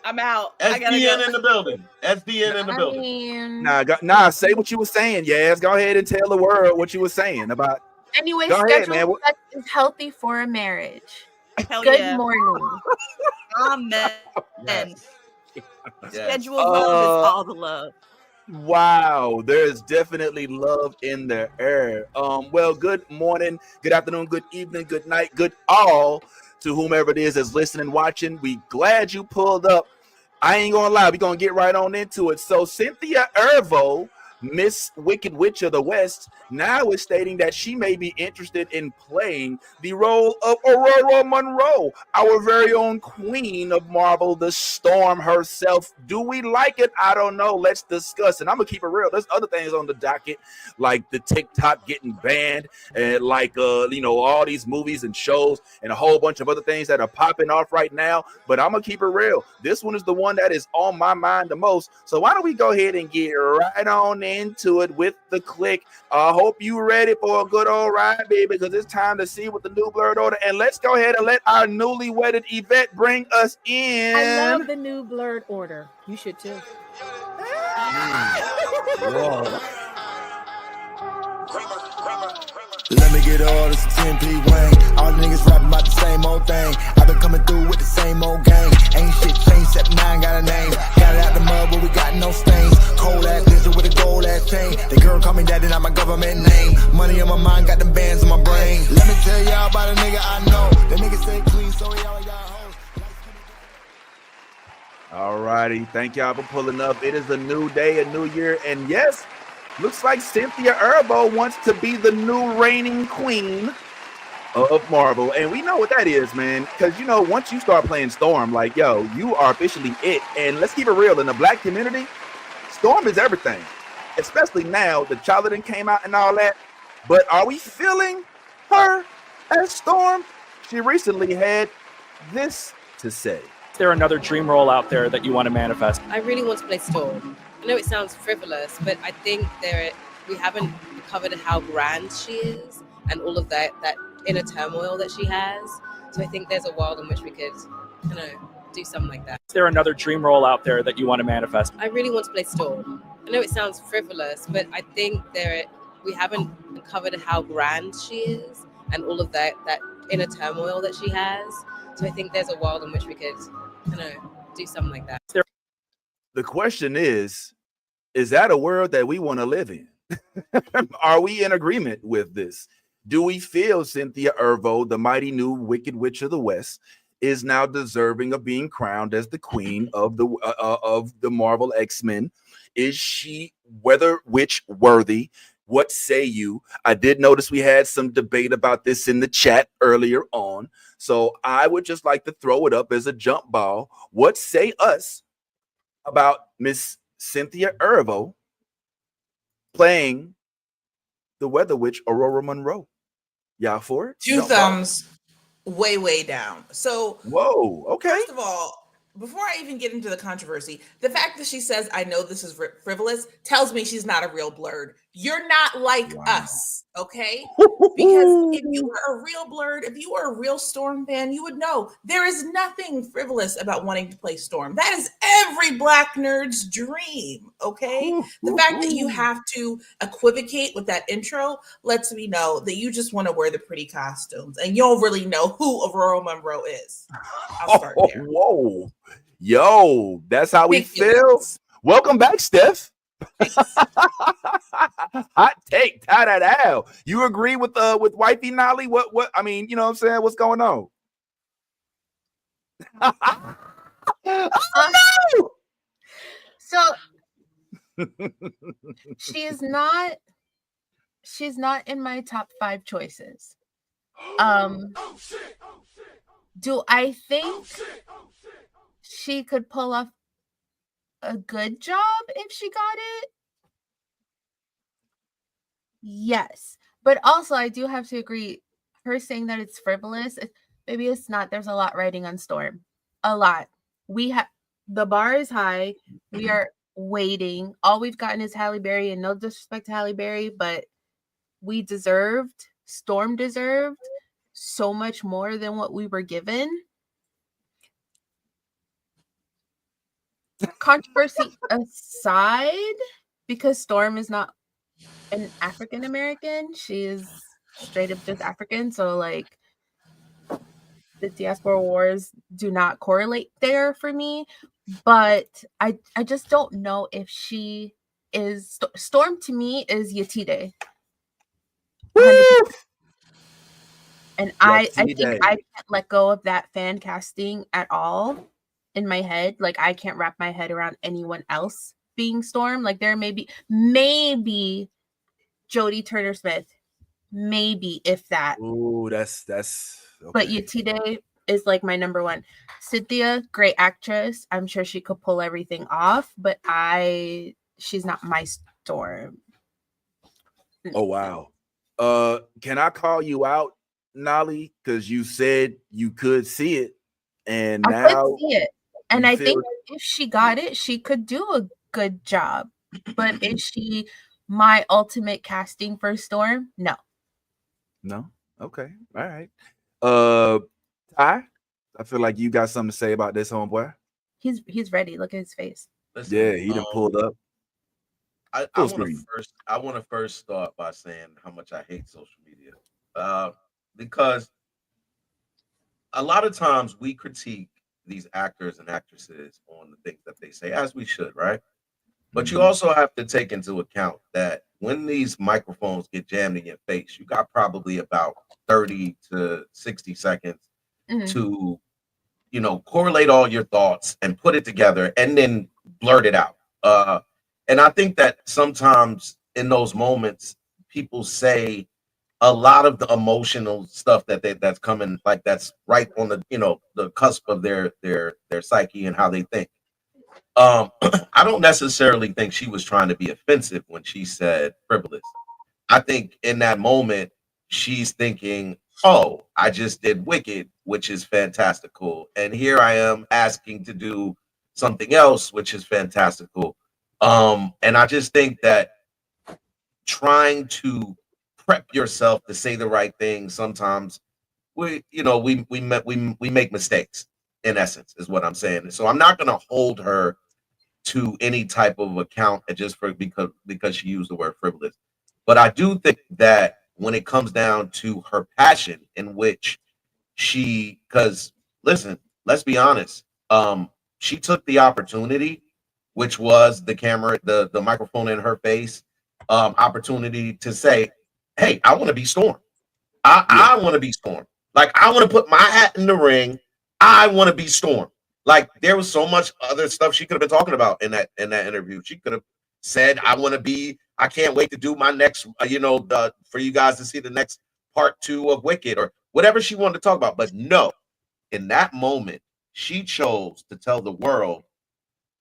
I'm out. I gotta SDN go. in the building. SDN in the I building. mean, Say what you were saying. Yes, go ahead and tell the world what you were saying about. anyway, Go ahead, scheduled man. sex is healthy for a marriage. Hell Good yeah. morning. Amen. Yes. Scheduled Yes. love is all the love. Wow, there's definitely love in the air. Well, good morning, good afternoon, good evening, good night, good all to whomever it is that's listening, watching. We glad you pulled up. I ain't gonna lie, we gonna get right on into it. So Cynthia Erivo, Miss Wicked Witch of the West, now is stating that she may be interested in playing the role of Aurora Monroe, our very own queen of Marvel, the Storm herself. Do we like it? I don't know. Let's discuss. And I'm gonna keep it real. There's other things on the docket, like the TikTok getting banned, and like all these movies and shows and a whole bunch of other things that are popping off right now. But I'm gonna keep it real. This one is the one that is on my mind the most. So why don't we go ahead and get right on into it with the click. I hope you ready for a good old ride, baby, because it's time to see what the new blurred order. And let's go ahead and let our newly wedded Yvette bring us in. I love the new blurred order. You should too. Let me get all this 10p Wayne. All the niggas rapping about the same old thing. I've been coming through with the same old gang. Ain't shit changed except now I got a name. Got it out the mud but we got no stains. Cold ass lizard with a gold ass chain. The girl call me daddy, not my government name. Money on my mind, got them bands on my brain. Let me tell y'all about a nigga I know. The nigga stay clean so he always got hoes. All righty. Thank y'all for pulling up. It is a new day, a new year. And yes, looks like Cynthia Erivo wants to be the new reigning queen of Marvel. And we know what that is, man. Because, once you start playing Storm, like, yo, you are officially it. And let's keep it real. In the Black community, Storm is everything. Especially now, the Charlatan came out and all that. But are we feeling her as Storm? She recently had this to say. Is there another dream role out there that you want to manifest? I really want to play Storm. I know it sounds frivolous, but I think we haven't covered how grand she is and all of that inner turmoil that she has. So I think there's a world in which we could, do something like that. Is there another dream role out there that you want to manifest? I really want to play Storm. I know it sounds frivolous, but I think we haven't covered how grand she is and all of that inner turmoil that she has. So I think there's a world in which we could, do something like that. The question is that a world that we want to live in? Are we in agreement with this? Do we feel Cynthia Erivo, the mighty new Wicked Witch of the West, is now deserving of being crowned as the queen of the Marvel X-Men? Is she witch worthy? What say you? I did notice we had some debate about this in the chat earlier on. So I would just like to throw it up as a jump ball. What say us about Miss Cynthia Erivo playing the Weather Witch Aurora Monroe? Y'all for it? Two thumbs way down. So, whoa, okay. First of all, before I even get into the controversy, the fact that she says, I know this is frivolous, tells me she's not a real blurred. You're not like us, okay? Because if you were a real blurred, if you were a real Storm fan, you would know there is nothing frivolous about wanting to play Storm. That is every Black nerd's dream, okay? The fact that you have to equivocate with that intro lets me know that you just want to wear the pretty costumes and you don't really know who Aurora Monroe is. I'll start there. Whoa. Yo, that's how we feel. Welcome back, Steph. Hot take, tie that out. You agree with wifey Nolly? What I mean, you know what I'm saying? What's going on? So she's not in my top 5 choices. Do I think she could pull off a good job if she got it? Yes. But also I do have to agree, her saying that it's frivolous, maybe it's not. There's a lot riding on Storm. A lot. The bar is high. We are waiting. All we've gotten is Halle Berry, and no disrespect to Halle Berry, but Storm deserved so much more than what we were given. controversy aside, because Storm is not an African American, she is straight up just African. So like the diaspora wars do not correlate there for me. But I just don't know if she is Storm to me is Yetide. 100%. And I think I can't let go of that fan casting at all in my head. Like I can't wrap my head around anyone else being Storm. Like there may be maybe Jodie Turner-Smith, maybe if that. Ooh, that's okay. But Yetide is like my number one. Cynthia, great actress. I'm sure she could pull everything off, but she's not my Storm. Oh wow. Can I call you out, Nolly? Because you said you could see it, and I now could see it. And I think if she got it, she could do a good job. But is she my ultimate casting for Storm? No. No. Okay. All right. Ty, I feel like you got something to say about this, homeboy. He's ready. Look at his face. Listen, Yeah, he done pulled up. I want to first start by saying how much I hate social media, because a lot of times we critique these actors and actresses on the things that they say, as we should, right? But you also have to take into account that when these microphones get jammed in your face, you got probably about 30 to 60 seconds to, correlate all your thoughts and put it together and then blurt it out. And I think that sometimes in those moments, people say a lot of the emotional stuff that's coming, like that's right on the the cusp of their psyche and how they think. I don't necessarily think she was trying to be offensive when she said frivolous. I think in that moment she's thinking, "Oh, I just did Wicked, which is fantastical, and here I am asking to do something else, which is fantastical." And I just think that trying to prep yourself to say the right thing, sometimes we make mistakes, in essence, is what I'm saying. So I'm not going to hold her to any type of account just because she used the word frivolous. But I do think that when it comes down to her passion, in which because listen, let's be honest, she took the opportunity, which was the camera, the microphone in her face, opportunity to say, "Hey, I want to be Storm. I want to be Storm. Like, I want to put my hat in the ring. I want to be Storm." Like, there was so much other stuff she could have been talking about in that interview. She could have said, I can't wait to do my next, for you guys to see the next part 2 of Wicked," or whatever she wanted to talk about. But no, in that moment, she chose to tell the world,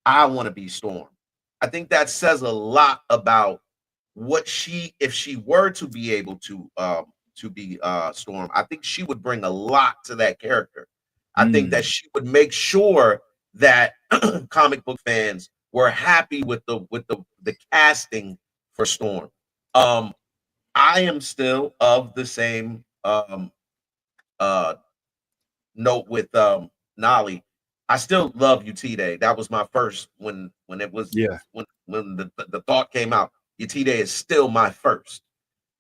"I want to be Storm." I think that says a lot about what if she were to be able to be Storm, I think she would bring a lot to that character. I think that she would make sure that comic book fans were happy with the casting for Storm. I am still of the same note with Nolly. I still love Yetide. That was my first when it was when the thought came out. Yetide is still my first.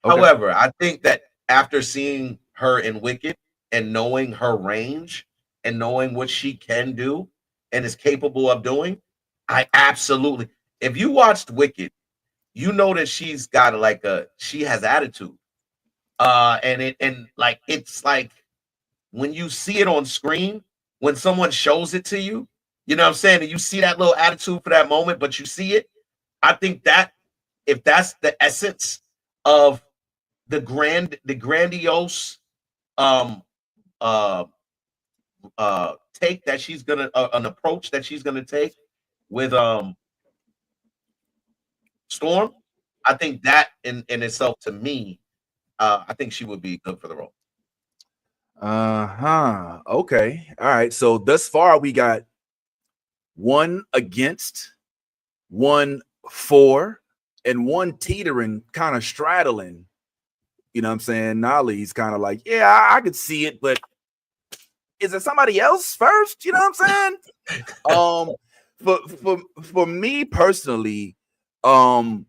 Okay. However, I think that after seeing her in Wicked and knowing her range and knowing what she can do and is capable of doing, I absolutely. If you watched Wicked, you know that she's got she has attitude. It's like when you see it on screen, when someone shows it to you, you know what I'm saying? And you see that little attitude for that moment, but you see it. I think that if that's the essence of the grandiose take that she's gonna an approach that she's gonna take with Storm, I think that in itself, to me, I think she would be good for the role. Okay. All right. So thus far we got 1 against, 1 for, and 1 teetering, kind of straddling. You know what I'm saying? Nolly's kind of like, yeah, I could see it, but is it somebody else first? You know what I'm saying? for me personally, I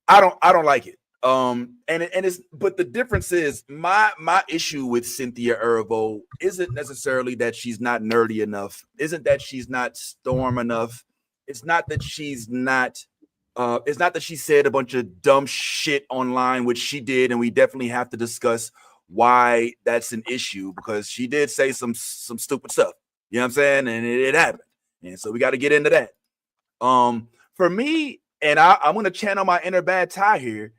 don't like it. And it's but the difference is my issue with Cynthia Erivo isn't necessarily that she's not nerdy enough, isn't that she's not Storm enough. It's not that she's not it's not that she said a bunch of dumb shit online, which she did, and we definitely have to discuss why that's an issue, because she did say some stupid stuff. You know what I'm saying? And it happened. And so we got to get into that. For me, and I'm gonna channel my inner bad tie here,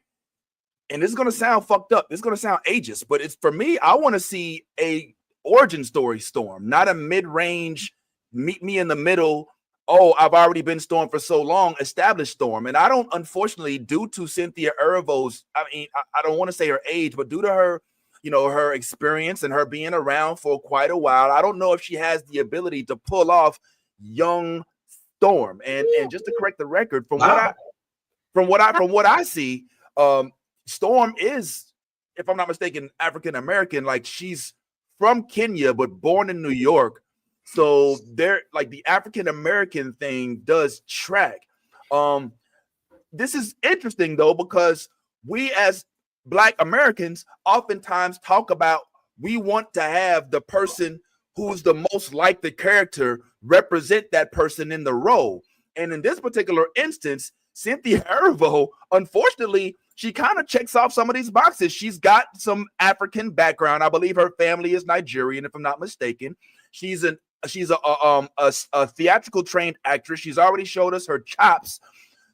and this is gonna sound fucked up. This is gonna sound ageist, but it's for me. I want to see a origin story Storm, not a mid-range meet me in the middle. Oh, I've already been Storm for so long, established Storm. And I don't, unfortunately, due to Cynthia Erivo's, I don't want to say her age, but due to her, her experience and her being around for quite a while, I don't know if she has the ability to pull off young Storm. And just to correct the record, from what I see, Storm is, if I'm not mistaken, African American. Like, she's from Kenya but born in New York. So they're like, the African American thing does track. This is interesting though, because we as Black Americans oftentimes talk about, we want to have the person who's the most like the character represent that person in the role. And in this particular instance, Cynthia Erivo, unfortunately, she kind of checks off some of these boxes. She's got some African background. I believe her family is Nigerian, if I'm not mistaken. She's a theatrical trained actress. She's already showed us her chops.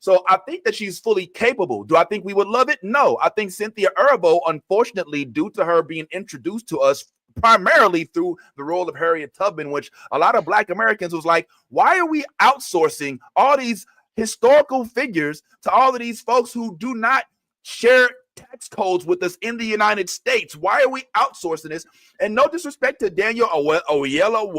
So I think that she's fully capable. Do I think we would love it? No. I think Cynthia Erivo, unfortunately, due to her being introduced to us primarily through the role of Harriet Tubman, which a lot of Black Americans was like, why are we outsourcing all these historical figures to all of these folks who do not share tax codes with us in the United States? Why are we outsourcing this? And no disrespect to Daniel Oyello.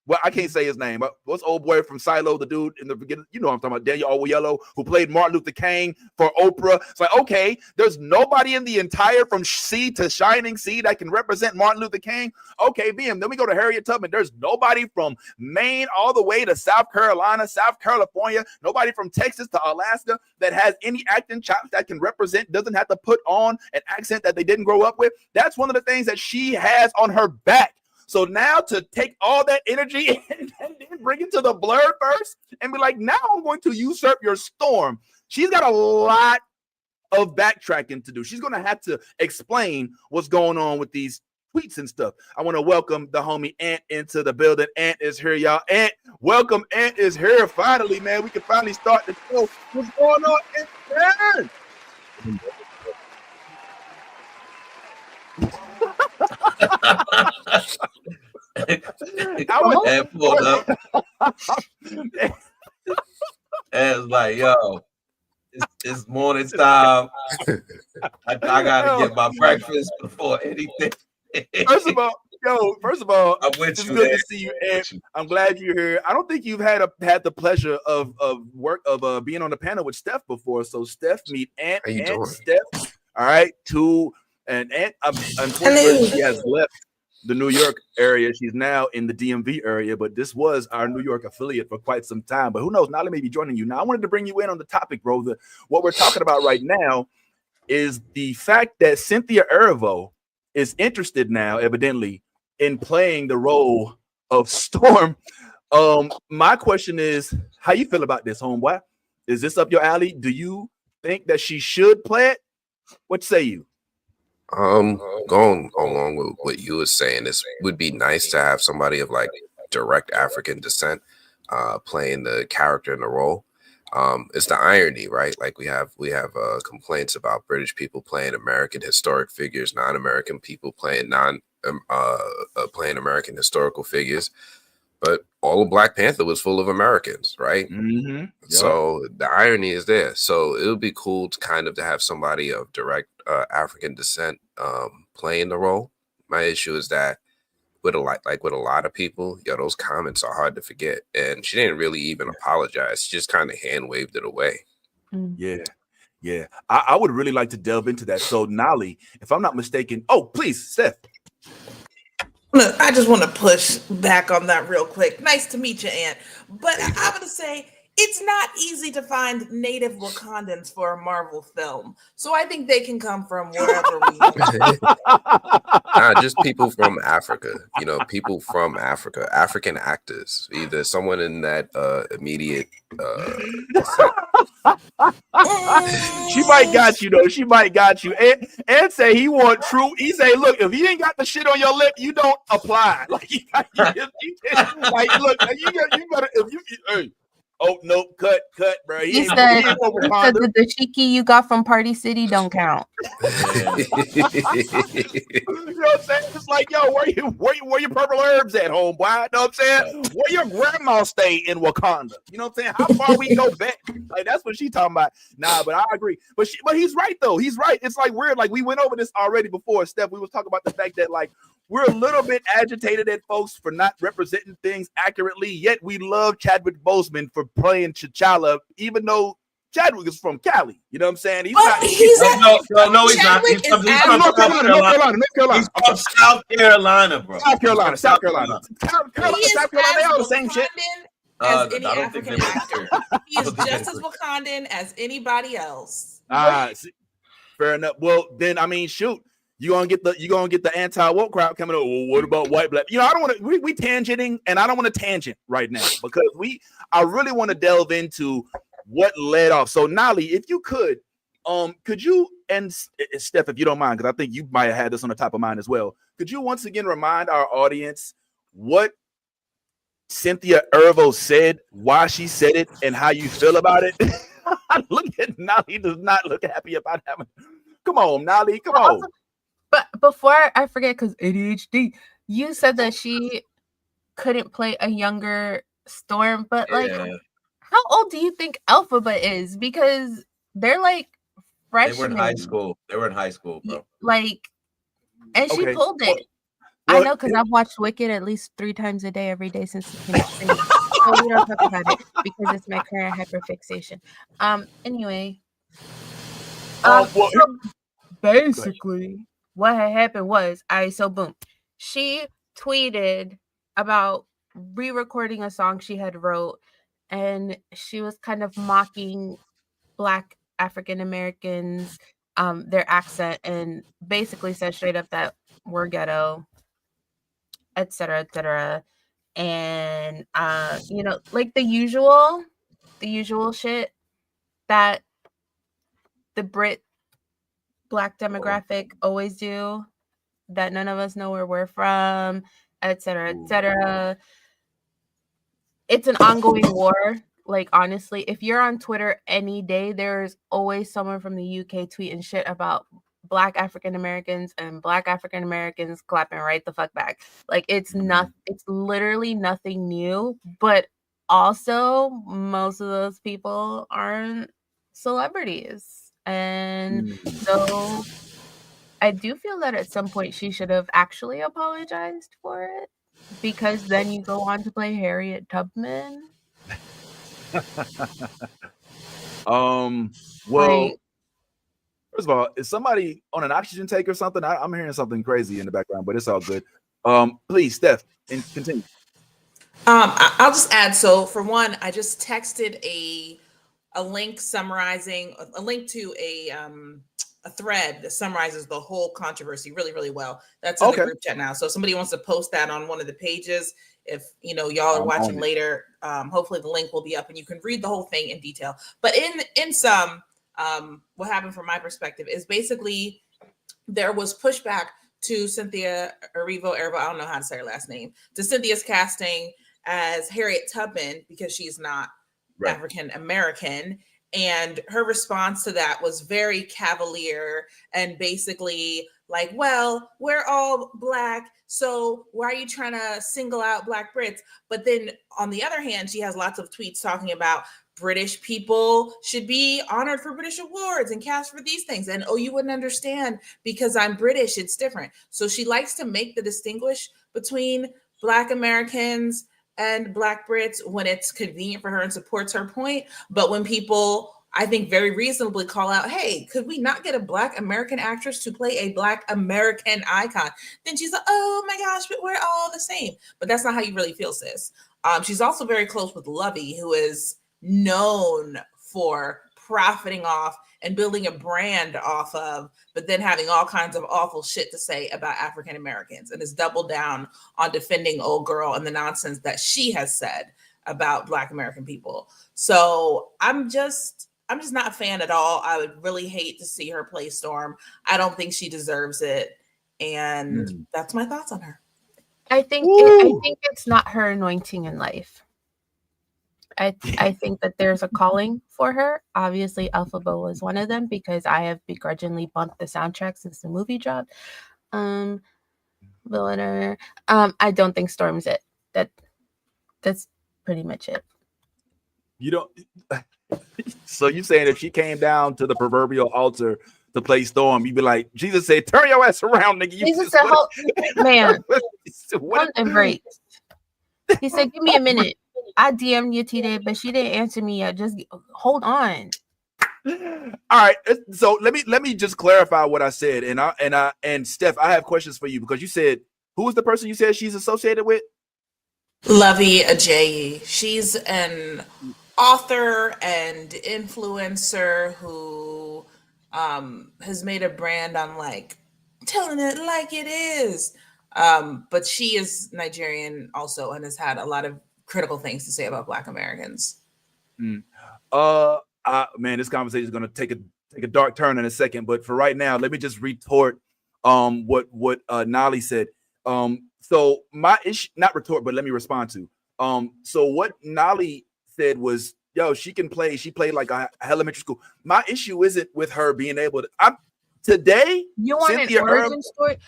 Well, I can't say his name. What's old boy from Silo, the dude in the beginning? You know what I'm talking about, Daniel Oyello, who played Martin Luther King for Oprah. It's like, okay, there's nobody in the entire from sea to shining sea that can represent Martin Luther King. Okay, BM. Then we go to Harriet Tubman. There's nobody from Maine all the way to South Carolina, South California, nobody from Texas to Alaska that has any acting chops that can represent, doesn't have to put on an accent that they didn't grow up with. That's one of the things that she has on her back. So now to take all that energy and then bring it to the Blurred first and be like, now I'm going to usurp your Storm. She's got a lot of backtracking to do. She's going to have to explain what's going on with these tweets and stuff. I want to welcome the homie Ant into the building. Ant is here, y'all. Ant, welcome. Ant is here. Finally, man. We can finally start the show. What's going on, Ant? And pulled up. And it's like, yo, it's morning time. I gotta get my breakfast before anything. First of all, I'm with it's you, good man. to see you, Ant. I'm glad you're here. I don't think you've had the pleasure of being on the panel with Steph before. So Steph, meet Ant. How you doing? Steph. All right, and Ant, unfortunately, she has left the New York area. She's now in the DMV area, but this was our New York affiliate for quite some time. But who knows? Now let me be joining you. Now I wanted to bring you in on the topic, bro. What we're talking about right now is the fact that Cynthia Erivo is interested now, evidently, in playing the role of Storm. My question is, how you feel about this, homeboy? Is this up your alley? Do think that she should play it? What say you? Going along with what you were saying, this would be nice to have somebody of like direct African descent playing the character in the role. It's the irony, right? Like we have complaints about British people playing American historic figures, non-American people playing playing American historical figures. But all of Black Panther was full of Americans, right? Mm-hmm. Yep. So the irony is there. So it would be cool to kind of to have somebody of direct African descent playing the role. My issue is that with a lot of people, those comments are hard to forget. And she didn't really even apologize. She just kind of hand waved it away. Yeah. I would really like to delve into that. So Nolly, if I'm not mistaken, oh please, Steph. I just want to push back on that real quick. Nice to meet you, Aunt. But I'm going to say it's not easy to find native Wakandans for a Marvel film. So I think they can come from wherever we Nah, just people from Africa. People from Africa, African actors, either someone in that immediate descent. She might got you though. She might got you. And say he want true. He say, look, if you ain't got the shit on your lip, you don't apply. Like, like look, you better if you. Hey, oh no, cut, bro. He said the dashiki you got from Party City don't count. You know what I'm saying? It's like, yo, where your purple herbs at, homeboy? You know what I'm saying? Where your grandma stay in Wakanda? You know what I'm saying? How far we go back? Like, that's what she talking about. Nah, but I agree. But he's right though. He's right. It's like weird. Like, we went over this already before, Steph. We was talking about the fact that like we're a little bit agitated at folks for not representing things accurately. Yet we love Chadwick Boseman for playing T'Challa, even though Chadwick is from Cali. You know what I'm saying? He's not. He's not. He's from North Carolina. He's from South Carolina, bro. South Carolina. South Carolina, they all the same shit. As any African actor. He is just as Wakandan as anybody else. Fair enough. Well, then I mean, shoot. You're gonna get the anti-woke crowd coming up. Well, what about white, black? I don't want to. We tangenting, and I don't want to tangent right now because I really want to delve into what led off. So Nolly, if you could you, and Steph, if you don't mind, because I think you might have had this on the top of mind as well. Could you once again remind our audience what Cynthia Erivo said, why she said it, and how you feel about it? Look at Nolly, does not look happy about having. Come on, Nolly, come on. But before I forget, because ADHD, you said that she couldn't play a younger Storm, but like, how old do you think Alphaba is? Because they're like freshmen. They were in high school, bro. Like, and she pulled it. I know because I've watched Wicked at least 3 times a day every day since it came out. So we don't talk about it because it's my current hyperfixation. Anyway. So basically, what had happened was, so boom, she tweeted about re-recording a song she had wrote, and she was kind of mocking Black African Americans, their accent, and basically said straight up that we're ghetto, etc., etc. And like the usual shit that the Black demographic always do, that none of us know where we're from, etc., etc. It's an ongoing war. Like, honestly, if you're on Twitter any day, there's always someone from the UK tweeting shit about Black African Americans and Black African Americans clapping right the fuck back. Like, it's literally nothing new, but also most of those people aren't celebrities. And so I do feel that at some point she should have actually apologized for it, because then you go on to play Harriet Tubman. Well, first of all, is somebody on an oxygen tank or something? I'm hearing something crazy in the background, but it's all good. Please, Steph, and continue. I'll just add. So for one, I just texted a link summarizing a link to a thread that summarizes the whole controversy really, really well. That's in the group chat now. So if somebody wants to post that on one of the pages, if y'all are watching later, hopefully the link will be up and you can read the whole thing in detail. But in sum, what happened from my perspective is basically there was pushback to Cynthia Erivo, I don't know how to say her last name, to Cynthia's casting as Harriet Tubman because she's not African American. And her response to that was very cavalier and basically like, well, we're all Black, so why are you trying to single out Black Brits? But then on the other hand, she has lots of tweets talking about British people should be honored for British awards and cast for these things. And, you wouldn't understand because I'm British, it's different. So she likes to make the distinguish between Black Americans and Black Brits when it's convenient for her and supports her point. But when people I think very reasonably call out, hey, could we not get a Black American actress to play a Black American icon? Then she's like, oh my gosh, but we're all the same. But that's not how you really feel, sis. She's also very close with Lovey, who is known for profiting off and building a brand off of, but then having all kinds of awful shit to say about African Americans, and has doubled down on defending old girl and the nonsense that she has said about Black American people. So I'm just not a fan at all. I would really hate to see her play Storm. I don't think she deserves it, and that's my thoughts on her. I think it's not her anointing in life. I think that there's a calling for her. Obviously, Alphaba was one of them because I have begrudgingly bumped the soundtrack since the movie dropped. I don't think Storm's it. That's pretty much it. You don't. So you saying if she came down to the proverbial altar to play Storm, you'd be like, Jesus said, "Turn your ass around, nigga." Jesus said, "Man, one embrace." He said, "Give me a minute." I DM'd you today, but she didn't answer me yet. Just hold on. All right. So let me just clarify what I said. And Steph, I have questions for you because you said, who was the person you said she's associated with? Lovey Ajayi. She's an author and influencer who has made a brand on like telling it like it is. But she is Nigerian also and has had a lot of critical things to say about Black Americans. Man, this conversation is going to take a dark turn in a second, but for right now, let me just retort what Nolly said. So my issue, not retort, but let me respond to. So what Nolly said was, yo, she played like a elementary school. My issue isn't with her being able to. Today. You want Cynthia an origin story?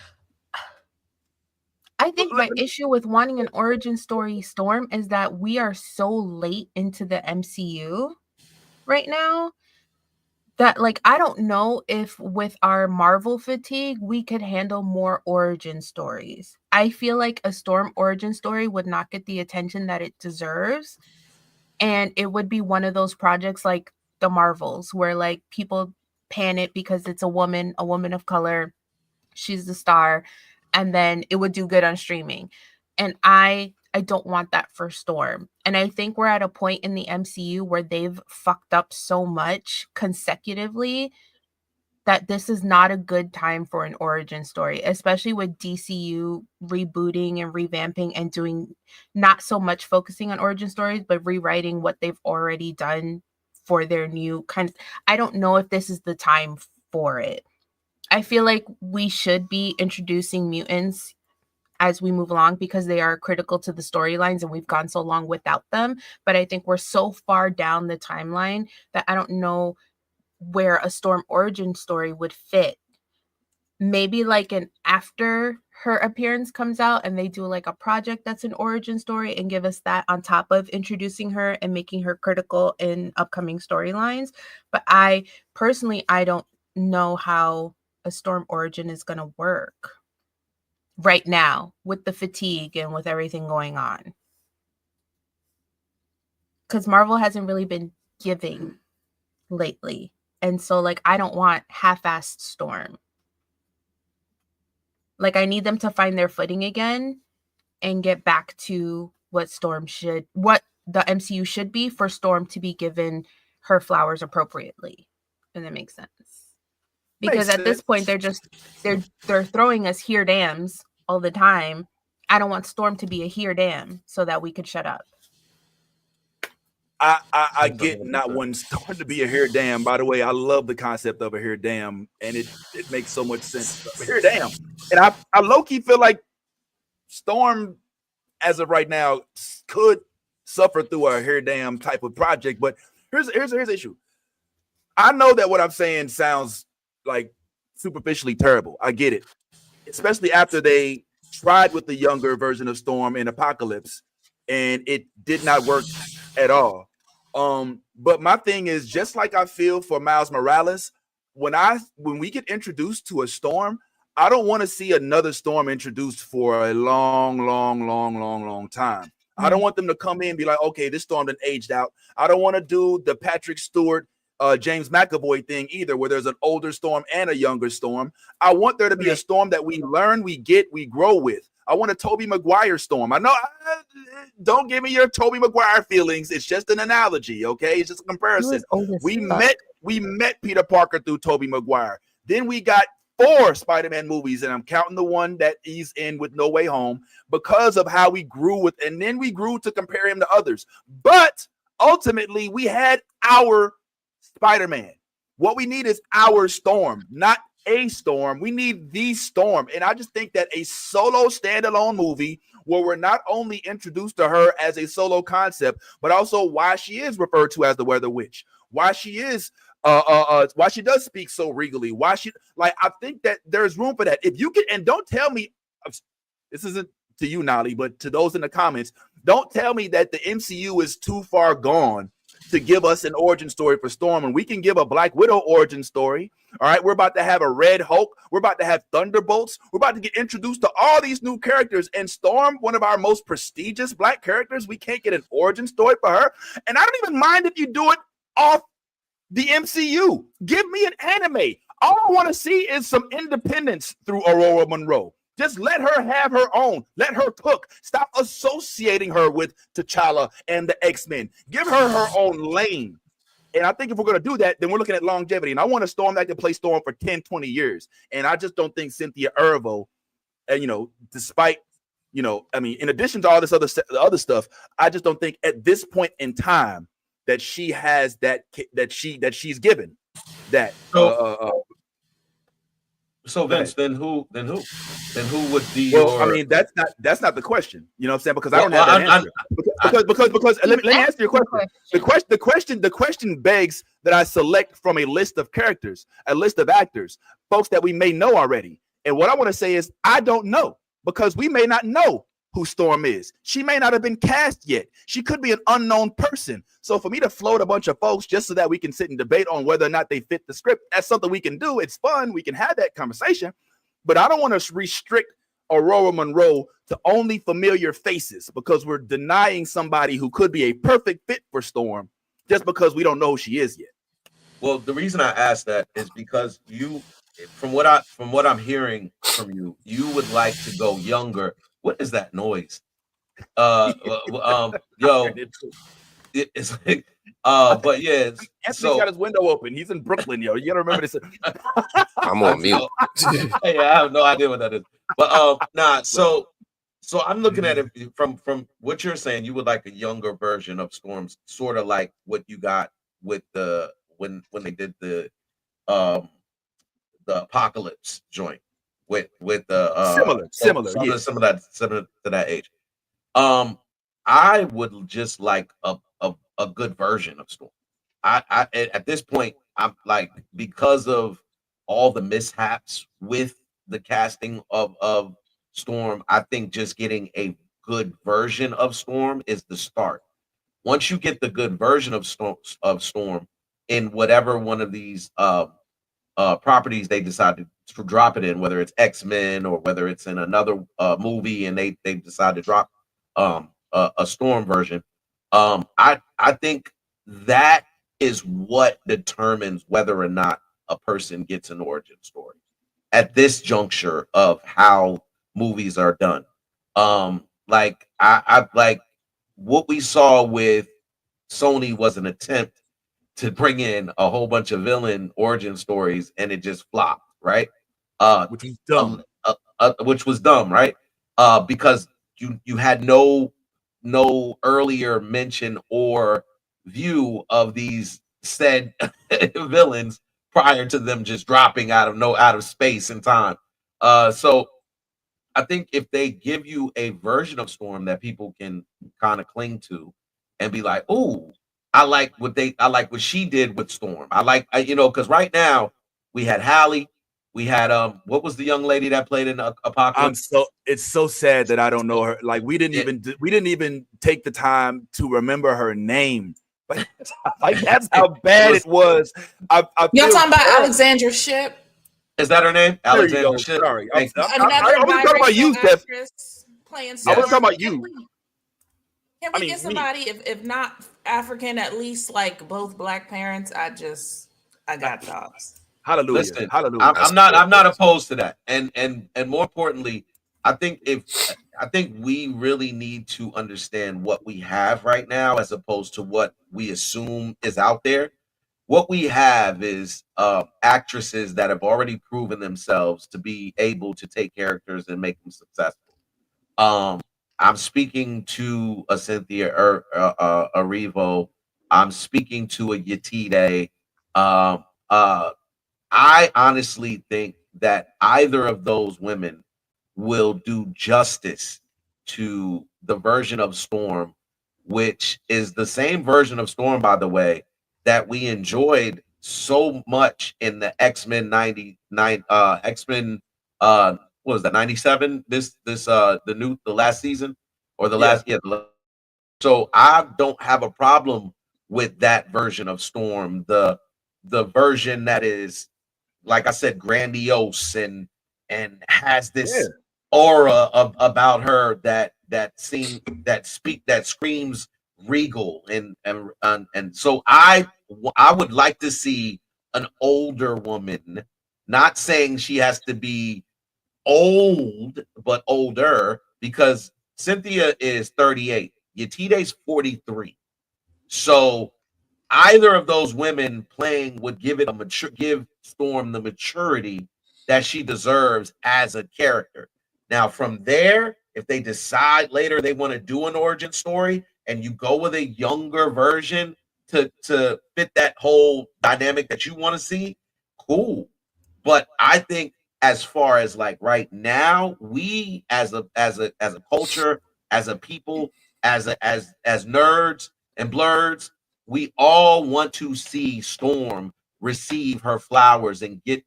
I think my issue with wanting an origin story Storm is that we are so late into the MCU right now that like I don't know if with our Marvel fatigue we could handle more origin stories. I feel like a Storm origin story would not get the attention that it deserves, and it would be one of those projects like the Marvels where like people pan it because it's a woman of color, she's the star, and then it would do good on streaming. And I don't want that for Storm. And I think we're at a point in the MCU where they've fucked up so much consecutively that this is not a good time for an origin story, especially with DCU rebooting and revamping and doing not so much focusing on origin stories, but rewriting what they've already done for their new kind of. I don't know if this is the time for it. I feel like we should be introducing mutants as we move along because they are critical to the storylines and we've gone so long without them. But I think we're so far down the timeline that I don't know where a Storm origin story would fit. Maybe like an after her appearance comes out and they do like a project that's an origin story and give us that on top of introducing her and making her critical in upcoming storylines. But I don't know how a Storm origin is going to work right now with the fatigue and with everything going on, because Marvel hasn't really been giving lately, and so like I don't want half-assed Storm. Like I need them to find their footing again and get back to what the MCU should be for Storm to be given her flowers appropriately, and that makes sense. Because at this point, they're throwing us here dams all the time. I don't want Storm to be a here dam so that we could shut up. I get not wanting Storm to be a here dam. By the way, I love the concept of a here dam, and it makes so much sense. A here dam, and I low-key feel like Storm, as of right now, could suffer through a here dam type of project. But here's the issue. I know that what I'm saying sounds like superficially terrible. I get it, especially after they tried with the younger version of Storm in Apocalypse and it did not work at all. But my thing is, just like I feel for Miles Morales, when we get introduced to a Storm, I don't want to see another Storm introduced for a long time. I don't want them to come in and be like, okay, this Storm done aged out. I don't want to do the Patrick Stewart James McAvoy thing either, where there's an older Storm and a younger Storm. I want there to be a Storm that we learn, we get, we grow with. I want a Tobey Maguire Storm. I know, don't give me your Tobey Maguire feelings. It's just an analogy, okay? It's just a comparison. We met Peter Parker through Tobey Maguire. Then we got 4 Spider-Man movies, and I'm counting the one that he's in with No Way Home, because of how we grew with, and then we grew to compare him to others. But ultimately, we had our Spider-Man. What we need is our Storm, not a Storm. We need the Storm. And I just think that a solo standalone movie where we're not only introduced to her as a solo concept, but also why she is referred to as the Weather Witch, why she is why she does speak so regally, why she, like, I think that there's room for that. If you can, and don't tell me, this isn't to you, Nolly, but to those in the comments, don't tell me that the MCU is too far gone to give us an origin story for Storm, and we can give a Black Widow origin story. All right, we're about to have a Red Hulk. We're about to have Thunderbolts. We're about to get introduced to all these new characters. And Storm, one of our most prestigious Black characters, we can't get an origin story for her. And I don't even mind if you do it off the MCU. Give me an anime. All I want to see is some independence through Aurora Monroe. Just let her have her own. Let her cook. Stop associating her with T'Challa and the X-Men. Give her her own lane. And I think if we're going to do that, then we're looking at longevity. And I want a Storm that can play Storm for 10, 20 years. And I just don't think Cynthia Erivo, and, despite, I mean, in addition to all this other stuff, I just don't think at this point in time that she has that she's given that. So Vince, then who would be? Well, I mean, that's not the question. You know what I'm saying? Because I don't have that answer. Because let me answer your question. The question begs that I select from a list of characters, a list of actors, folks that we may know already. And what I want to say is I don't know, because we may not know who Storm is. She may not have been cast yet. She could be an unknown person. So for me to float a bunch of folks just so that we can sit and debate on whether or not they fit the script, that's something we can do. It's fun. We can have that conversation. But I don't want to restrict Aurora Monroe to only familiar faces, because we're denying somebody who could be a perfect fit for Storm just because we don't know who she is yet. Well, the reason I asked that is because you, from what I'm hearing from you, you would like to go younger. What is that noise? Yo, it's like, but yeah. Anthony's got his window open. He's in Brooklyn, yo. You gotta remember this. I'm on mute. Hey, I have no idea what that is. But so I'm looking at it from what you're saying. You would like a younger version of Storms, sort of like what you got with the when they did the Apocalypse joint. With the similar to that age. I would just like a good version of Storm. I at this point, I'm like, because of all the mishaps with the casting of Storm, I think just getting a good version of Storm is the start. Once you get the good version of Storm in whatever one of these properties they decided to drop it in, whether it's X-Men or whether it's in another movie, and they decide to drop a Storm version. I think that is what determines whether or not a person gets an origin story at this juncture of how movies are done. Like I like what we saw with Sony was an attempt to bring in a whole bunch of villain origin stories, and it just flopped, right? Which was dumb. Which was dumb, right? Because you had no earlier mention or view of these said villains prior to them just dropping out of space and time. So I think if they give you a version of Storm that people can kind of cling to and be like, "Oh, I like what she did with Storm. I like, because right now we had Hallie, we had what was the young lady that played in Apocalypse? It's so sad that I don't know her. Like we didn't even take the time to remember her name. Like that's how bad it was. Y'all talking about Alexandra Shipp? Is that her name? Alexandra Shipp. Sorry, I was talking about you, Steph. Playing I was talking about you. Can we get somebody, if not African, at least like both black parents, I got jobs. Hallelujah. Listen, Hallelujah. I'm not opposed to that. And more importantly, I think we really need to understand what we have right now as opposed to what we assume is out there. What we have is actresses that have already proven themselves to be able to take characters and make them successful. I'm speaking to a Cynthia Erivo. I'm speaking to a Yetide. Um, I honestly think that either of those women will do justice to the version of Storm, which is the same version of Storm, by the way, that we enjoyed so much in the X-Men 99 X-Men what was that 97 the last season or the last so I don't have a problem with that version of Storm, the version that is, like I said, grandiose and has this aura about her that screams regal and so I would like to see an older woman, not saying she has to be old but older, because Cynthia is 38, Yetide's 43. So either of those women playing would give Storm the maturity that she deserves as a character. Now, from there, if they decide later they want to do an origin story and you go with a younger version to fit that whole dynamic that you want to see, cool. But I think as far as like right now, we as a culture, as a people, as nerds and blurs, we all want to see Storm receive her flowers and get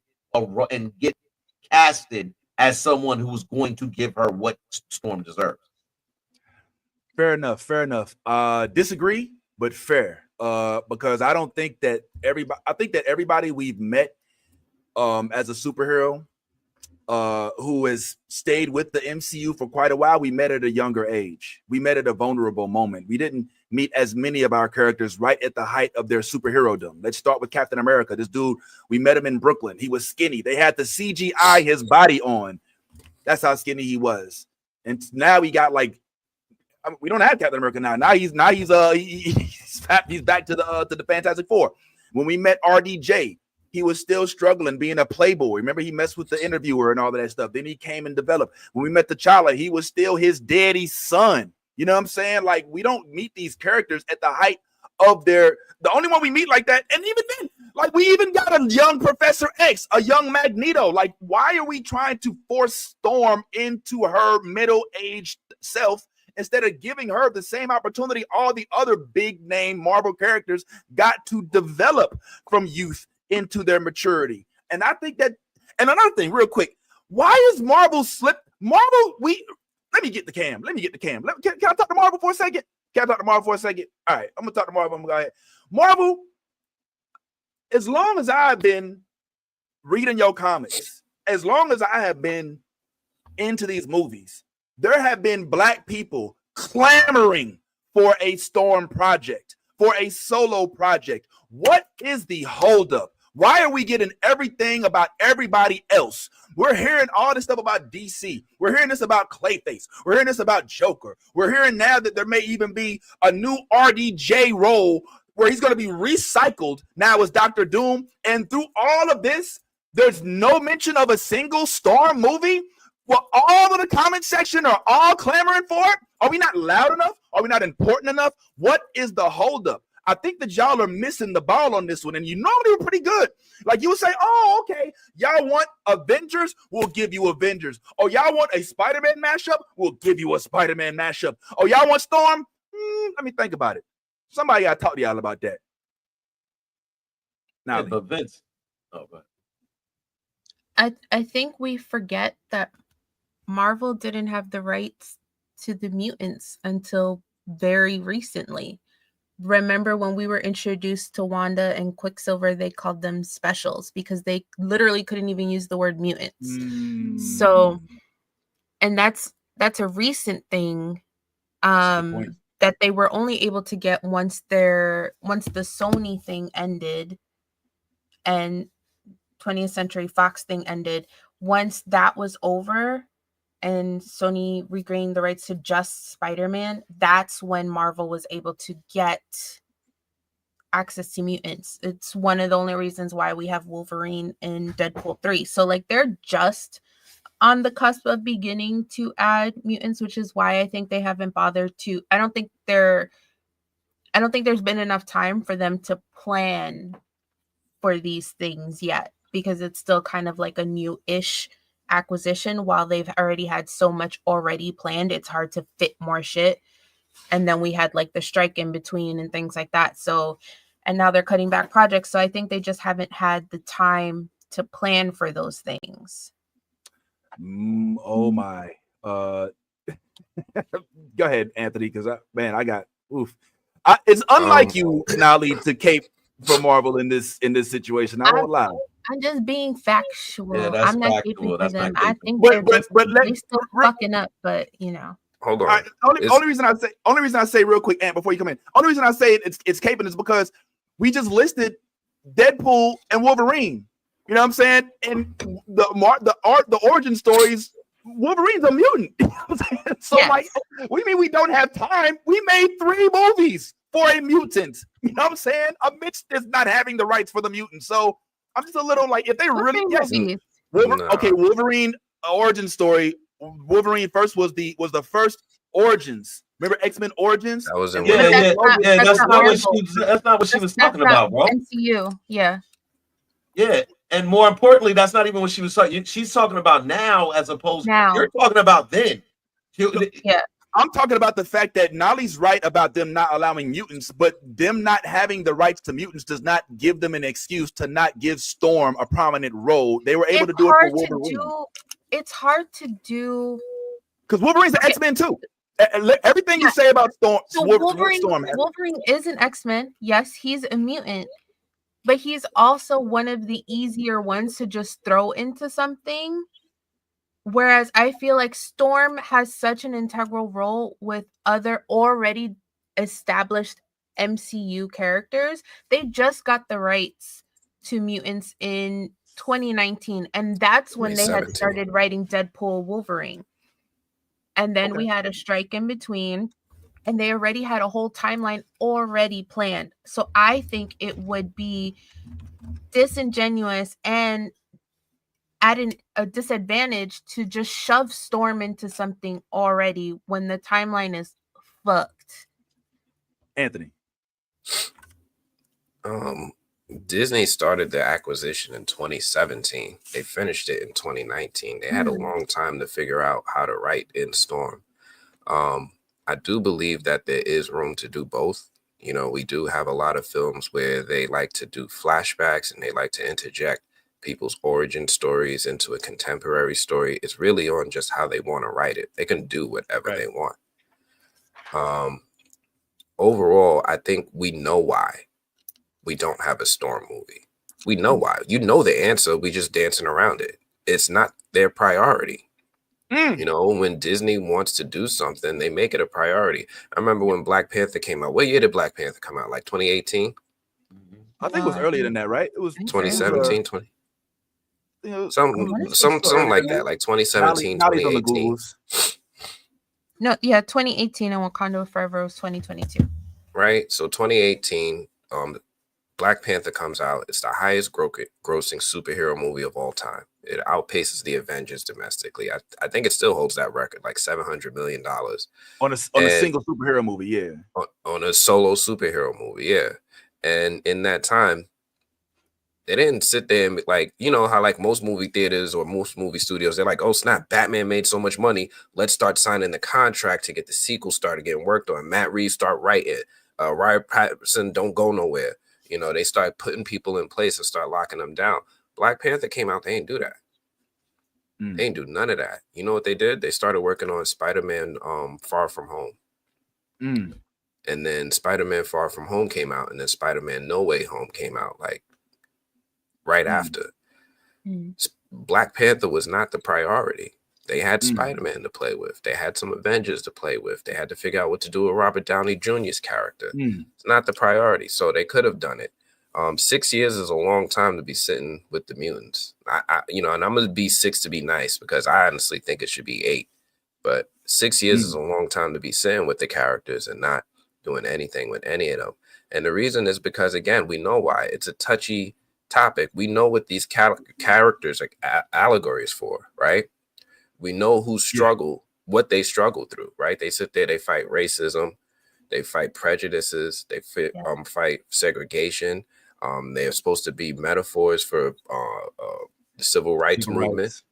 casted as someone who's going to give her what Storm deserves. Fair enough. Disagree, but fair. Because I don't think that everybody we've met as a superhero who has stayed with the MCU for quite a while, we met at a younger age. We met at a vulnerable moment. We didn't meet as many of our characters right at the height of their superhero-dom. Let's start with Captain America. This dude, we met him in Brooklyn. He was skinny. They had to CGI his body on. That's how skinny he was. And now we got we don't have Captain America now. Now he's back to the Fantastic Four. When we met RDJ, he was still struggling being a playboy. Remember, he messed with the interviewer and all of that stuff. Then he came and developed. When we met T'Challa, he was still his daddy's son. You know what I'm saying? Like, we don't meet these characters at the height of the only one we meet like that. And even then, like, we even got a young Professor X, a young Magneto. Like, why are we trying to force Storm into her middle-aged self instead of giving her the same opportunity all the other big-name Marvel characters got to develop from youth into their maturity? And I think that, and another thing, real quick, why is Marvel let me get the cam. Can I talk to Marvel for a second? All right, I'm gonna talk to Marvel. I'm gonna go ahead. Marvel, as long as I've been reading your comics, as long as I have been into these movies, there have been Black people clamoring for a Storm project, for a solo project. What is the holdup? Why are we getting everything about everybody else? We're hearing all this stuff about DC. We're hearing this about Clayface. We're hearing this about Joker. We're hearing now that there may even be a new RDJ role where he's going to be recycled now as Dr. Doom. And through all of this, there's no mention of a single Storm movie. Well, all of the comment section are all clamoring for it. Are we not loud enough? Are we not important enough? What is the holdup? I think that y'all are missing the ball on this one, and you normally were pretty good. Like, you would say, oh, okay, y'all want Avengers? We'll give you Avengers. Oh, y'all want a Spider-Man mashup? We'll give you a Spider-Man mashup. Oh, y'all want Storm? Let me think about it. Somebody got to talk to y'all about that. Now, but Vince. Oh, but I think we forget that Marvel didn't have the rights to the mutants until very recently. Remember when we were introduced to Wanda and Quicksilver, they called them specials because they literally couldn't even use the word mutants. So, and that's a recent thing. And that they were only able to get once the Sony thing ended and 20th Century Fox thing ended. Once that was over and Sony regained the rights to just Spider-Man, that's when Marvel was able to get access to mutants. It's one of the only reasons why we have Wolverine in Deadpool 3. So like they're just on the cusp of beginning to add mutants, which is why I think they haven't bothered to. I don't think there's been enough time for them to plan for these things yet, because it's still kind of like a new-ish acquisition. While they've already had so much already planned, it's hard to fit more shit. And then we had like the strike in between and things like that. So, and now they're cutting back projects. So I think they just haven't had the time to plan for those things. Oh my. Go ahead, Anthony, because I got oof. It's unlike you, Nolly, to cape for Marvel in this situation. I won't lie. I'm just being factual. Yeah, that's I'm not factual. caping for That's them. not I caping. think They still fucking up, but you know. Hold on. Only reason I say real quick, Ant, before you come in. Only reason I say it's caping is because we just listed Deadpool and Wolverine. You know what I'm saying? And the origin stories, Wolverine's a mutant. You know what I'm saying? So like, we mean we don't have time. We made 3 movies for a mutant. You know what I'm saying? Amidst this not having the rights for the mutant. So I'm just a little like, if they really Wolverine origin story. Wolverine first was the first Origins. Remember X-Men Origins? That was in That's not what she was talking about, bro. MCU, yeah. Yeah, and more importantly, that's not even what she was talking. She's talking about now, as opposed. You're talking about then. Yeah, I'm talking about the fact that Nolly's right about them not allowing mutants, but them not having the rights to mutants does not give them an excuse to not give Storm a prominent role. They were able to do it for Wolverine. It's hard to do because Wolverine's an X-Men too. Everything you say about Storm, so Wolverine is an X-Men. Yes, he's a mutant, but he's also one of the easier ones to just throw into something. Whereas I feel like Storm has such an integral role with other already established MCU characters. They just got the rights to mutants in 2019, and that's when they had started writing Deadpool Wolverine. And then we had a strike in between, and they already had a whole timeline already planned. So I think it would be disingenuous and at a disadvantage to just shove Storm into something already when the timeline is fucked. Anthony. Disney started their acquisition in 2017. They finished it in 2019. They had a long time to figure out how to write in Storm. I do believe that there is room to do both. You know, we do have a lot of films where they like to do flashbacks and they like to interject people's origin stories into a contemporary story. It's really on just how they want to write it. They can do whatever they want. Overall, I think we know why we don't have a Storm movie. We know why. You know the answer. We just dancing around it. It's not their priority. You know, when Disney wants to do something, they make it a priority. I remember when Black Panther came out. What year did Black Panther come out? Like 2018? I think it was earlier than that, right? It was 2017, something like that, like 2017, 2018. No, yeah, 2018 and Wakanda Forever was 2022. Right? So 2018, Black Panther comes out. It's the highest grossing superhero movie of all time. It outpaces the Avengers domestically. I think it still holds that record, like $700 million. On a single superhero movie, yeah. On a solo superhero movie, yeah. And in that time, they didn't sit there and like, you know how like most movie theaters or most movie studios, they're like, oh snap, Batman made so much money. Let's start signing the contract to get the sequel started getting worked on. Matt Reeves start writing. Robert Pattinson don't go nowhere. You know, they start putting people in place and start locking them down. Black Panther came out, they ain't do that. They ain't do none of that. You know what they did? They started working on Spider-Man Far From Home. And then Spider-Man Far From Home came out, and then Spider-Man No Way Home came out like right after. Black Panther was not the priority. They had Spider-Man to play with. They had some Avengers to play with. They had to figure out what to do with Robert Downey Jr.'s character. It's not the priority, so they could have done it. 6 years is a long time to be sitting with the mutants. And I'm gonna be 6 to be nice because I honestly think it should be 8. But 6 years is a long time to be sitting with the characters and not doing anything with any of them. And the reason is because, again, we know why. It's a touchy topic. We know what these characters are allegories for, right? We know who struggle, what they struggle through, right? They sit there, they fight racism, they fight prejudices, they fight segregation. They're supposed to be metaphors for the civil rights movement.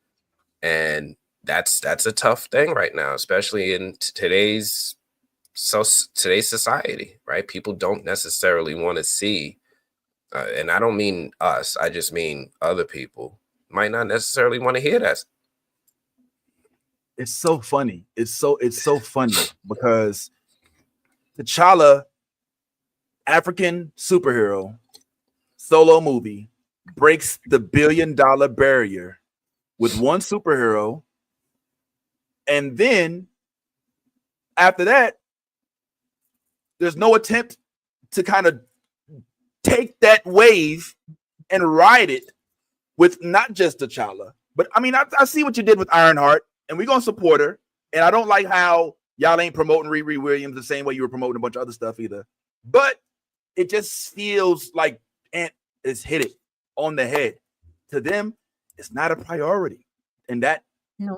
And that's a tough thing right now, especially in today's society, right? People don't necessarily want to see, and I don't mean us, I just mean other people might not necessarily want to hear that. It's so funny. It's so funny because T'Challa, African superhero, solo movie, breaks the $1 billion barrier with one superhero. And then after that, there's no attempt to kind of take that wave and ride it with not just T'Challa, but I mean, I see what you did with Ironheart, and we're gonna support her. And I don't like how y'all ain't promoting Riri Williams the same way you were promoting a bunch of other stuff either. But it just feels like Ant is hit it on the head. To them, it's not a priority, and that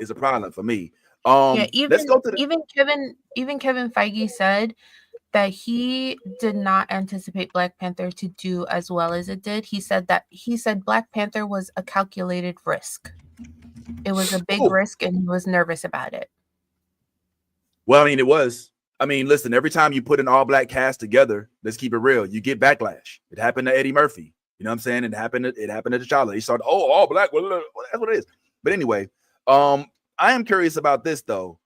is a problem for me. Let's go to the even Kevin Feige said that he did not anticipate Black Panther to do as well as it did. He said Black Panther was a calculated risk. It was a big risk, and he was nervous about it. Well, I mean, it was. I mean, listen, every time you put an all-black cast together, let's keep it real, you get backlash. It happened to Eddie Murphy. You know what I'm saying? It happened to T'Challa. He started, all black. Well, that's what it is. But anyway, I am curious about this, though.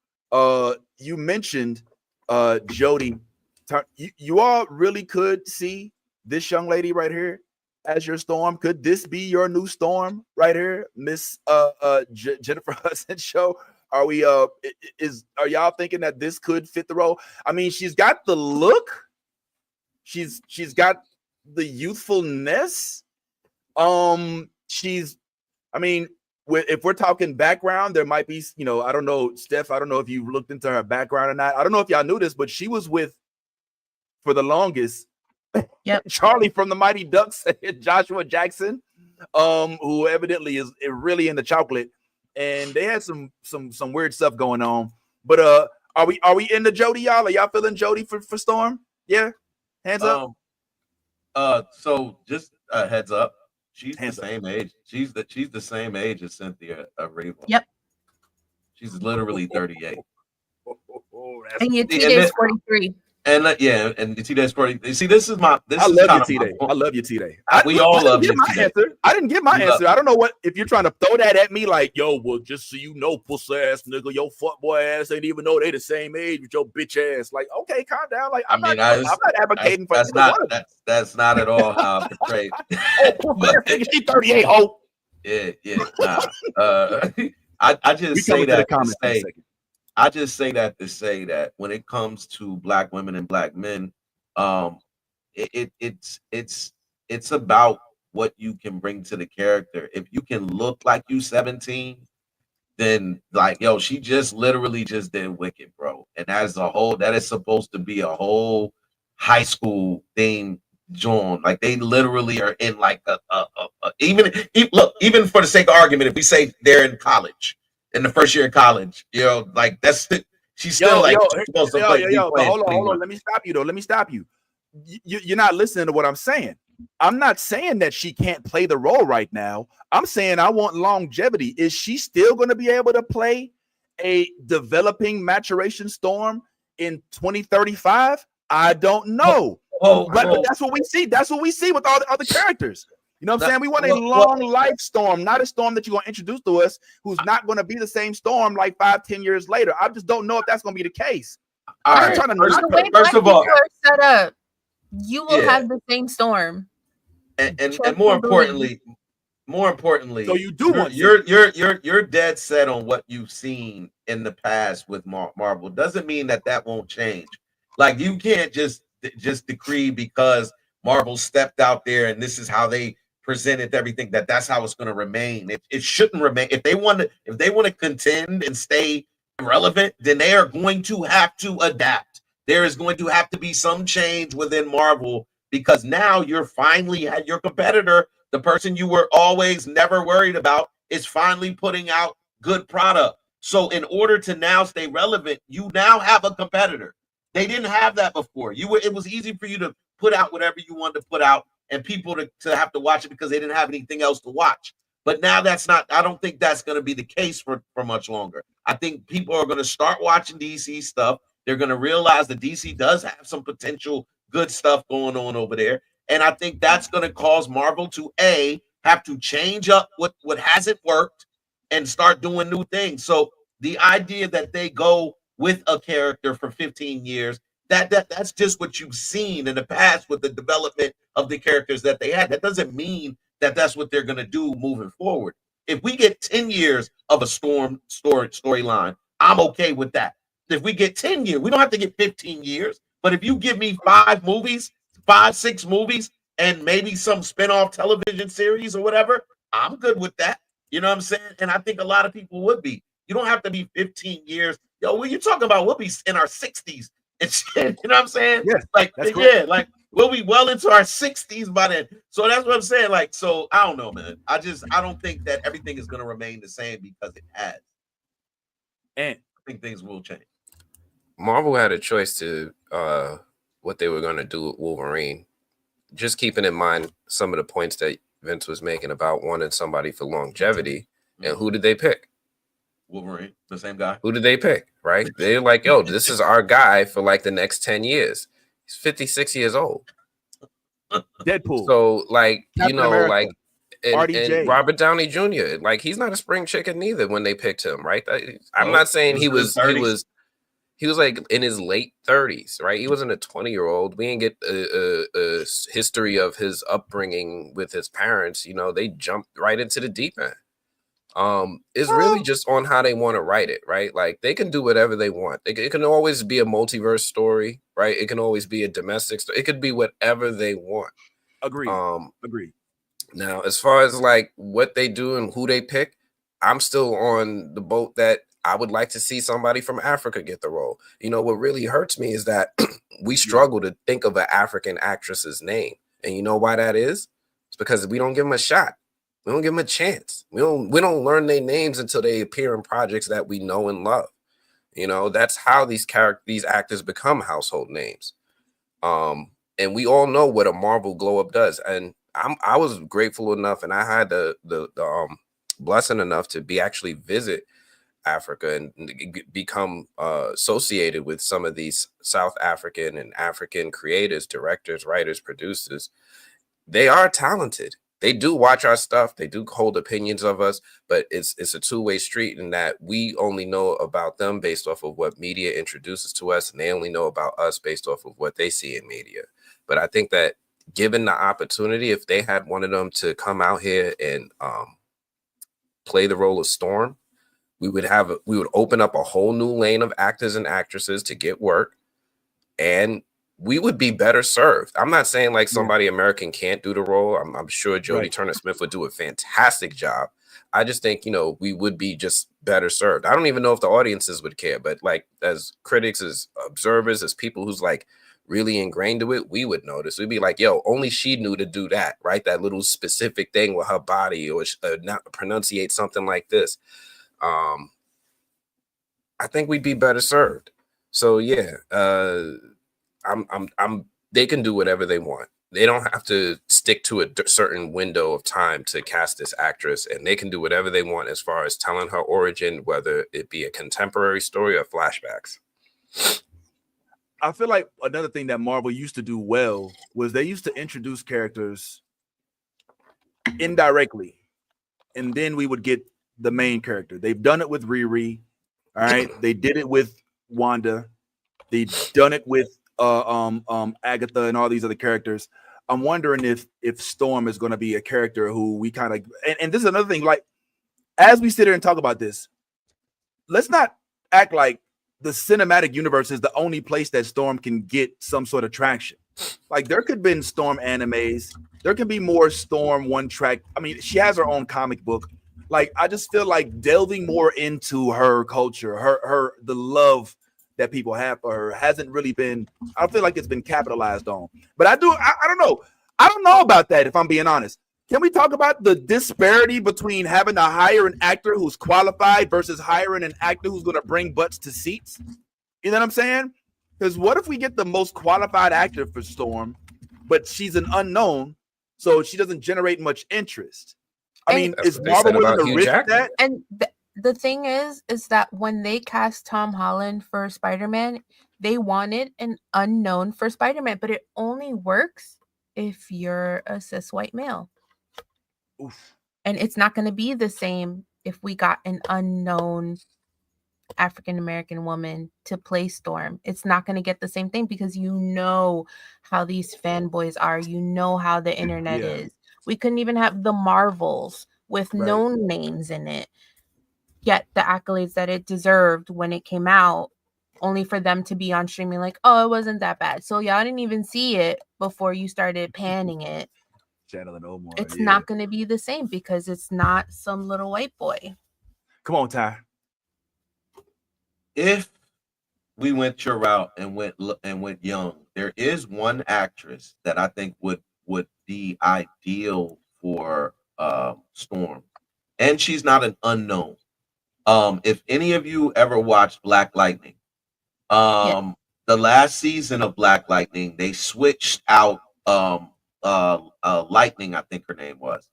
You mentioned Jodie. You all really could see this young lady right here as your Storm. Could this be your new Storm right here, Miss Jennifer Hudson Show? Are y'all thinking that this could fit the role? I mean, she's got the look. She's got the youthfulness. If we're talking background, there might be, I don't know, Steph, I don't know if you looked into her background or not. I don't know if y'all knew this, but she was with, for the longest, Charlie from the Mighty Ducks, Joshua Jackson, who evidently is really into chocolate. And they had some weird stuff going on. But are we into Jodie, y'all? Are y'all feeling Jodie for Storm? Yeah, hands up. So just a heads up. She's the same age. She's the same age as Cynthia Erivo. Yep. She's literally 38. And Yetide is 43. And and T Day's 40. You see, this is my. I love you, T Day. I love you, T Day. We all love you. I didn't get my answer. I don't know what if you're trying to throw that at me, like, yo, well, just so you know, pussy ass nigga, your fuck boy ass ain't even know they the same age with your bitch ass. Like, okay, calm down. Like, I'm not advocating for that's not at all how I portray. She's 38. Oh, yeah. Nah. I just say that. I just say that to say that when it comes to Black women and Black men, it's about what you can bring to the character. If you can look like you 17, then like, yo, she just literally just did Wicked, bro. And as a whole, that is supposed to be a whole high school theme joint. Like they literally are in like even for the sake of argument, if we say they're in college. In the first year of college, like that's she's still supposed to play. Hold on. Let me stop you. You're not listening to what I'm saying. I'm not saying that she can't play the role right now. I'm saying I want longevity. Is she still going to be able to play a developing maturation Storm in 2035? I don't know. But that's what we see. That's what we see with all the other characters. You know what I'm saying? We want a long life Storm, not a Storm that you're going to introduce to us who's not going to be the same Storm like 5-10 years later. I just don't know if that's going to be the case. All right. First of all, set up, you will have the same Storm. And more importantly, more importantly, So you do want you're dead set on what you've seen in the past with Marvel. Doesn't mean that won't change. Like you can't just decree because Marvel stepped out there and this is how they presented everything that's how it's going to remain. It shouldn't remain. If they want to contend and stay relevant, then they are going to have to adapt. There is going to have to be some change within Marvel because now you're finally had your competitor, the person you were always never worried about, is finally putting out good product. So in order to now stay relevant, you now have a competitor. They didn't have that before. It was easy for you to put out whatever you wanted to put out and people to have to watch it because they didn't have anything else to watch. But now I don't think that's going to be the case for much longer. I think people are going to start watching DC stuff. They're going to realize that DC does have some potential good stuff going on over there. And I think that's going to cause Marvel to have to change up what hasn't worked and start doing new things. So the idea that they go with a character for 15 years, that's just what you've seen in the past with the development of the characters that they had. That doesn't mean that that's what they're going to do moving forward. If we get 10 years of a Storm storyline, I'm okay with that. If we get 10 years, we don't have to get 15 years. But if you give me 5, 6 movies, and maybe some spin-off television series or whatever, I'm good with that. You know what I'm saying? And I think a lot of people would be. You don't have to be 15 years. Yo, what you talking about? We'll be in our 60s. And shit, you know what I'm saying? Yeah, like we'll be well into our 60s by then. So that's what I'm saying. Like, so I don't know, man. I don't think that everything is going to remain the same because it has. And I think things will change. Marvel had a choice to what they were going to do with Wolverine. Just keeping in mind some of the points that Vince was making about wanting somebody for longevity. And who did they pick? Wolverine, the same guy. Who did they pick? Right? They're like, yo, this is our guy for like the next 10 years. He's 56 years old. Deadpool. So, like, Captain America. like, RDJ. and Robert Downey Jr. Like, he's not a spring chicken neither when they picked him, right? I'm not saying he was like in his late 30s, right? He wasn't a 20-year-old. We didn't get a history of his upbringing with his parents. They jumped right into the deep end. It's really just on how they want to write it, right? Like, they can do whatever they want. It can always be a multiverse story, right? It can always be a domestic story. It could be whatever they want. Agreed. Agreed. Now, as far as like what they do and who they pick, I'm still on the boat that I would like to see somebody from Africa get the role. What really hurts me is that we struggle to think of an African actress's name. And you know why that is? It's because we don't give them a shot. We don't give them a chance. We don't learn their names until they appear in projects that we know and love. That's how these actors become household names. And we all know what a Marvel glow up does. And I was grateful enough, and I had the blessing enough to actually visit Africa and become associated with some of these South African and African creators, directors, writers, producers. They are talented. They do watch our stuff. They do hold opinions of us, but it's a two-way street in that we only know about them based off of what media introduces to us, and they only know about us based off of what they see in media. But I think that given the opportunity, if they had one of them to come out here and play the role of Storm, we would open up a whole new lane of actors and actresses to get work, and we would be better served. I'm not saying like somebody American can't do the role. I'm sure Jodie Turner-Smith would do a fantastic job. I just think, we would be just better served. I don't even know if the audiences would care, but like as critics, as observers, as people who's like really ingrained to it, we would notice. We'd be like, yo, only she knew to do that, right? That little specific thing with her body, or not pronunciate something like this. I think we'd be better served. So yeah, they can do whatever they want. They don't have to stick to a certain window of time to cast this actress, and they can do whatever they want as far as telling her origin, whether it be a contemporary story or flashbacks. I feel like another thing that Marvel used to do well was they used to introduce characters indirectly, and then we would get the main character. They've done it with Riri. All right. They did it with Wanda. They've done it with Agatha and all these other characters. I'm wondering if Storm is going to be a character who we kind of and this is another thing. Like as we sit here and talk about this, let's not act like the cinematic universe is the only place that Storm can get some sort of traction. Like there could have been Storm animes. There can be more Storm one track. I mean, she has her own comic book. Like I just feel like delving more into her culture, the love that people have for her hasn't really been. I don't feel like it's been capitalized on. But I don't know. I don't know about that. If I'm being honest, can we talk about the disparity between having to hire an actor who's qualified versus hiring an actor who's going to bring butts to seats? You know what I'm saying? Because what if we get the most qualified actor for Storm, but she's an unknown, so she doesn't generate much interest? I mean, is Marvel willing to risk that? And the thing is that when they cast Tom Holland for Spider-Man, they wanted an unknown for Spider-Man, but it only works if you're a cis white male. Oof. And it's not going to be the same if we got an unknown African-American woman to play Storm. It's not going to get the same thing because you know how these fanboys are. You know how the internet is. We couldn't even have the Marvels with known names in it get the accolades that it deserved when it came out, only for them to be on streaming like, oh, it wasn't that bad. So y'all didn't even see it before you started panning it. It's not going to be the same because it's not some little white boy. Come on, Ty. If we went your route and went young, there is one actress that I think would be ideal for Storm, and she's not an unknown. If any of you ever watched Black Lightning, the last season of Black Lightning, they switched out Lightning, I think her name was,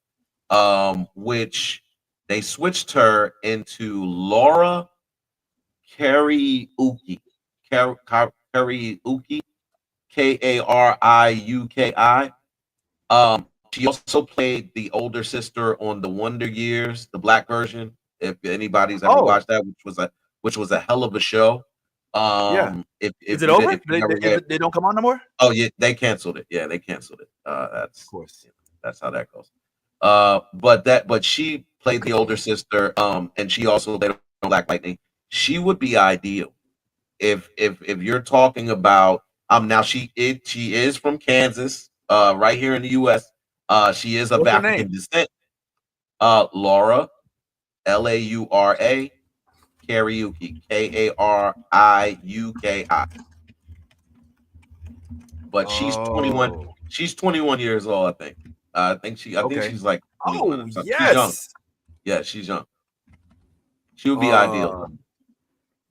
which they switched her into Laura Kariuki, Kariuki, Kariuki. She also played the older sister on the Wonder Years, the black version. If anybody's ever watched that, which was a hell of a show. If is it over? They don't come on no more? Oh yeah, they canceled it. Yeah, they canceled it. That's of course. That's how that goes. But she played the older sister. And she also played on Black Lightning. She would be ideal if you're talking about now she is from Kansas, right here in the U.S. She is of African descent. Laura, Laura, Kariuki, Kariuki. But she's 21. She's 21 years old, I think. I think she's like 21. Oh, yes. She's young. Yeah, she's young. She would be ideal.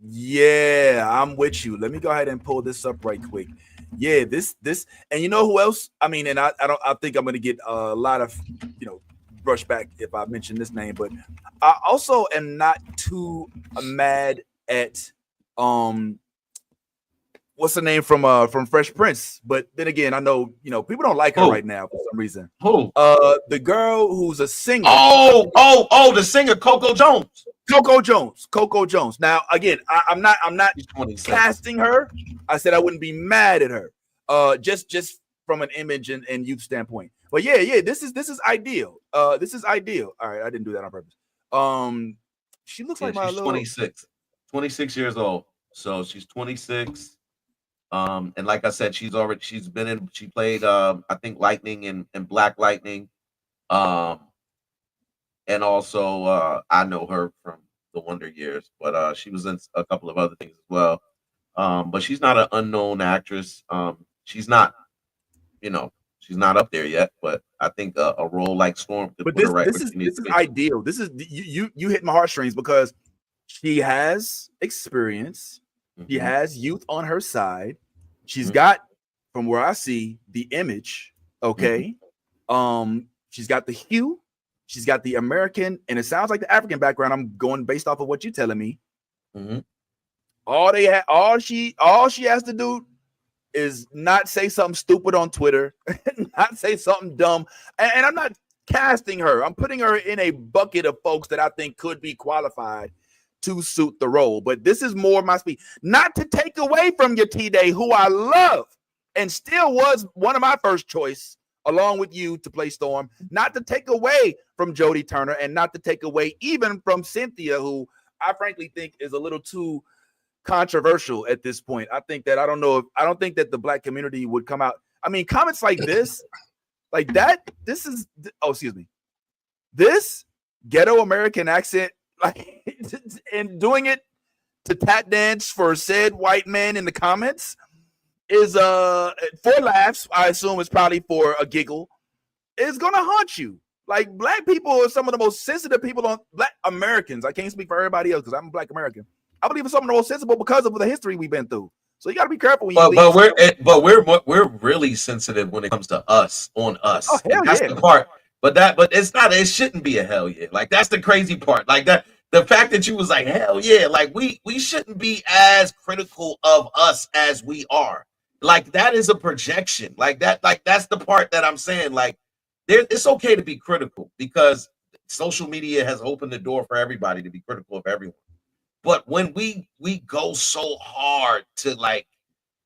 Yeah, I'm with you. Let me go ahead and pull this up right quick. Yeah, this, and you know who else? I mean, and I think I'm gonna get a lot of, brush back if I mention this name, but I also am not too mad at what's the name from Fresh Prince, but then again, I know people don't like her right now for some reason. Who? The girl who's a singer. Oh, the singer Coco Jones. Coco Jones. Now, again, I'm not casting her. I said I wouldn't be mad at her. Just from an image and youth standpoint. But yeah, this is ideal. This is ideal. All right, I didn't do that on purpose. She looks like my she's little 26 years old. So she's 26. And like I said, she played I think Lightning and Black Lightning. And also I know her from the Wonder Years, but she was in a couple of other things as well. But she's not an unknown actress. She's not, she's not up there yet, but I think a role like Storm could put her right. This is ideal. This is you hit my heartstrings because she has experience. Mm-hmm. She has youth on her side. She's got, from where I see, the image. Okay. Mm-hmm. She's got the hue. She's got the American, and it sounds like the African background. I'm going based off of what you're telling me. Mm-hmm. All she has to do is not say something stupid on Twitter, not say something dumb. And I'm not casting her. I'm putting her in a bucket of folks that I think could be qualified to suit the role. But this is more my speed. Not to take away from your T-Day, who I love and still was one of my first choice along with you to play Storm, not to take away from Jodie Turner and not to take away even from Cynthia, who I frankly think is a little too controversial at this point. I think that I don't think that the Black community would come out. I mean, comments like this, like that, this ghetto American accent, like, and doing it to tap dance for said white man in the comments is for laughs. I assume it's probably for a giggle. It's gonna haunt you. Like, Black people are some of the most sensitive people on Black Americans. I can't speak for everybody else because I'm a Black American. I believe it's some of the most sensible because of the history we've been through. So you got to be careful when you. But we're really sensitive when it comes to us, on us. Oh, hell that's the part. But it's not. It shouldn't be a hell yeah. Like, that's the crazy part. Like, that the fact that you was like hell yeah. Like, we shouldn't be as critical of us as we are. Like, that is a projection. Like that. Like, that's the part that I'm saying. Like, it's okay to be critical because social media has opened the door for everybody to be critical of everyone. But when we go so hard to, like,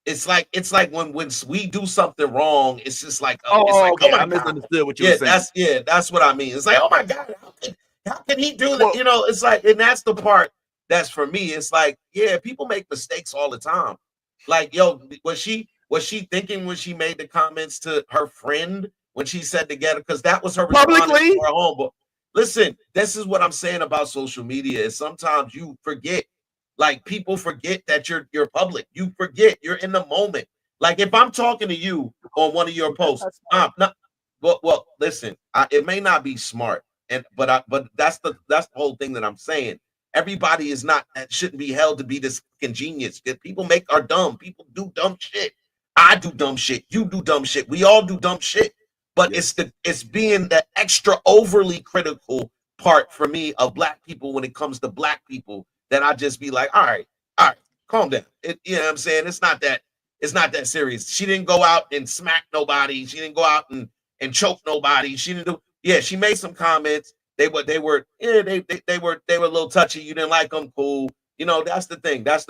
it's like when we do something wrong, it's just like, okay, I misunderstood what you were saying. That's what I mean. It's like, oh my God, how can he do that? Well, it's like, and that's the part that's for me. It's like, yeah, people make mistakes all the time. Like, yo, was she thinking when she made the comments to her friend when she said together, because that was her publicly to her homeboy. Listen, this is what I'm saying about social media is sometimes you forget, like, people forget that you're public. You forget you're in the moment. Like, if I'm talking to you on one of your posts, well, listen, it may not be smart, but that's the whole thing that I'm saying. Everybody is not, that shouldn't be held to be this congenius. People are dumb. People do dumb shit. I do dumb shit. You do dumb shit. We all do dumb shit. But it's being the extra overly critical part for me of Black people when it comes to Black people that I just be like, all right, calm down. You know what I'm saying? It's not that serious. She didn't go out and smack nobody. She didn't go out and choke nobody. She didn't do. Yeah, she made some comments. They were a little touchy. You didn't like them, cool. That's the thing. That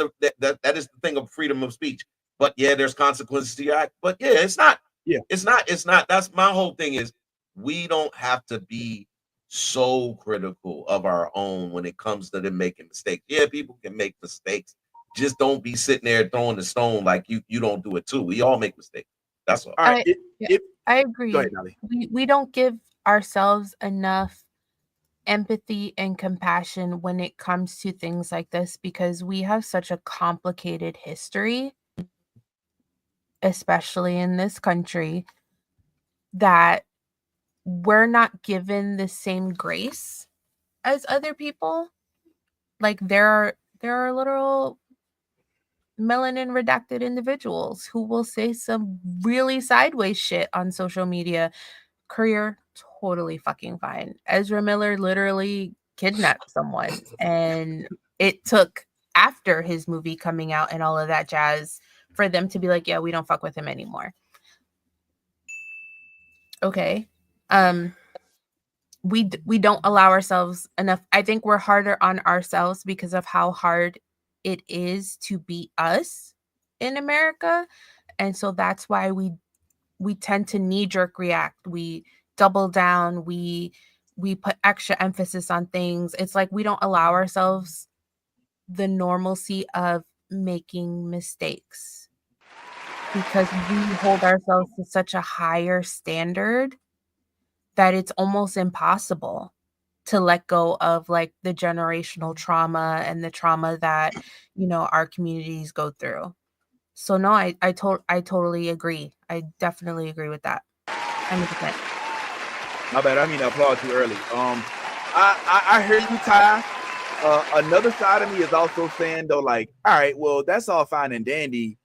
is the thing of freedom of speech. But yeah, there's consequences to your act. But yeah, it's not. Yeah, it's not. That's my whole thing is we don't have to be so critical of our own when it comes to them making mistakes. Yeah, people can make mistakes. Just don't be sitting there throwing the stone like you don't do it too. We all make mistakes. That's all. I agree. Go ahead, Nally. We don't give ourselves enough empathy and compassion when it comes to things like this because we have such a complicated history, especially in this country, that we're not given the same grace as other people. Like, there are literal melanin redacted individuals who will say some really sideways shit on social media. Career, totally fucking fine. Ezra Miller literally kidnapped someone, and it took after his movie coming out and all of that jazz for them to be like, yeah, we don't fuck with him anymore. Okay. We don't allow ourselves enough. I think we're harder on ourselves because of how hard it is to be us in America. And so that's why we tend to knee-jerk react. We double down. We put extra emphasis on things. It's like we don't allow ourselves the normalcy of making mistakes because we hold ourselves to such a higher standard that it's almost impossible to let go of, like, the generational trauma and the trauma that, our communities go through. So no, I totally agree. I definitely agree with that. 100%. My bad. I mean to applaud you early. I hear you, Ty. Another side of me is also saying though, like, all right, well, that's all fine and dandy,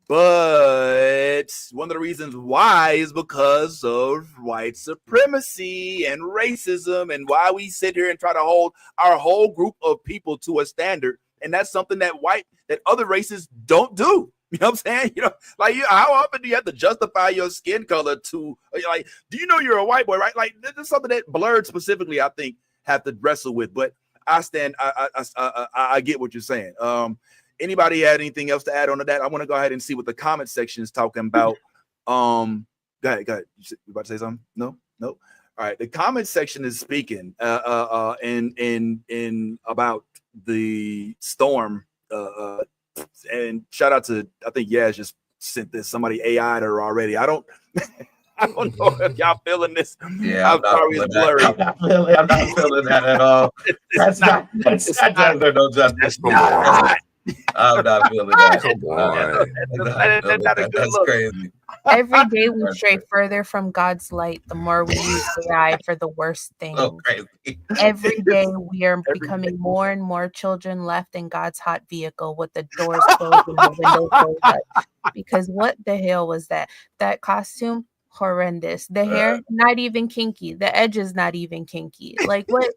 but one of the reasons why is because of white supremacy and racism, and why we sit here and try to hold our whole group of people to a standard, and that's something that other races don't do. You know what I'm saying? Like, how often do you have to justify your skin color to, like, do you know you're a white boy, right? Like, this is something that Blurred specifically, I think, have to wrestle with. But I get what you're saying. Anybody had anything else to add on to that? I want to go ahead and see what the comment section is talking about. Go Go ahead. You about to say something? No. All right. The comment section is speaking in about the storm. And shout out to, I think Yaz just sent this. Somebody AI'd her already. I don't know if y'all feeling this. Yeah, I'm sorry, it's blurry. I'm not feeling that at all. That's not no justice. I'm not feeling that. Come on. That's crazy. Every day we stray further from God's light, the more we use AI for the worst things. So crazy. Every day we are becoming more and more children left in God's hot vehicle with the doors closed and the windows closed up. Because what the hell was that? That costume? Horrendous. The hair? Not even kinky. The edge is not even kinky. Like what?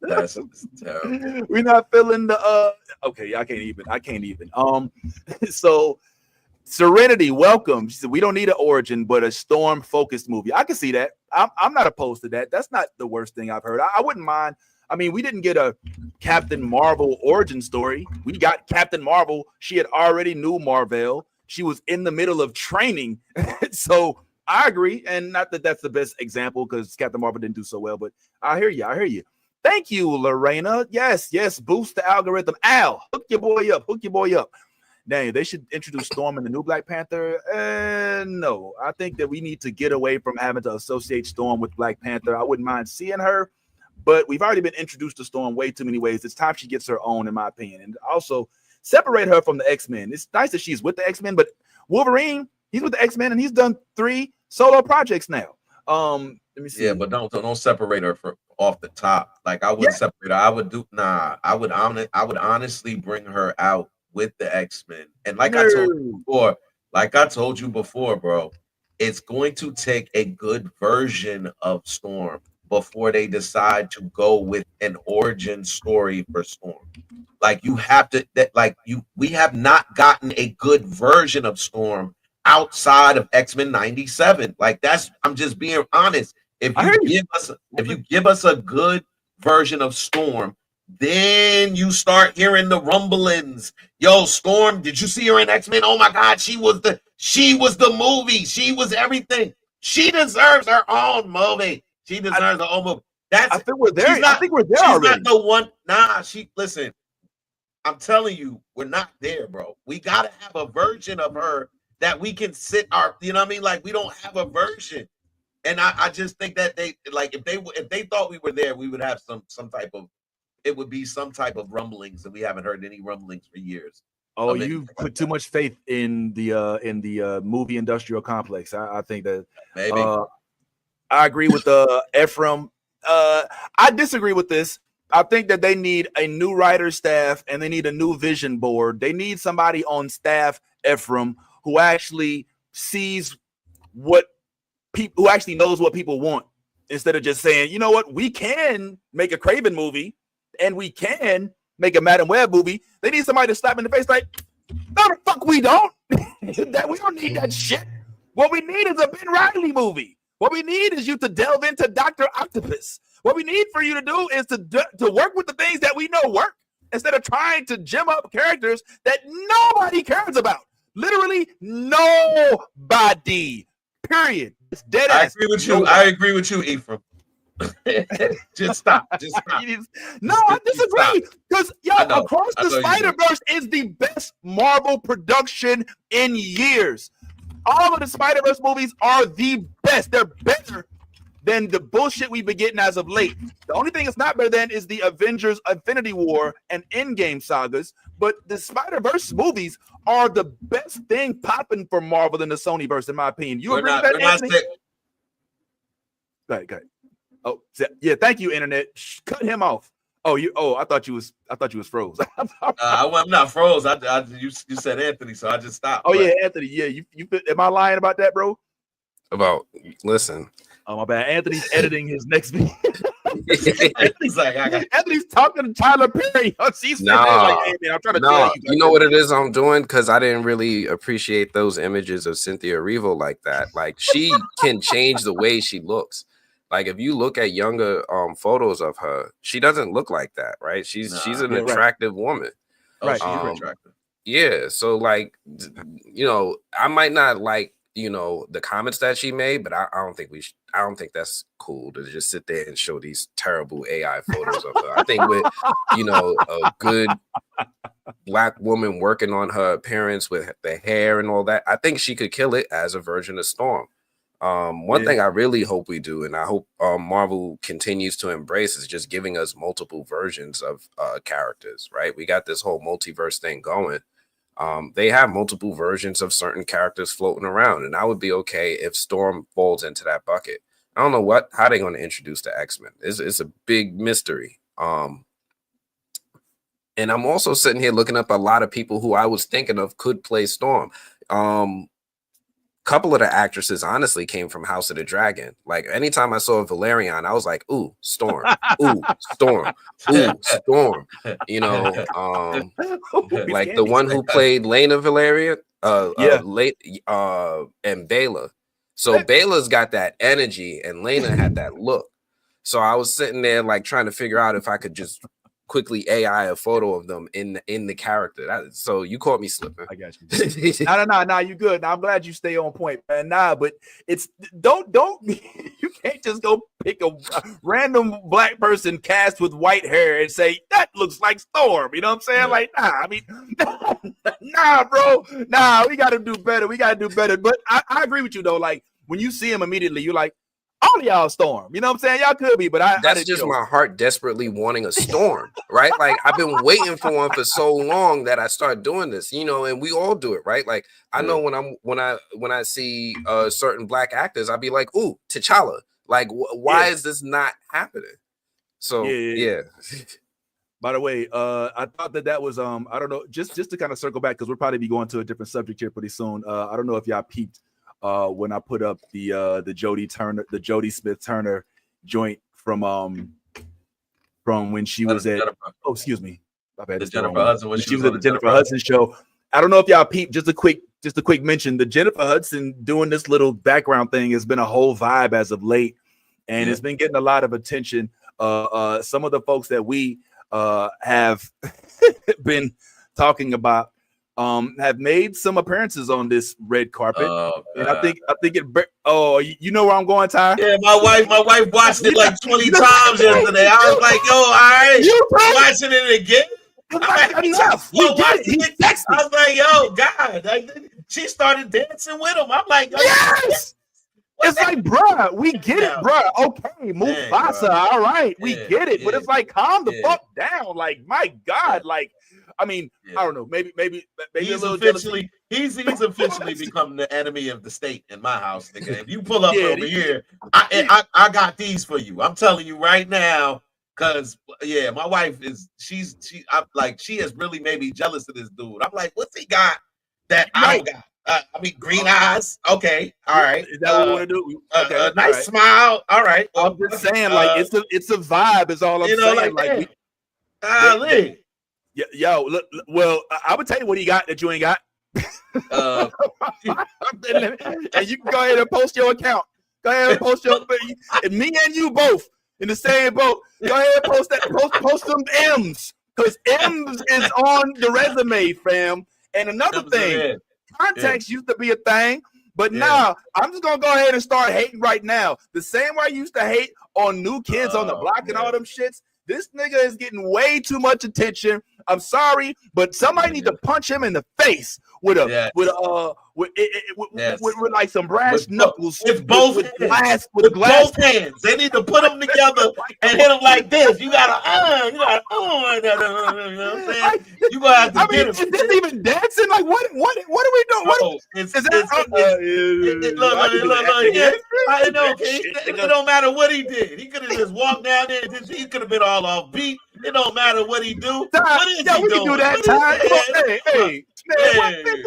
That's terrible. We're not feeling the okay, I can't even. So Serenity, welcome. She said we don't need an origin, but a storm focused movie. I can see that. I'm not opposed to that. That's not the worst thing I've heard. I wouldn't mind. I mean, we didn't get a Captain Marvel origin story. We got Captain Marvel. She had already knew Marvel. She was in the middle of training. So I agree. And not that that's the best example because Captain Marvel didn't do so well, but I hear you. Thank you, Lorena. Yes. Boost the algorithm. Al, hook your boy up. Dang, they should introduce Storm in the new Black Panther. No, I think that we need to get away from having to associate Storm with Black Panther. I wouldn't mind seeing her, but we've already been introduced to Storm way too many ways. It's time she gets her own, in my opinion. And also separate her from the X-Men. It's nice that she's with the X-Men, but Wolverine, he's with the X-Men and he's done 3 solo projects now. Let me see. Yeah, but don't separate her off the top. Like I wouldn't separate her. I would honestly bring her out with the X-Men. And like I told you before, bro, it's going to take a good version of Storm before they decide to go with an origin story for Storm. Like you have to we have not gotten a good version of Storm outside of X-Men 97. Like I'm just being honest. If you give us a good version of Storm, then you start hearing the rumblings. Yo, Storm, did you see her in X-Men? Oh my God, she was the movie. She was everything. She deserves her own movie. She deserves her own movie. I think we're there. I think we're there already. She's not the one. Listen, I'm telling you, we're not there, bro. We gotta have a version of her that we can sit our, you know what I mean? Like we don't have a version. And I just think that they like if they thought we were there, we would have some type of, it would be some type of rumblings, and we haven't heard any rumblings for years. Oh, you put too much faith in the movie industrial complex. I think that maybe. I agree with Ephraim. I disagree with this. I think that they need a new writer staff and they need a new vision board. They need somebody on staff, Ephraim, who actually sees what people, who actually knows what people want, instead of just saying, you know what, we can make a Craven movie and we can make a Madam Web movie. They need somebody to slap in the face like, no, the fuck we don't. We don't need that shit. What we need is a Ben Reilly movie. What we need is you to delve into Dr. Octopus. What we need for you to do is to work with the things that we know work, instead of trying to gem up characters that nobody cares about. Literally nobody. Period. It's dead ass. I agree with you, Ephraim. Just stop. No, I disagree. Because Across the Spider-Verse is the best Marvel production in years. All of the Spider-Verse movies are the best. They're better than the bullshit we've been getting as of late. The only thing it's not better than is the Avengers Infinity War and Endgame sagas. But the Spider-Verse movies are the best thing popping for Marvel in the Sonyverse, in my opinion. You agree with that, Anthony? Go ahead. Oh, yeah. Thank you, Internet. Cut him off. I thought you was froze. I'm not froze. You said Anthony, so I just stopped. Oh yeah, Anthony. Yeah, you am I lying about that, bro? Listen. Oh my bad. Anthony's editing his next video. Anthony's talking to Tyler Perry. She's like, hey, man, I'm trying to tell you. You know what it is I'm doing? Because I didn't really appreciate those images of Cynthia Erivo like that. Like she can change the way she looks. Like if you look at younger photos of her, she doesn't look like that, right? She's an attractive woman. Right, she's attractive. Yeah, so like, you know, I might not like the comments that she made, but I don't think I don't think that's cool to just sit there and show these terrible AI photos of her. I think with a good Black woman working on her appearance with the hair and all that, I think she could kill it as a version of Storm. One thing I really hope we do, and I hope Marvel continues to embrace, is just giving us multiple versions of characters, right? We got this whole multiverse thing going. They have multiple versions of certain characters floating around, and I would be okay if Storm falls into that bucket. I don't know how they're going to introduce the X-Men. It's a big mystery. And I'm also sitting here looking up a lot of people who I was thinking of could play Storm. Couple of the actresses honestly came from House of the Dragon. Like anytime I saw Valerian, I was like, ooh, Storm, ooh, Storm, ooh, Storm. Like the one who played Lena Valerian, and Bela. So Bela's got that energy and Lena had that look. So I was sitting there like trying to figure out if I could just quickly AI a photo of them in the character. So you caught me slipping. I got you. No, you good. Now I'm glad you stay on point, man. But it's don't you can't just go pick a random Black person cast with white hair and say that looks like Storm. You know what I'm saying? Like, nah, bro. Nah, we gotta do better. But I agree with you though. Like when you see him immediately, you're like, all of y'all Storm, you know what I'm saying? Y'all could be, but that's just my heart desperately wanting a Storm, right? Like I've been waiting for one for so long that I start doing this, and we all do it, right? Like I know when I see certain Black actors, I'll be like, ooh, T'Challa. Like why is this not happening? So yeah. By the way, I thought that was I don't know, just to kind of circle back because we'll probably be going to a different subject here pretty soon. I don't know if y'all peeped. When I put up the Jodie Smith Turner joint from when she was at excuse me, my bad. The Jennifer Hudson when she was at the Jennifer Hudson show. I don't know if y'all peeped. Just a quick mention. The Jennifer Hudson doing this little background thing has been a whole vibe as of late, and it's been getting a lot of attention. Some of the folks that we have been talking about have made some appearances on this red carpet, and I think it. Oh, you know where I'm going, Ty? Yeah, my wife watched it like 20 times yesterday. I was like, "Yo, all right, you watching it again?" Enough. We get it. I was like, "Yo, God!" She started dancing with him. I'm like, "Yes." It's like, bruh, we get it, bruh. Okay, Mufasa, all right, we get it, but it's like, calm the fuck down. Like, my God, like. I mean, I don't know. Maybe he's officially become the enemy of the state in my house. Nigga. If you pull up over here, I got these for you. I'm telling you right now, because my wife she has really made me jealous of this dude. I'm like, what's he got that I don't got? Green eyes. Okay, all right. Is that what we want to do? Okay, a nice smile. All right. I'm just saying, like it's a vibe. Is all I'm saying. Like, Yo, look, well, I would tell you what he got that you ain't got. And you can go ahead and post your account. Go ahead and post your and me and you both in the same boat. Go ahead and post that. Post some M's because M's is on the resume, fam. And another thing, contacts used to be a thing, but now I'm just gonna go ahead and start hating right now. The same way I used to hate on New Kids on the Block and all them shits. This nigga is getting way too much attention. I'm sorry, but somebody need to punch him in the face with like some brass knuckles. With both hands. With both hands. They need to put them together and hit them like this. You gotta, you know what I'm saying? You gonna have to get him. Is this even dancing? Like what are we doing? It don't matter what he did. He could have just walked down there. He could have been all off beat. It don't matter what he do. What is he doing? We can do that time. Hey. Man, you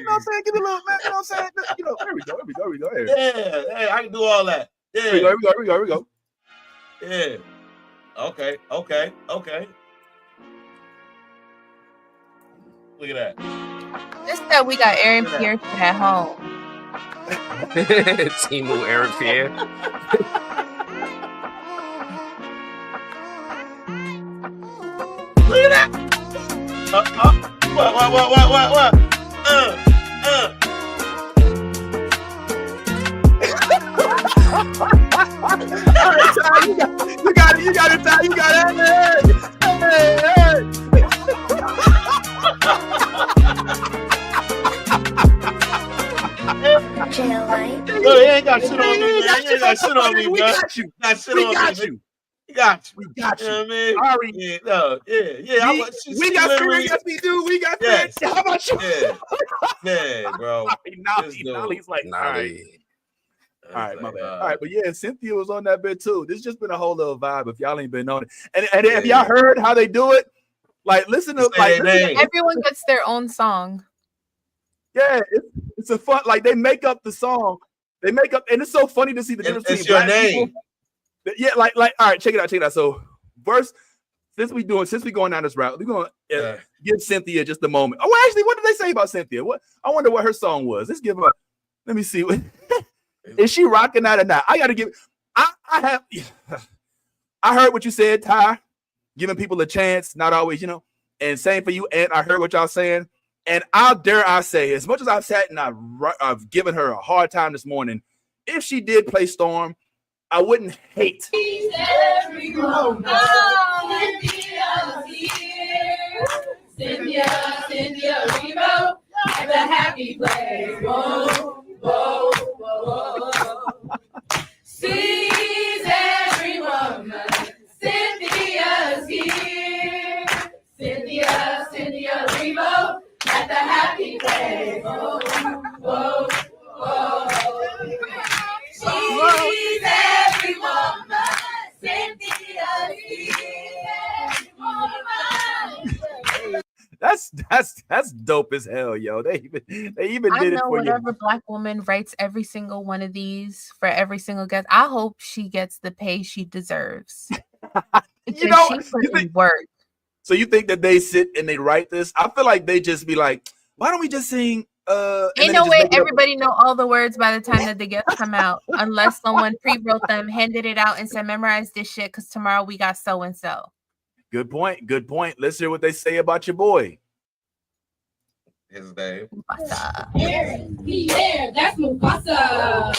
know what I'm saying? Give me a little, man. You know what I'm saying? There we go. Yeah, hey, I can do all that. Yeah. Here we go. Yeah. Okay. Look at that. Just that we got Aaron Pierce at home. Timu Aaron Pierre. Look at that. What? Ty, you got it, Ty. You got it. Hey. No, he ain't got shit on me, man. He ain't got shit on me, We man. got you. Got shit We on got me. you. We got you. We got you. You know what I mean? Ari. Yeah, no, yeah. We got spirit. Yes, we do. We got spirit. Yes. How about you? Yeah, bro. Now he's like, all right. All right, my bad. All right, but yeah, Cynthia was on that bit too. This just been a whole little vibe. If y'all ain't been on it, and have y'all heard how they do it? Like, listen to everyone gets their own song. Yeah, it's a fun. Like, they make up the song. They make up, and it's so funny to see the difference between black people. Yeah, like. All right, check it out. So, first, since we going down this route, we're gonna give Cynthia just a moment. Oh, actually, what did they say about Cynthia? What I wonder what her song was. Let's give her. Let me see. Is she rocking that or not? I gotta give. I heard what you said, Ty. Giving people a chance, not always, And same for you, and I heard what y'all saying. And I say, as much as I've sat and I've given her a hard time this morning, if she did play Storm, I wouldn't hate. Cynthia, Erivo, at the happy place. Whoa, whoa, whoa. Sees every woman. Cynthia's here. Cynthia, Erivo, at the happy place. Whoa, whoa, whoa. She's every woman. Cynthia's here. That's dope as hell, yo. They even did it for whatever Black woman writes every single one of these for every single guest. I hope she gets the pay she deserves. She put in work. So you think that they sit and they write this? I feel like they just be like, why don't we just sing? Ain't no way everybody know all the words by the time that the guests come out, unless someone pre-wrote them, handed it out, and said, "Memorize this shit, because tomorrow we got so and so." Good point. Let's hear what they say about your boy. His name. Eric Pierre, that's Mufasa.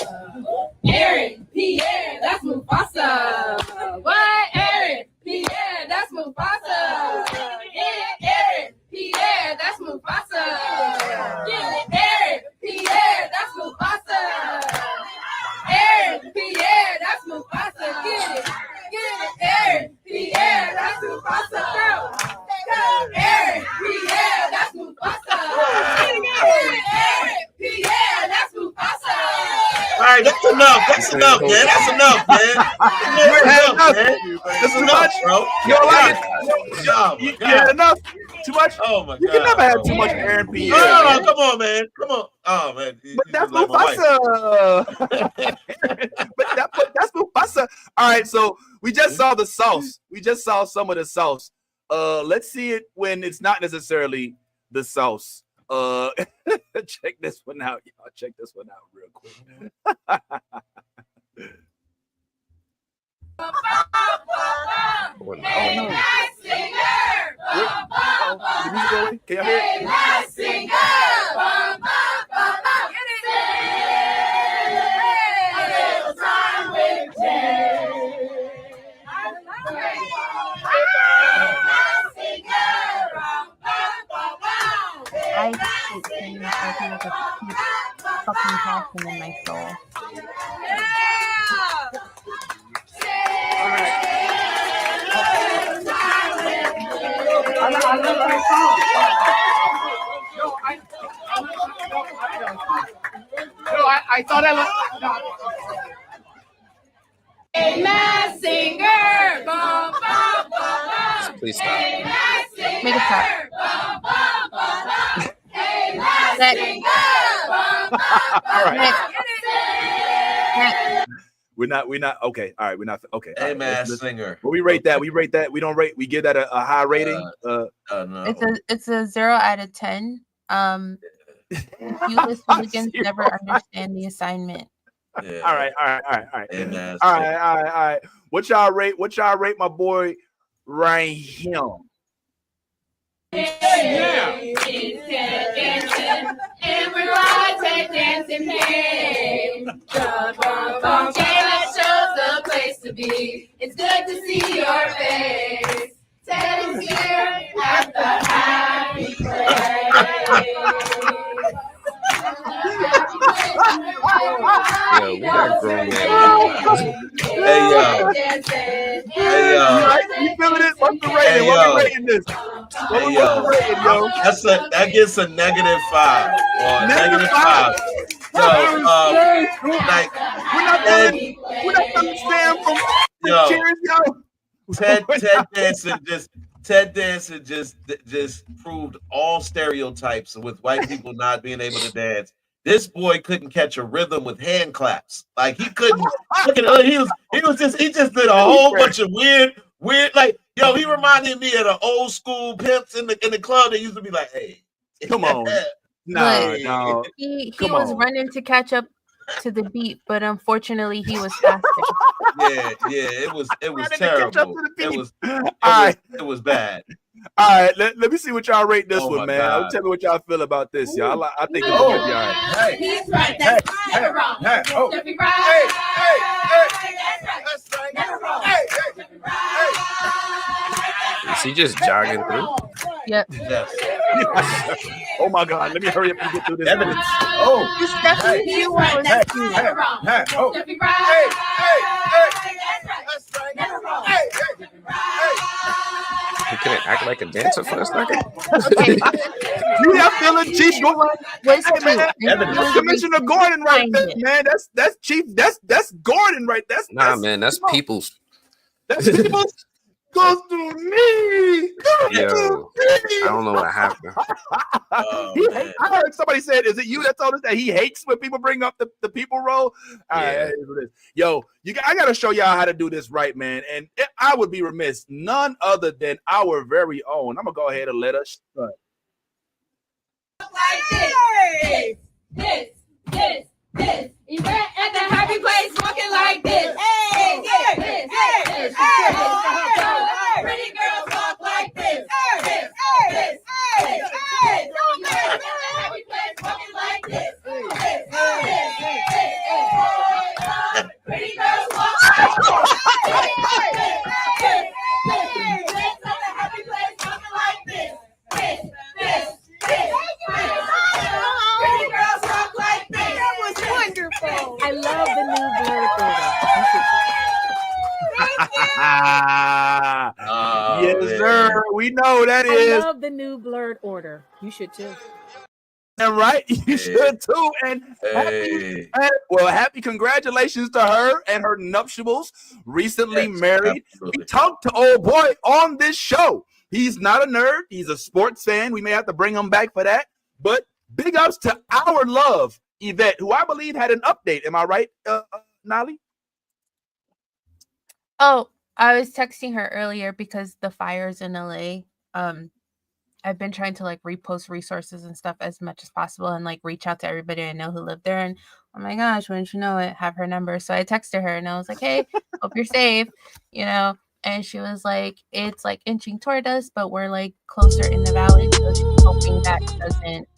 Eric Pierre, that's Mufasa. What? Eric Pierre, that's Mufasa. Yeah, Eric Pierre, that's Mufasa. Yeah, Eric Pierre, that's Mufasa. Eric Pierre, that's Mufasa. Get it. Eric Pierre, that's Mufasa. Go. Eric Pierre, that's Mufasa. Eric Pierre, that's Mufasa. All right, that's enough. That's enough, man. That's enough, man. That's too much, bro. You don't like it? You had enough? Too much? Oh my god! You can never have too much Aaron Pierre. No, come on, man. Come on. Oh man. But that's Mufasa. That's Mufasa. All right, so we just saw the sauce. We just saw some of the sauce. Let's see it when it's not necessarily the sauce. Check this one out, y'all. Check this one out real quick. The music go away? Can y'all hear it? I hate singing. I feel like a fucking passion in my soul. I thought I was. Hey, Masked Singer. Bum, bum, bum. Please stop. Make it stop. Hey, Masked Singer. All right. We're not okay. All right, we're not okay. Hey, right, Masked Singer. But we rate that. We don't rate. We give that a high rating. No. It's a 0 out of 10. You Hooligans never understand the assignment. Yeah. All right. Hey, Masked All right. What y'all rate my boy right here? Yeah. And we're all dancing, hey. Let's show the happy. It's good to see your face. Ted is here at the happy Yo, we got grown men. Hey yo. Hey yo. You feeling it? What's the rating? Hey, What yo. we rating this? Hey yo. That gets a -5 or -5. Yo, like we're not feeling Sam from yo. Cheers, yo. Ted Danson just proved all stereotypes with white people not being able to dance. This boy couldn't catch a rhythm with hand claps. Like he couldn't. Look at he just did a whole bunch of weird like yo. He reminded me of the old school pimps in the club. They used to be like, hey, come on, no. He was running to catch up to the beat, but unfortunately he was faster. Yeah, it was terrible. It was bad. All right, let me see what y'all rate this one, man. God. Tell me what y'all feel about this, y'all. I think it's gonna be all right. He's right. That's right. Never wrong. That's right. That's right. Never wrong. Is he just jogging through? Yep. Yes. Oh my God, let me hurry up and get through this. Evidence. It's definitely you was Never wrong. That's right. Never wrong. He couldn't act like a dancer for a second. Okay. You have feeling Chief Was Commissioner Gordon right there, man. That's Chief. That's Gordon right there. Nah, man, that's people's. That's people's. Goes to me. Yo, I don't know what happened. I heard somebody said, "Is it you that told us that he hates when people bring up the people role?" All right, yo, I gotta show y'all how to do this right, man. And I would be remiss, none other than our very own. I'm gonna go ahead and let us start. Like this. Event at the happy place, walking like this. Pretty girls walk like this. Happy place, walking like this. Pretty girls walk like this. Pretty girls walk like this. That was wonderful. I love the new blurred order. Yes, sir. We know that I is. love the new blurred order. You should too. And right, you should too. And happy congratulations to her and her nuptials. Recently married. Absolutely. We talked to old boy on this show. He's not a nerd. He's a sports fan. We may have to bring him back for that. But big ups to our love, Yvette, who I believe had an update. Am I right, Nolly? Oh, I was texting her earlier because the fires in LA. I've been trying to like repost resources and stuff as much as possible and like reach out to everybody I know who lived there. And oh my gosh, wouldn't you know it, have her number. So I texted her and I was like, hey, hope you're safe, And she was like, it's like inching toward us, but we're like closer in the valley. So she's hoping that doesn't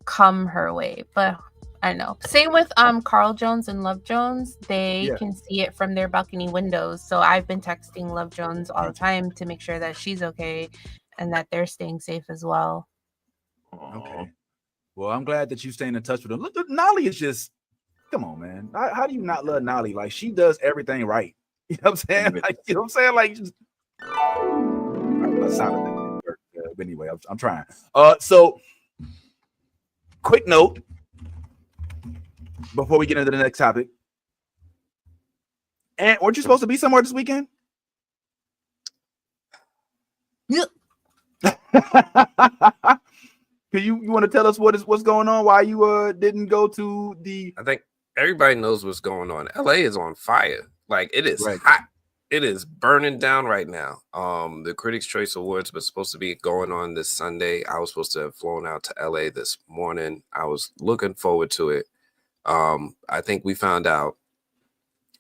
come her way. But I know. Same with Carl Jones and Love Jones. They can see it from their balcony windows. So I've been texting Love Jones all the time to make sure that she's okay and that they're staying safe as well. Okay. Well, I'm glad that you staying in touch with them. Look, Nolly is just, come on, man. How do you not love Nolly? Like, she does everything right. You know what I'm saying? Like, you know what I'm saying? Like, just but anyway, I'm trying. So quick note before we get into the next topic. And weren't you supposed to be somewhere this weekend? Yep. Can you want to tell us what's going on? Why you didn't go to the? I think everybody knows what's going on. LA is on fire. Like, it is hot. It is burning down right now. The Critics' Choice Awards was supposed to be going on this Sunday. I was supposed to have flown out to LA this morning. I was looking forward to it. I think we found out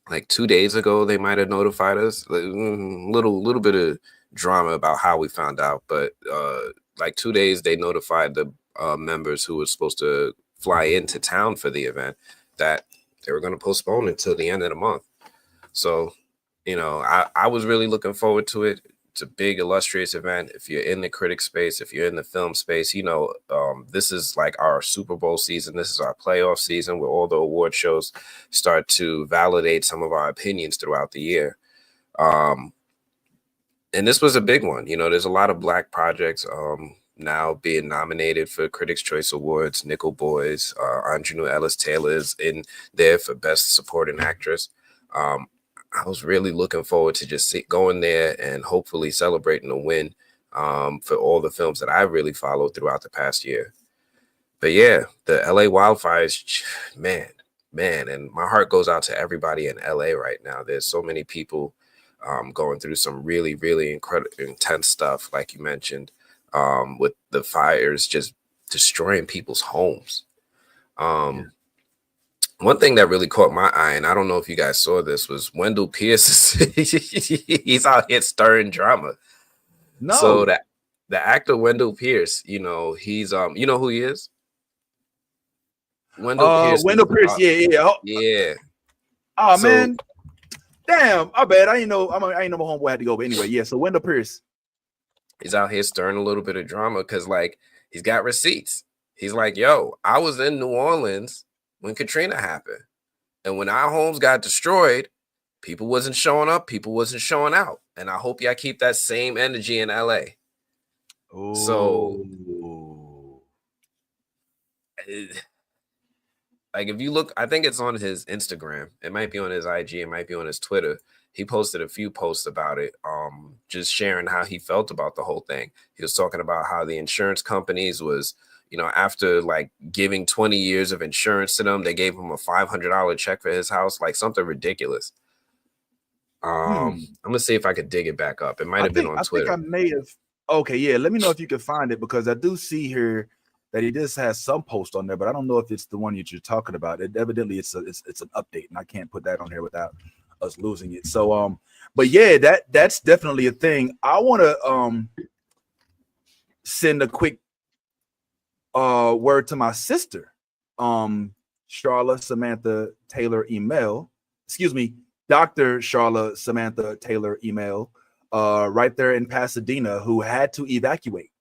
like 2 days ago. They might have notified us. Little bit of drama about how we found out, but like 2 days they notified the members who were supposed to fly into town for the event that they were going to postpone until the end of the month. So I was really looking forward to it. It's a big, illustrious event. If you're in the critic space, if you're in the film space, this is like our Super Bowl season. This is our playoff season where all the award shows start to validate some of our opinions throughout the year. And this was a big one. There's a lot of Black projects now being nominated for Critics' Choice Awards. Nickel Boys, Angelina Ellis Taylor is in there for Best Supporting Actress. I was really looking forward to just going there and hopefully celebrating a win for all the films that I really followed throughout the past year. But yeah, the LA wildfires, man, and my heart goes out to everybody in LA right now. There's so many people going through some really, really incredible, intense stuff, like you mentioned, with the fires just destroying people's homes. One thing that really caught my eye, and I don't know if you guys saw this, was Wendell Pierce. He's out here stirring drama. No. So that the actor Wendell Pierce, he's you know who he is? Wendell Pierce. Yeah. Yeah. Oh man. Damn, I bet I ain't know my homeboy had to go. But anyway, yeah. So Wendell Pierce. He's out here stirring a little bit of drama because he's got receipts. He's like, yo, I was in New Orleans when Katrina happened. And when our homes got destroyed, people wasn't showing up, people wasn't showing out. And I hope y'all keep that same energy in LA. Ooh. So if you look, I think it's on his Instagram. It might be on his IG, it might be on his Twitter. He posted a few posts about it, just sharing how he felt about the whole thing. He was talking about how the insurance companies was, after giving 20 years of insurance to them, they gave him a $500 check for his house, something ridiculous. I'm gonna see if I could dig it back up. It might have been on Twitter. I think I may have. Okay, yeah. Let me know if you can find it because I do see here that he just has some post on there, but I don't know if it's the one that you're talking about. Evidently it's an update, and I can't put that on here without us losing it. So but yeah, that's definitely a thing. I want to send a quick word to my sister, Charlotte Samantha Taylor email. Excuse me, Dr. Charlotte Samantha Taylor email, right there in Pasadena, who had to evacuate.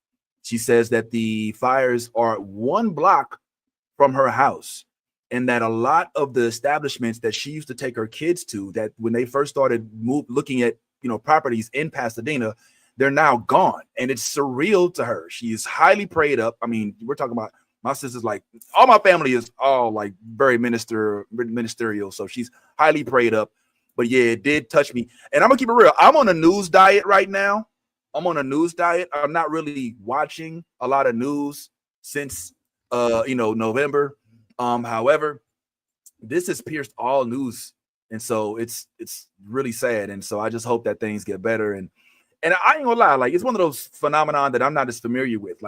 She says that the fires are 1 block from her house, and that a lot of the establishments that she used to take her kids to, that when they first started looking at properties in Pasadena, they're now gone, and it's surreal to her. She is highly prayed up. I mean, we're talking about my sister's all my family is all very ministerial, so she's highly prayed up. But yeah, it did touch me, and I'm gonna keep it real. I'm on a news diet right now. I'm not really watching a lot of news since November. However, this has pierced all news, and so it's really sad. And so I just hope that things get better. And I ain't gonna lie, it's one of those phenomenon that I'm not as familiar with.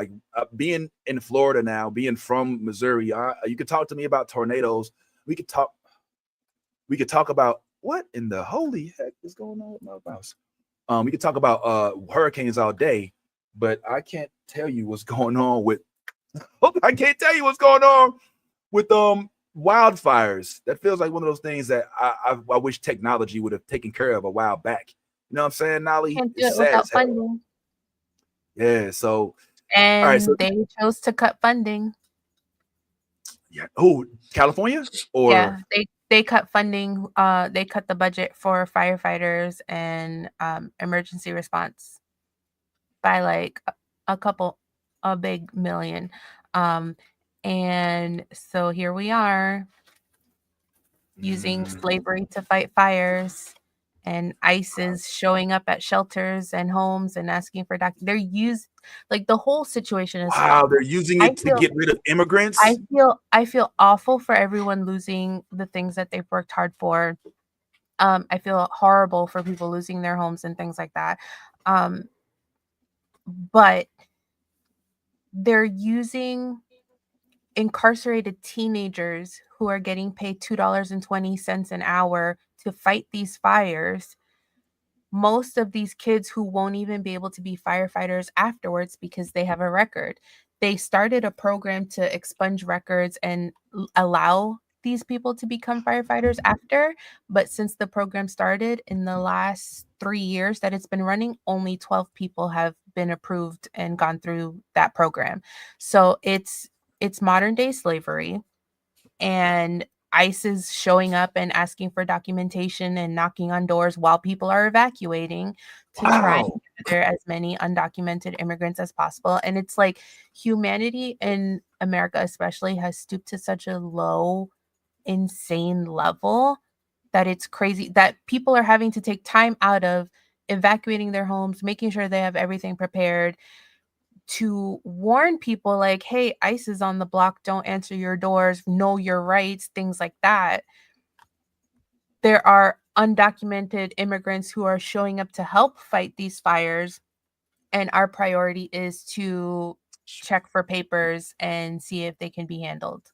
Being in Florida now, being from Missouri, you could talk to me about tornadoes. We could talk about what in the holy heck is going on with my mouse. We could talk about hurricanes all day, but I can't tell you what's going on with wildfires. That feels like one of those things that I wish technology would have taken care of a while back. You know what I'm saying, Nolly? Can't do it without funding. Yeah, so and all right, so they chose to cut funding. Yeah. Oh, California? Or yeah, they cut funding. They cut the budget for firefighters and emergency response by a big million. And so here we are using slavery to fight fires, and ICE is showing up at shelters and homes and asking for they're used the whole situation is they're using it to get rid of immigrants. I feel awful for everyone losing the things that they've worked hard for. I feel horrible for people losing their homes and things like that. But they're using incarcerated teenagers who are getting paid $2.20 an hour to fight these fires. Most of these kids who won't even be able to be firefighters afterwards because they have a record. They started a program to expunge records and allow these people to become firefighters after, but since the program started in the last 3 years that it's been running, only 12 people have been approved and gone through that program. So it's modern day slavery, and ICE is showing up and asking for documentation and knocking on doors while people are evacuating to try and gather as many undocumented immigrants as possible. And it's like humanity in America especially has stooped to such a low, insane level that it's crazy that people are having to take time out of evacuating their homes, making sure they have everything prepared, to warn people like, hey, ICE is on the block, don't answer your doors, know your rights, things like that. There are undocumented immigrants who are showing up to help fight these fires, and our priority is to check for papers and see if they can be handled.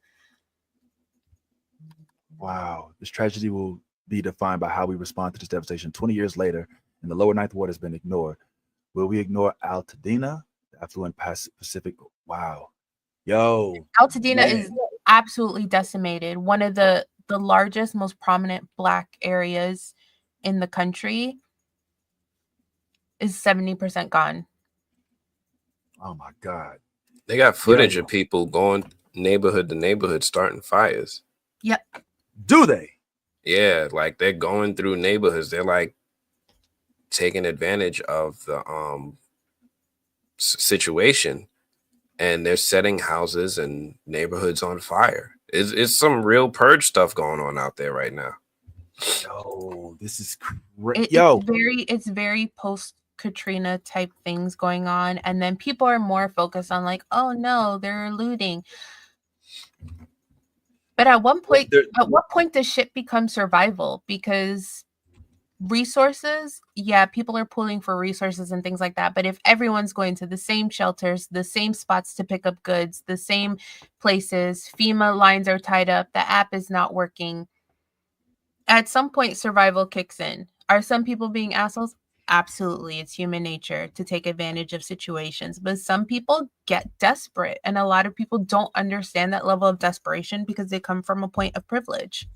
Wow. This tragedy will be defined by how we respond to this devastation 20 years later, and the lower ninth ward has been ignored. Will we ignore Altadena, the affluent Pacific? Wow. Yo. Altadena is absolutely decimated. One of the largest, most prominent Black areas in the country is 70% gone. Oh my God. They got footage of people going neighborhood to neighborhood starting fires. Yep. Do they? Yeah, like they're going through neighborhoods. They're like taking advantage of the situation, and they're setting houses and neighborhoods on fire. It's some real purge stuff going on out there right now. Yo, this is crazy. Yo, it's very post Katrina type things going on, and then people are more focused on like, oh no, they're looting. But at what point does shit become survival? Because resources, yeah, people are pulling for resources and things like that. But if everyone's going to the same shelters, the same spots to pick up goods, the same places, FEMA lines are tied up, the app is not working, at some point survival kicks in. Are some people being assholes? Absolutely. It's human nature to take advantage of situations, but some people get desperate, and a lot of people don't understand that level of desperation because they come from a point of privilege.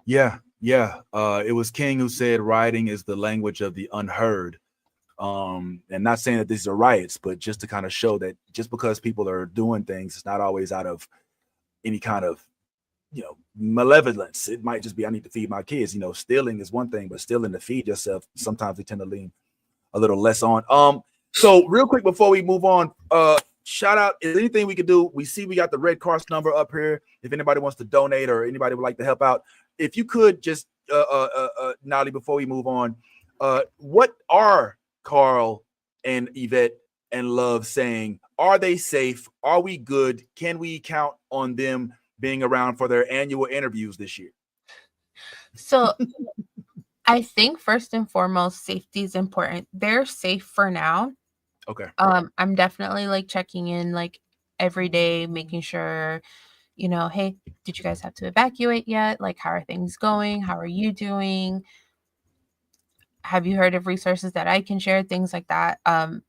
Yeah. It was King who said writing is the language of the unheard. And not saying that these are riots, but just to kind of show that just because people are doing things, it's not always out of any kind of, malevolence. It might just be, I need to feed my kids. Stealing is one thing, but stealing to feed yourself, sometimes we tend to lean a little less on. So real quick before we move on, shout out, is there anything we could do? We see we got the Red Cross number up here. If anybody wants to donate or anybody would like to help out, if you could just, Nolly, before we move on, what are Carl and Yvette and Love saying? Are they safe? Are we good? Can we count on them being around for their annual interviews this year? So I think first and foremost, safety is important. They're safe for now. Okay. I'm definitely like checking in like every day, making sure, hey, did you guys have to evacuate yet? Like, how are things going? How are you doing? Have you heard of resources that I can share? Things like that.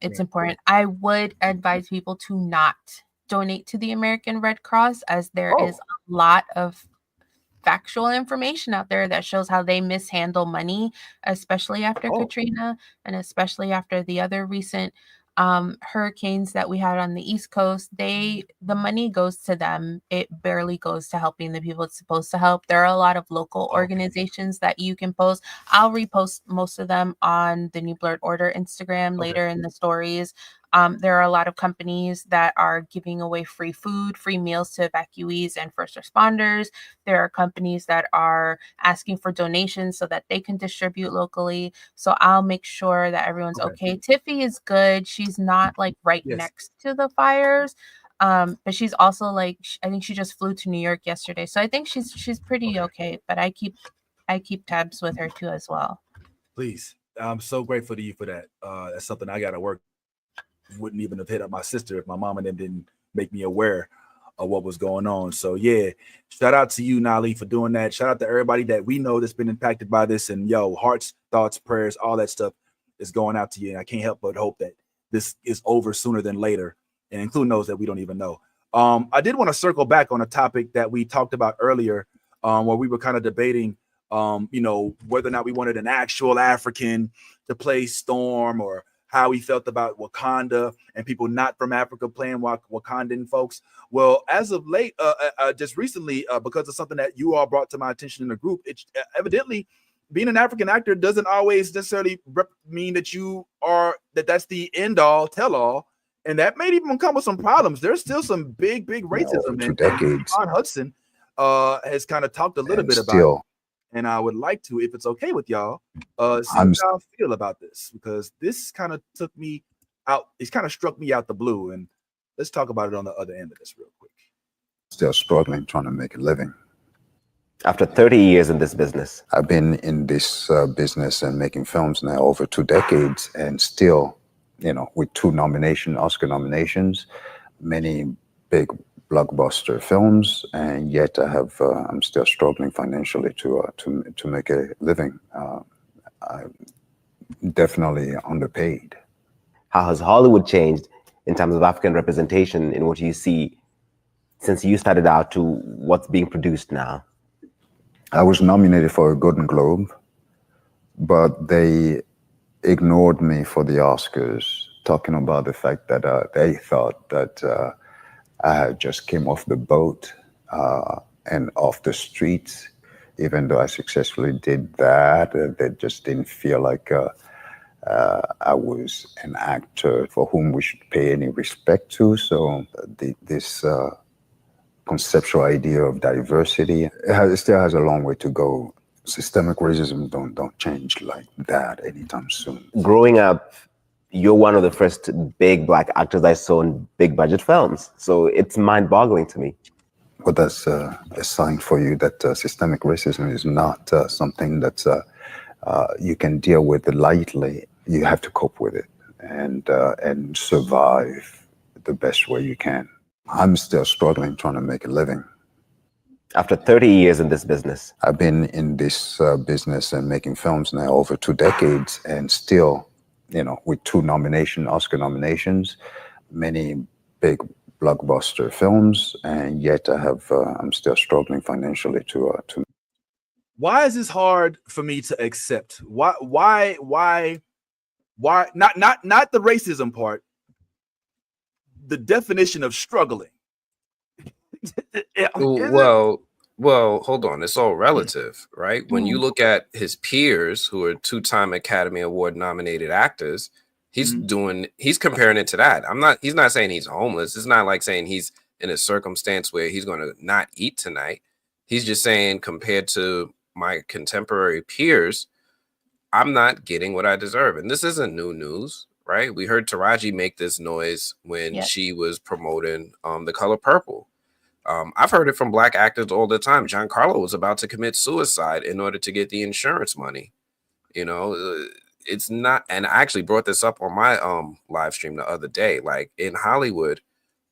It's important. I would advise people to not donate to the American Red Cross, as there is a lot of factual information out there that shows how they mishandle money, especially after Katrina and especially after the other recent hurricanes that we had on the East Coast. The money goes to them. It barely goes to helping the people it's supposed to help. There are a lot of local organizations that you can post. I'll repost most of them on the New Blurred Order Instagram later in the stories. There are a lot of companies that are giving away free food, free meals to evacuees and first responders. There are companies that are asking for donations so that they can distribute locally. So I'll make sure that everyone's okay. Tiffy is good. She's not like next to the fires. But she's also like, I think she just flew to New York yesterday. So I think she's pretty okay. But I keep tabs with her too as well. Please. I'm so grateful to you for that. That's something I got to work. Wouldn't even have hit up my sister if my mom and them didn't make me aware of what was going on. So yeah, shout out to you, Nali, for doing that. Shout out to everybody that we know that's been impacted by this, and hearts, thoughts, prayers, all that stuff is going out to you. And I can't help but hope that this is over sooner than later, and including those that we don't even know. I did want to circle back on a topic that we talked about earlier, where we were kind of debating, whether or not we wanted an actual African to play Storm, or how we felt about Wakanda and people not from Africa playing Wakandan folks. Well, as of late, just recently, because of something that you all brought to my attention in the group, it's evidently being an African actor doesn't always necessarily mean that that's the end all tell all. And that may even come with some problems. There's still some big racism. 2 decades. John Hudson has kind of talked a little bit about it. And I would like to, if it's okay with y'all, see how y'all feel about this, because this kind of took me out. It's kind of struck me out the blue. And let's talk about it on the other end of this real quick. Still struggling, trying to make a living. After 30 years in this business. I've been in this business and making films now over 2 decades, and still, with 2 Oscar nominations, many big blockbuster films, and yet I'm still struggling financially to make a living. I'm definitely underpaid. How has Hollywood changed in terms of African representation in what you see since you started out to what's being produced now? I was nominated for a Golden Globe, but they ignored me for the Oscars, talking about the fact that they thought that I just came off the boat and off the streets. Even though I successfully did that, they just didn't feel like I was an actor for whom we should pay any respect to. So this conceptual idea of diversity, it still has a long way to go. Systemic racism don't change like that anytime soon. Growing up, you're one of the first big Black actors I saw in big budget films. So it's mind-boggling to me. Well, that's a sign for you that systemic racism is not something that you can deal with lightly. You have to cope with it and survive the best way you can. I'm still struggling, trying to make a living. After 30 years in this business. I've been in this business and making films now over 2 decades, and still, with 2 Oscar nominations, many big blockbuster films, and yet I'm still struggling financially to. Why is this hard for me to accept? Why not the racism part, the definition of struggling? Well, hold on. It's all relative, right? When you look at his peers who are 2-time Academy Award nominated actors, he's comparing it to that. He's not saying he's homeless. It's not like saying he's in a circumstance where he's going to not eat tonight. He's just saying, compared to my contemporary peers, I'm not getting what I deserve. And this isn't new news, right? We heard Taraji make this noise when she was promoting The Color Purple. I've heard it from Black actors all the time. Giancarlo was about to commit suicide in order to get the insurance money. It's not, and I actually brought this up on my live stream the other day. Like, in Hollywood,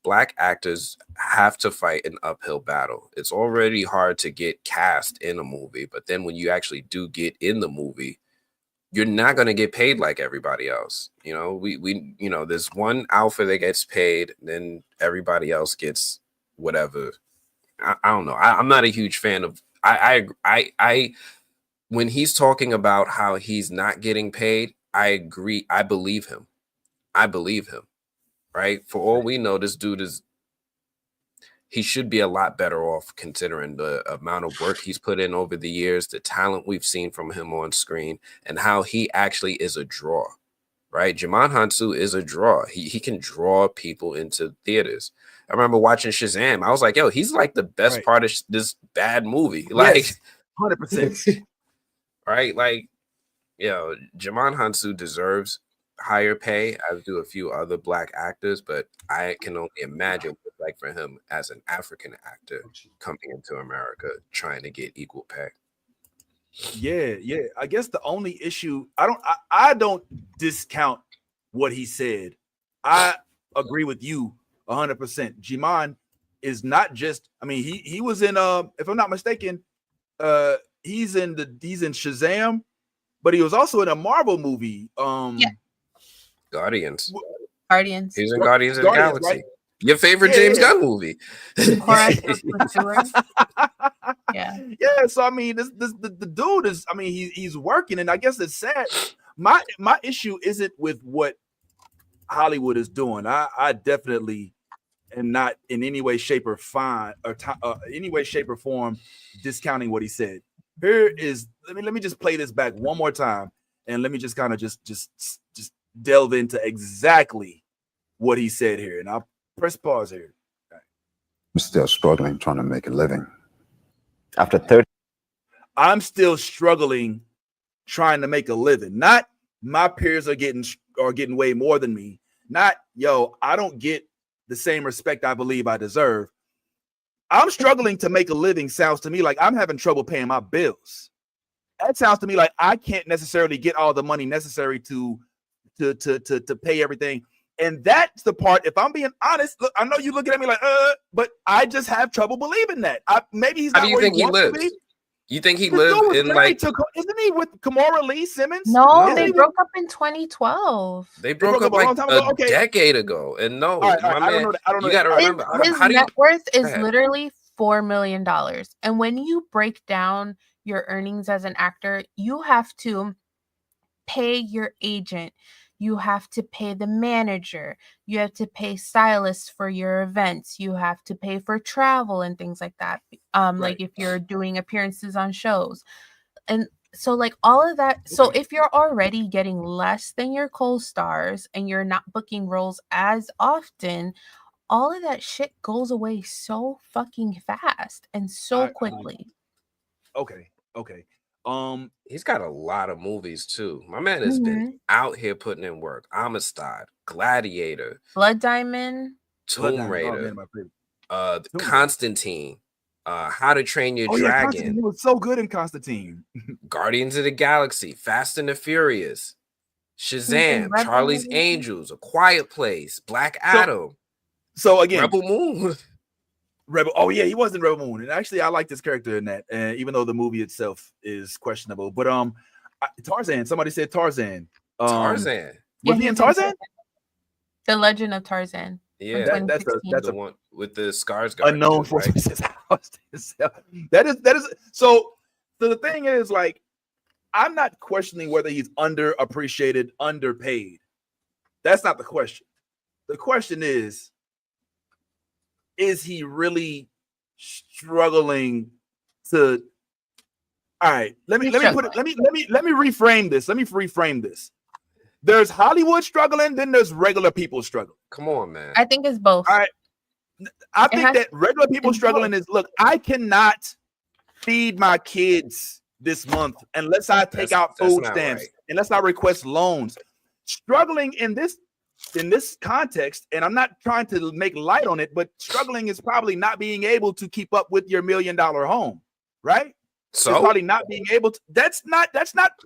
Black actors have to fight an uphill battle. It's already hard to get cast in a movie, but then when you actually do get in the movie, you're not going to get paid like everybody else. There's one alpha that gets paid, then everybody else gets whatever. I don't know. I'm not a huge fan of. I when he's talking about how he's not getting paid, I agree. I believe him. Right? For all we know, this dude he should be a lot better off, considering the amount of work he's put in over the years, the talent we've seen from him on screen, and how he actually is a draw. Right? Djimon Hounsou is a draw. He can draw people into theaters. I remember watching Shazam. I was like, yo, he's like the best part of this bad movie. Like, 100%. Right? Like, Djimon Hounsou deserves higher pay, as do a few other Black actors, but I can only imagine what it's like for him as an African actor coming into America trying to get equal pay. Yeah. I guess the only issue, I don't discount what he said. I agree with you 100%. Djimon is not just, he was in if I'm not mistaken, he's in Shazam, but he was also in a Marvel movie. Guardians. Guardians. He's in Guardians of the Galaxy. Right? Your favorite James Gunn movie. Yeah. Yeah. So I mean, the dude is. I mean, he's working, and I guess it's sad. My issue isn't with what Hollywood is doing. I definitely am not in any way, shape, or any way, shape, or form discounting what he said. Here is let me just play this back one more time, and let me just kind of just delve into exactly what he said here, and I'll press pause here. I'm still struggling trying to make a living. After 30, I'm still struggling trying to make a living. Not my peers are getting way more than me. Not, I don't get the same respect I believe I deserve. I'm struggling to make a living sounds to me like I'm having trouble paying my bills. That sounds to me like I can't necessarily get all the money necessary to pay everything. And that's the part, if I'm being honest, look, I know you're looking at me like, but I just have trouble believing that. Maybe he's not. How do you think he lives? You think he lived in like? Isn't he with Kamora Lee Simmons? No, they broke up in 2012. They broke up like a decade ago. And no, my man, I don't know. You got to remember, his net worth is literally $4 million. And when you break down your earnings as an actor, you have to pay your agent. You have to pay the manager. You have to pay stylists for your events. You have to pay for travel and things like that. Like if you're doing appearances on shows. And so like all of that. So if you're already getting less than your co-stars and you're not booking roles as often, all of that shit goes away so fucking fast and so quickly. Okay. He's got a lot of movies too. My man has been out here putting in work. Amistad, Gladiator, Blood Diamond, Tomb Raider, Constantine, How to Train Your Dragon. He was so good in Constantine. Guardians of the Galaxy, Fast and the Furious, Shazam, Charlie's Angels, A Quiet Place, Black Adam. So again, Rebel Moon. Oh yeah, he was in Rebel Moon, and actually I like this character in that, even though the movie itself is questionable. But Tarzan. Somebody said Tarzan. Tarzan. Was he in Tarzan? The Legend of Tarzan. Yeah, that's the one with the Skarsgård. Unknown for that is so. So the thing is, like, I'm not questioning whether he's underappreciated, underpaid. That's not the question. The question is he really struggling to? All right, let me reframe this. There's Hollywood struggling, then there's regular people struggling. Come on, man. I think it's both. All right, I think that regular people struggling is, look, I cannot feed my kids this month unless I take out food stamps, unless I request loans. Struggling in this context, and I'm not trying to make light on it, but struggling is probably not being able to keep up with your $1 million home, right? So it's probably not being able to. That's not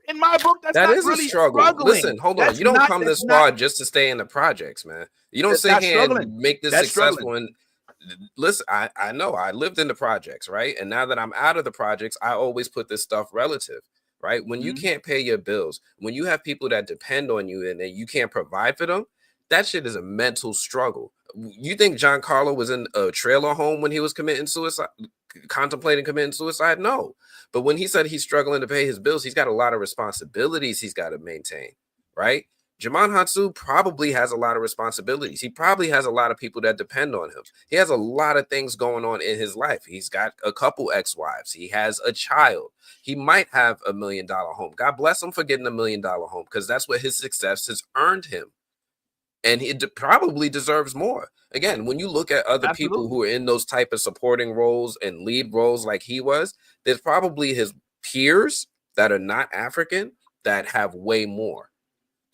in my book. That is really a struggle. Struggling. Listen, hold on. You don't come this far just to stay in the projects, man. You don't sit here and make this successful. And listen, I know I lived in the projects, right? And now that I'm out of the projects, I always put this stuff relative. Right? When you can't pay your bills, when you have people that depend on you and you can't provide for them, that shit is a mental struggle. You think Giancarlo was in a trailer home when he was contemplating committing suicide? No. But when he said he's struggling to pay his bills, he's got a lot of responsibilities he's got to maintain, right? Jamon Hansu probably has a lot of responsibilities. He probably has a lot of people that depend on him. He has a lot of things going on in his life. He's got a couple ex-wives. He has a child. He might have $1 million home. God bless him for getting $1 million home, because that's what his success has earned him. And he probably deserves more. Again, when you look at other people who are in those type of supporting roles and lead roles like he was, there's probably his peers that are not African that have way more.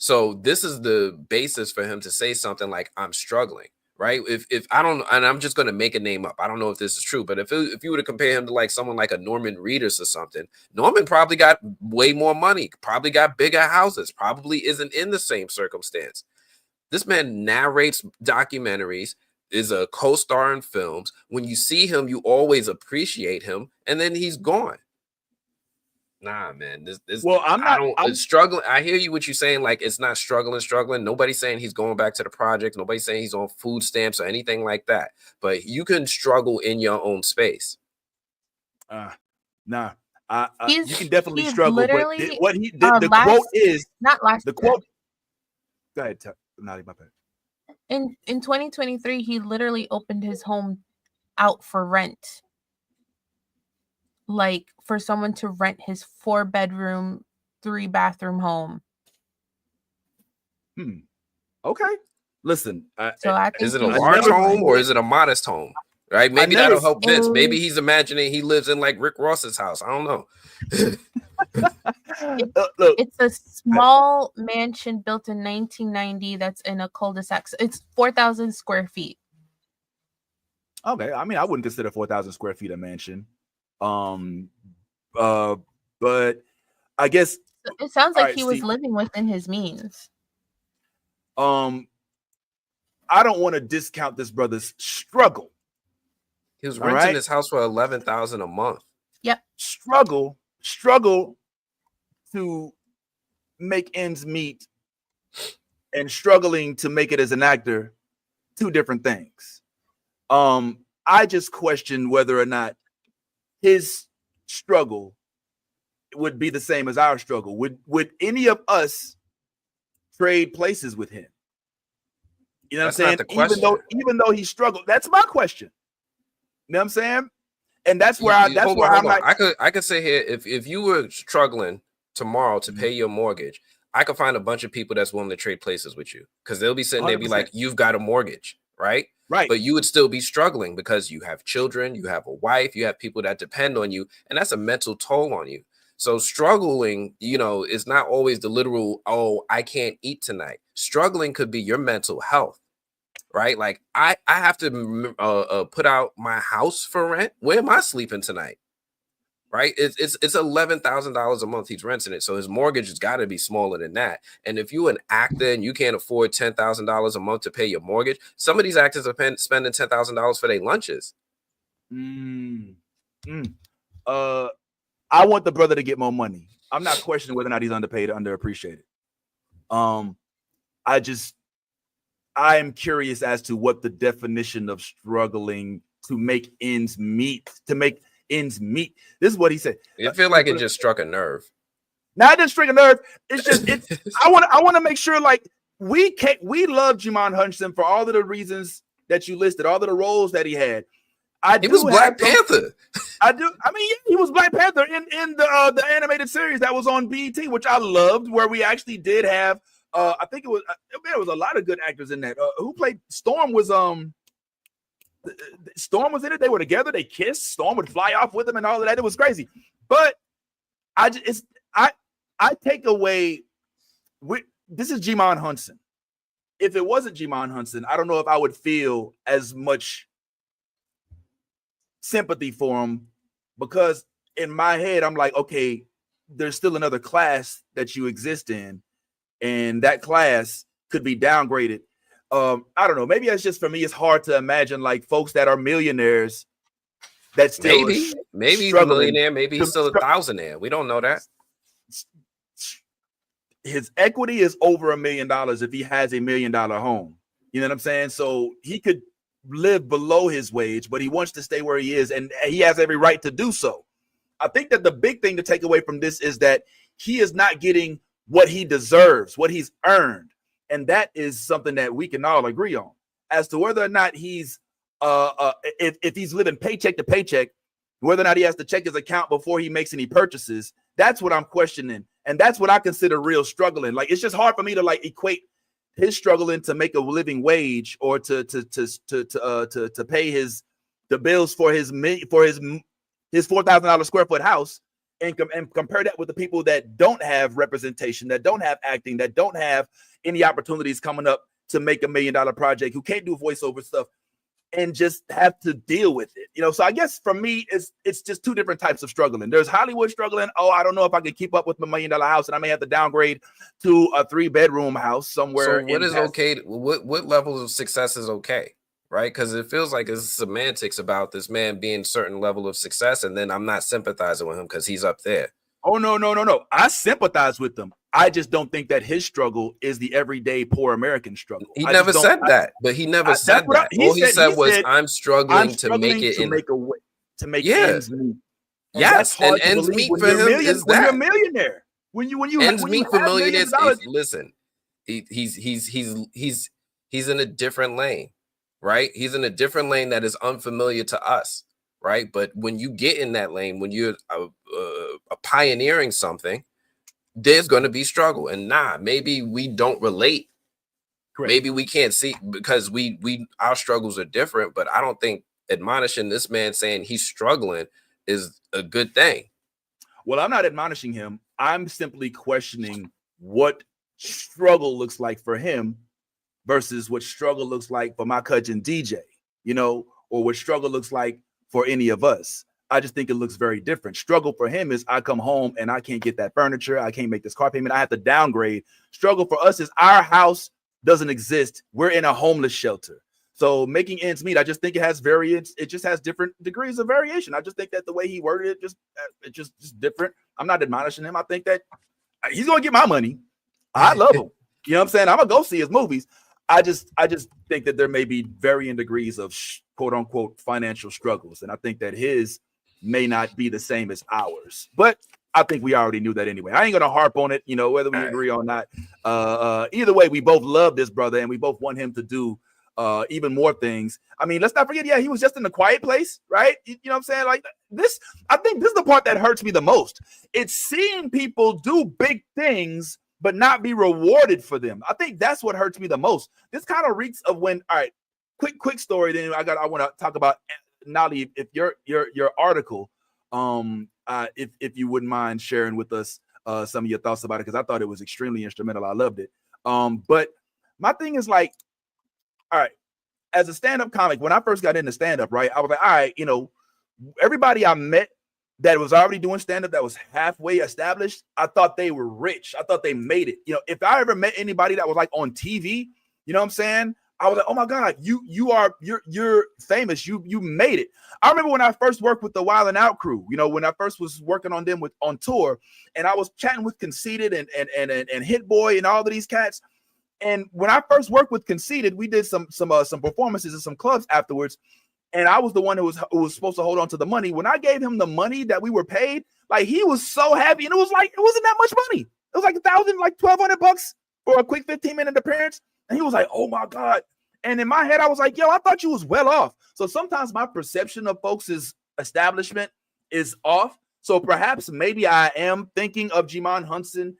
So this is the basis for him to say something like, I'm struggling, right? If I don't, and I'm just going to make a name up. I don't know if this is true, but if you were to compare him to like someone like a Norman Reedus or something, Norman probably got way more money, probably got bigger houses, probably isn't in the same circumstance. This man narrates documentaries, is a co-star in films. When you see him, you always appreciate him, and then he's gone. Nah, man. This Well, I'm I not. don't I'm, it's struggling. I hear you what you're saying. Like it's not struggling. Nobody's saying he's going back to the project. Nobody's saying he's on food stamps or anything like that. But you can struggle in your own space. nah. You can definitely struggle. But literally what he did, the quote is not last the year. quote. Go ahead, Nadi, my bad. In 2023, he literally opened his home out for rent. Like for someone to rent his 4-bedroom, 3-bathroom home. Okay. Listen. So I think Is it a he's large struggling. home or is it a modest home? Right? Maybe never that'll help Vince. seen- Maybe he's imagining he lives in like Rick Ross's house. I don't know. Look, It's a small mansion built in 1990 that's in a cul-de-sac. So it's 4,000 square feet. okay. I mean, I wouldn't consider 4,000 square feet a mansion. But I guess It sounds like right, he was Steve. living within his means. I don't want to discount this brother's struggle. He was All renting right? his house for $11,000 a month. Yep. Struggle to make ends meet and struggling to make it as an actor, two different things. I just question whether or not his struggle would be the same as our struggle. Would any of us trade places with him? You know That's what I'm not saying? the question. Even though he struggled, that's my question. You know what I'm saying? And that's where Hold on. I'm like, I could say here, if you were struggling tomorrow to pay your mortgage, I could find a bunch of people that's willing to trade places with you because they'll be sitting there, be 100%. like, you've got a mortgage, right? Right. But you would still be struggling because you have children, you have a wife, you have people that depend on you, and that's a mental toll on you. So struggling, is not always the literal, oh, I can't eat tonight. Struggling could be your mental health. Right, like I have to put out my house for rent. Where am I sleeping tonight? Right, it's $11,000 a month he's renting it, so his mortgage has got to be smaller than that. And if you're an actor and you can't afford $10,000 a month to pay your mortgage, some of these actors are spending $10,000 for their lunches. I want the brother to get more money. I'm not questioning whether or not he's underpaid or underappreciated. I am curious as to what the definition of struggling to make ends meet. This is what he said. I feel like it just struck a nerve. Not just struck a nerve. It's just I want to make sure like we love Jimon Hutchinson for all of the reasons that you listed, all of the roles that he had. He was Black Panther. I mean, he was Black Panther in the animated series that was on BET, which I loved, where we actually did have. I think it was a lot of good actors in that. Who played Storm was Storm was in it. They were together. They kissed. Storm would fly off with him and all of that. It was crazy. But I take away. This is Jimon Hutchinson. If it wasn't Jimon Hutchinson, I don't know if I would feel as much sympathy for him, because in my head I'm like, okay, there's still another class that you exist in. And that class could be downgraded. I don't know. Maybe it's just for me. It's hard to imagine like folks that are millionaires that still maybe he's a millionaire. Maybe he's still a thousandaire. We don't know that. His equity is over $1 million if he has $1 million home. You know what I'm saying? So he could live below his wage, but he wants to stay where he is, and he has every right to do so. I think that the big thing to take away from this is that he is not getting what he deserves, what he's earned. And that is something that we can all agree on. As to whether or not he's if he's living paycheck to paycheck, whether or not he has to check his account before he makes any purchases, that's what I'm questioning. And that's what I consider real struggling. Like, it's just hard for me to like equate his struggling to make a living wage or to pay the bills for his $4,000 square foot house. And compare that with the people that don't have representation, that don't have acting, that don't have any opportunities coming up to make $1 million project, who can't do voiceover stuff and just have to deal with it. So I guess for me, it's just two different types of struggling. There's Hollywood struggling. Oh, I don't know if I can keep up with my $1 million house, and I may have to downgrade to a 3-bedroom house somewhere. So what is okay? What levels of success is okay? Right? Because it feels like it's semantics about this man being certain level of success, and then I'm not sympathizing with him because he's up there. Oh no. I sympathize with them. I just don't think that his struggle is the everyday poor American struggle. He I never just don't. said that, but he never said That's what that. All he said was, "I'm struggling to make it in." a way to make Yeah. ends meet. And that's Yes, hard and to ends believe meet when for you're him is when you're a that. millionaire. When you Ends when you meet for have millions millionaires. of dollars. Listen, he's in a different lane, right? He's in a different lane that is unfamiliar to us, right? But when you get in that lane, when you're pioneering something, there's going to be struggle. And maybe we don't relate. Correct. Maybe we can't see because our struggles are different. But I don't think admonishing this man saying he's struggling is a good thing. Well, I'm not admonishing him. I'm simply questioning what struggle looks like for him versus what struggle looks like for my cousin DJ, or what struggle looks like for any of us. I just think it looks very different. Struggle for him is I come home and I can't get that furniture. I can't make this car payment. I have to downgrade. Struggle for us is our house doesn't exist. We're in a homeless shelter. So making ends meet, I just think it has variance. It just has different degrees of variation. I just think that the way he worded it, it's just different. I'm not admonishing him. I think that he's going to get my money. I love him. You know what I'm saying? I'm going to go see his movies. I just think that there may be varying degrees of quote unquote financial struggles. And I think that his may not be the same as ours. But I think we already knew that anyway. I ain't going to harp on it, whether we agree or not. Either way, we both love this brother and we both want him to do even more things. I mean, let's not forget, he was just in a quiet place, right? You know what I'm saying? Like this, I think this is the part that hurts me the most. It's seeing people do big things, but not be rewarded for them. I think that's what hurts me the most. This kind of reeks of when, all right, quick story. Then I want to talk about Nali, if your article, if you wouldn't mind sharing with us some of your thoughts about it, because I thought it was extremely instrumental. I loved it. But my thing is like, all right, as a stand-up comic, when I first got into stand-up, right, I was like, all right, everybody I met that was already doing stand-up that was halfway established, I thought they were rich. I thought they made it. If I ever met anybody that was like on TV, you know what I'm saying? I was like, oh my God, you're famous. You made it. I remember when I first worked with the Wild 'N Out crew, when I first was working on them on tour, and I was chatting with Conceited and Hit Boy and all of these cats. And when I first worked with Conceited, we did some performances in some clubs afterwards. And I was the one who was supposed to hold on to the money. When I gave him the money that we were paid, like he was so happy. And it was like, it wasn't that much money. It was like $1,000, like $1,200 for a quick 15-minute appearance. And he was like, oh my God. And in my head, I was like, yo, I thought you was well off. So sometimes my perception of folks' establishment is off. So perhaps maybe I am thinking of Jimon Hunson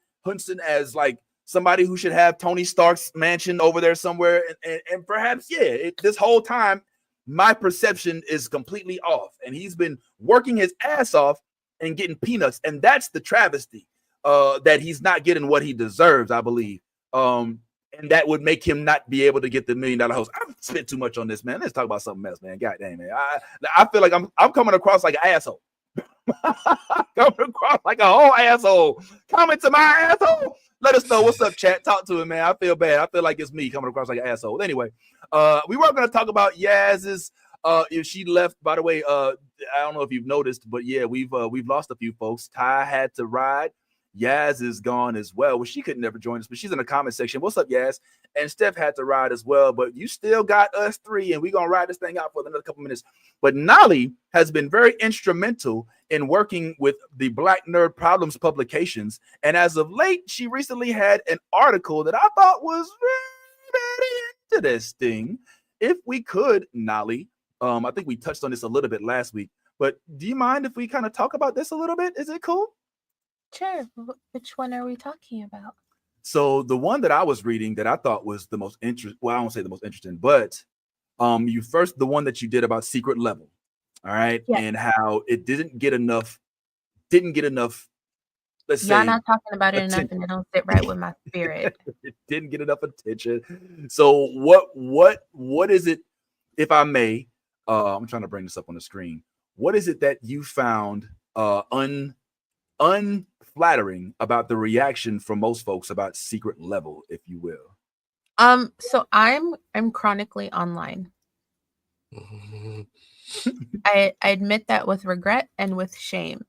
as like somebody who should have Tony Stark's mansion over there somewhere. And perhaps, this whole time, my perception is completely off. And he's been working his ass off and getting peanuts. And that's the travesty, that he's not getting what he deserves, I believe. And that would make him not be able to get the $1 million host. I've spent too much on this, man. Let's talk about something else, man. God damn, man. I feel like I'm coming across like an asshole. Coming across like a whole asshole. Comment to my asshole. Let us know what's up, chat. Talk to him, man. I feel bad. I feel like it's me coming across like an asshole. Anyway, we were going to talk about Yaz's. If she left, by the way, I don't know if you've noticed, but yeah, we've lost a few folks. Ty had to ride. Yaz is gone as well. Well, she could never join us, but she's in the comment section. What's up, Yaz? And Steph had to ride as well, but you still got us three, and we're going to ride this thing out for another couple minutes. But Nali has been very instrumental in working with the Black Nerd Problems publications. And as of late, she recently had an article that I thought was very, very interesting. If we could, Nali, I think we touched on this a little bit last week, but do you mind if we kind of talk about this a little bit? Is it cool? Sure. Which one are we talking about? So the one that I was reading that I thought was the most interesting, well, I won't say the most interesting, but the one that you did about Secret Level, all right, and how it didn't get enough. Let's say y'all not talking about it enough, and it don't sit right with my spirit. It didn't get enough attention. So what is it, if I may? I'm trying to bring this up on the screen. What is it that you found unflattering about the reaction from most folks about Secret Level, if you will? So I'm chronically online. I admit that with regret and with shame.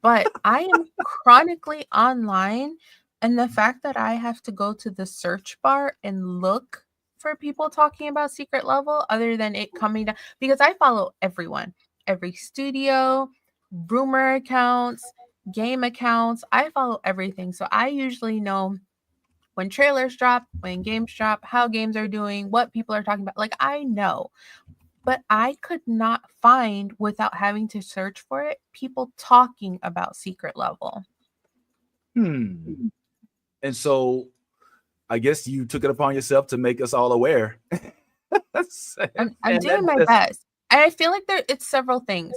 but I am chronically online, and the fact that I have to go to the search bar and look for people talking about Secret Level other than it coming down, because I follow everyone, every studio, rumor accounts, game accounts. I follow everything. So I usually know when trailers drop, when games drop, how games are doing, what people are talking about. Like, I know. But I could not find, without having to search for it, people talking about Secret Level. And so I guess you took it upon yourself to make us all aware. I'm doing my best. And I feel like it's several things.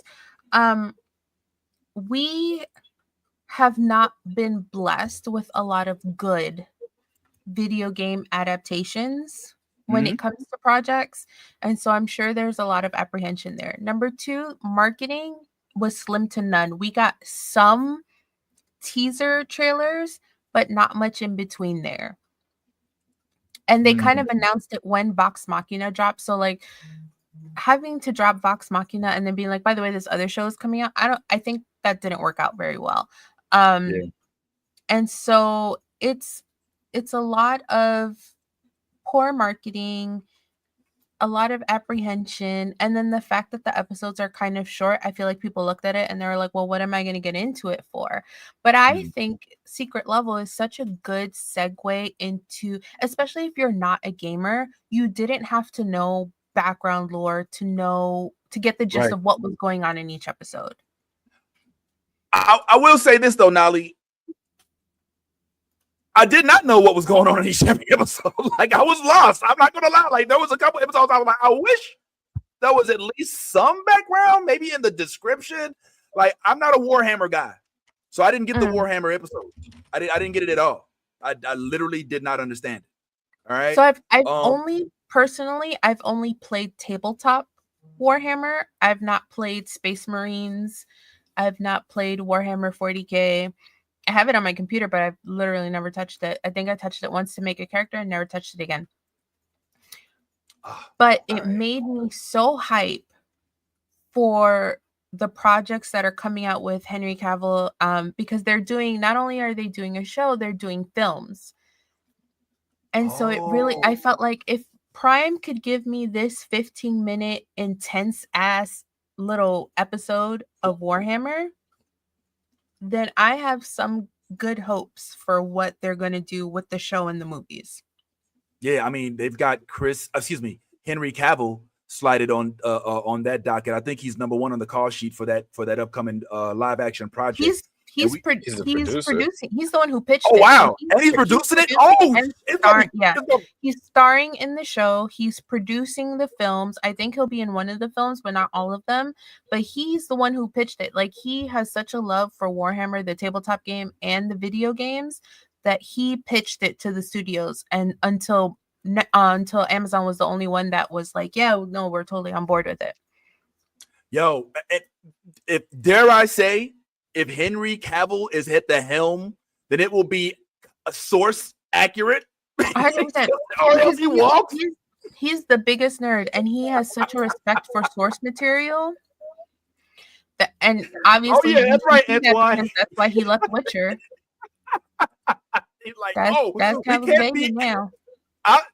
We have not been blessed with a lot of good video game adaptations when it comes to projects. And so I'm sure there's a lot of apprehension there. Number two, marketing was slim to none. We got some teaser trailers, but not much in between there. And they kind of announced it when Vox Machina dropped. So like having to drop Vox Machina and then being like, by the way, this other show is coming out. I think that didn't work out very well. And so it's a lot of poor marketing, a lot of apprehension, and then the fact that the episodes are kind of short. I feel like people looked at it and they were like, well, what am I going to get into it for? But I think Secret Level is such a good segue into, especially if you're not a gamer, you didn't have to know background lore to get the gist of what was going on in each episode. I will say this though, Nolly. I did not know what was going on in each every episode. Like, I was lost. I'm not gonna lie. Like, there was a couple episodes I was like, I wish there was at least some background, maybe in the description. Like, I'm not a Warhammer guy, so I didn't get the Warhammer episode. I didn't get it at all. I literally did not understand it. All right. So I've only played tabletop Warhammer. I've not played Space Marines. I've not played Warhammer 40K. I have it on my computer, but I've literally never touched it. I think I touched it once to make a character and never touched it again. But it made me so hype for the projects that are coming out with Henry Cavill, because not only are they doing a show, they're doing films. And so I felt like if Prime could give me this 15-minute intense ass little episode of Warhammer, then I have some good hopes for what they're going to do with the show and the movies. Yeah, I mean, they've got Henry Cavill slided on that docket. I think he's number one on the call sheet for that upcoming live action project. He's producing. He's the one who pitched it. Oh wow! And he's producing it. Oh, he's starring in the show. He's producing the films. I think he'll be in one of the films, but not all of them. But he's the one who pitched it. Like, he has such a love for Warhammer, the tabletop game, and the video games, that he pitched it to the studios. And until Amazon was the only one that was like, yeah, no, we're totally on board with it. Yo, if dare I say, if Henry Cavill is at the helm, then it will be a source accurate. 100%. He's the biggest nerd, and he has such a respect for source material. And obviously, that's right. That's why he left Witcher. He's like, that's Cavill's baby now.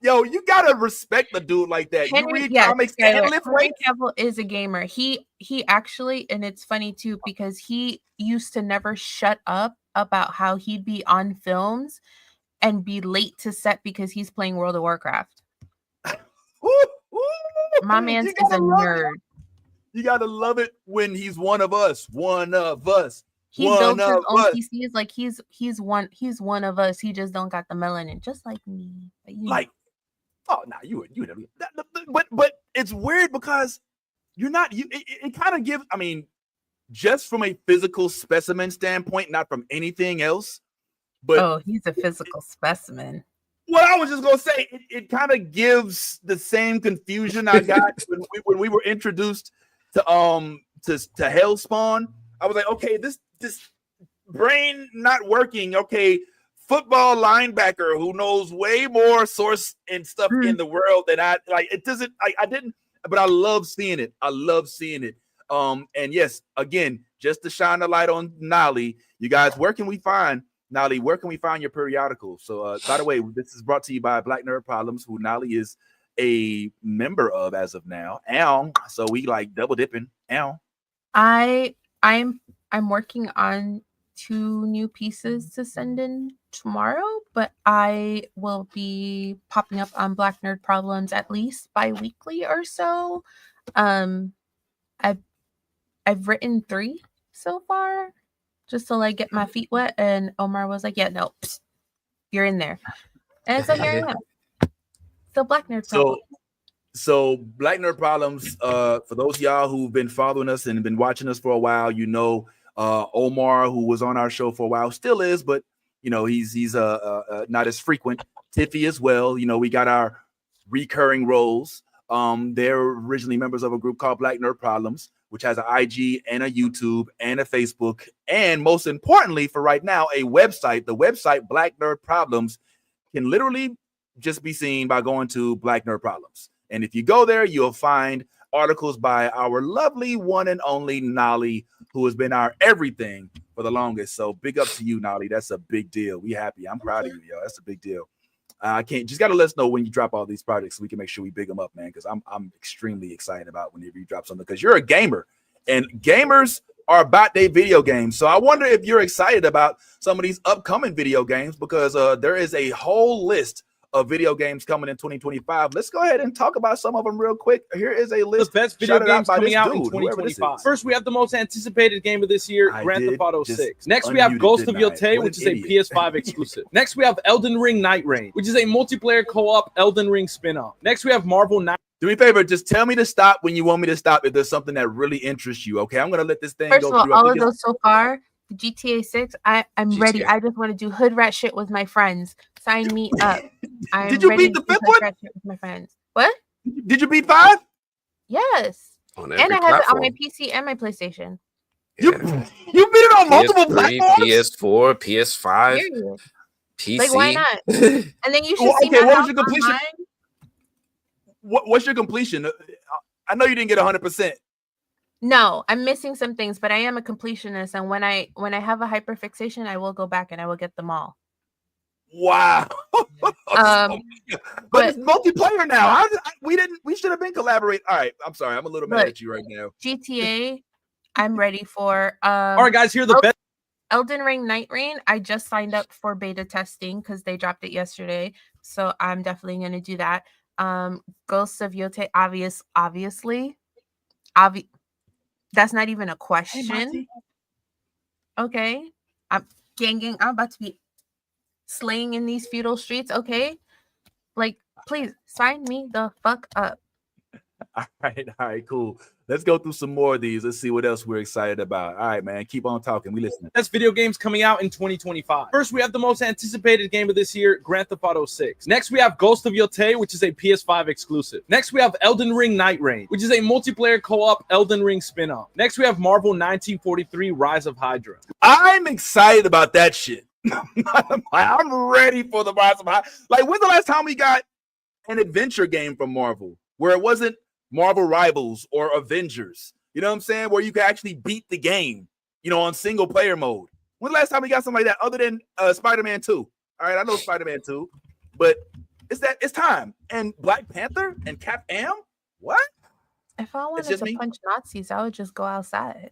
Yo, you gotta respect the dude like that. You read comics and lift weights. Cavill is a gamer. He actually, and it's funny too, because he used to never shut up about how he'd be on films and be late to set because he's playing World of Warcraft. My man is a nerd. You gotta love it when he's one of us. One of us. He builds his own PCs. Like, he's one of us. He just don't got the melanin, just like me. But it's weird because you're not. It kind of gives. I mean, just from a physical specimen standpoint, not from anything else. But he's a physical specimen. Well, I was just gonna say it kind of gives the same confusion I got when we were introduced to Hellspawn. I was like, okay, this brain not working. Okay, football linebacker who knows way more source and stuff in the world than I like. It doesn't. I didn't, but I love seeing it. And yes, again, just to shine the light on Nolly. You guys, where can we find Nolly? Where can we find your periodical? So, by the way, this is brought to you by Black Nerd Problems, who Nolly is a member of as of now. So we like double dipping. I'm working on 2 new pieces to send in tomorrow, but I will be popping up on Black Nerd Problems at least bi-weekly or so. I've written 3 so far, just to like get my feet wet, and Omar was like, "Yeah, no, you're in there," and so here I am. So Black Nerd Problems. So Black Nerd Problems, for those of y'all who've been following us and been watching us for a while, you know, Omar, who was on our show for a while, still is, but you know, he's not as frequent. Tiffy as well. You know, we got our recurring roles. They're originally members of a group called Black Nerd Problems, which has an IG and a YouTube and a Facebook, and most importantly for right now, a website. The website Black Nerd Problems can literally just be seen by going to Black Nerd Problems. And if you go there, you'll find articles by our lovely one and only Nolly, who has been our everything for the longest. So big up to you, Nolly. That's a big deal. We happy. I'm proud of you, yo. That's a big deal. I can't just gotta let us know when you drop all these projects so we can make sure we big them up, man. Because I'm extremely excited about whenever you drop something. Because you're a gamer, and gamers are about their video games. So I wonder if you're excited about some of these upcoming video games, because there is a whole list of video games coming in 2025. Let's go ahead and talk about some of them real quick. Here is a list. The best video games coming out in dude, 2025. First, we have the most anticipated game of this year, Grand Theft Auto 6. Next, we have Ghost of Yotei, which is a PS5 exclusive. Next, we have Elden Ring Night Reign, which is a multiplayer co-op Elden Ring spin-off. Next, we have Marvel Knight. Do me a favor, just tell me to stop when you want me to stop if there's something that really interests you. Okay, I'm gonna let this thing First go of all, through. all of those so far, GTA 6, I'm ready. I just want to do hood rat shit with my friends. Sign me up. Did you beat the 5th one? With my friends. What? Did you beat 5? Yes. On And I have it on my PC and my PlayStation. You beat it on multiple platforms? PS4, PS5, Period. PC. Like, why not? And then you should see okay, my what was house your completion? online. What's your completion? I know you didn't get 100%. No, I'm missing some things, but I am a completionist, and when I have a hyperfixation, I will go back and I will get them all. Wow. But it's multiplayer now. We should have been collaborating. All right, I'm sorry. I'm a little mad at you right now. GTA, I'm ready for. All right, guys, here are the best. Elden Ring Night Reign, I just signed up for beta testing because they dropped it yesterday, so I'm definitely going to do that. Ghosts of Yotei, obviously. That's not even a question. Hey, okay. I'm about to be slaying in these feudal streets. Okay. Like, please sign me the fuck up. All right, cool. Let's go through some more of these. Let's see what else we're excited about. All right, man. Keep on talking. We listening. Best video games coming out in 2025. First, we have the most anticipated game of this year, Grand Theft Auto 6. Next, we have Ghost of Yotei, which is a PS5 exclusive. Next, we have Elden Ring Night Reign, which is a multiplayer co-op Elden Ring spin-off. Next, we have Marvel 1943 Rise of Hydra. I'm excited about that shit. I'm ready for the Rise of Hydra. Like, when's the last time we got an adventure game from Marvel where it wasn't Marvel Rivals or Avengers, you know what I'm saying? Where you can actually beat the game, you know, on single player mode. When's the last time we got something like that other than Spider-Man 2? All right, I know Spider-Man 2, but it's time. And Black Panther and Cap Am? What? If I wanted to punch Nazis, I would just go outside.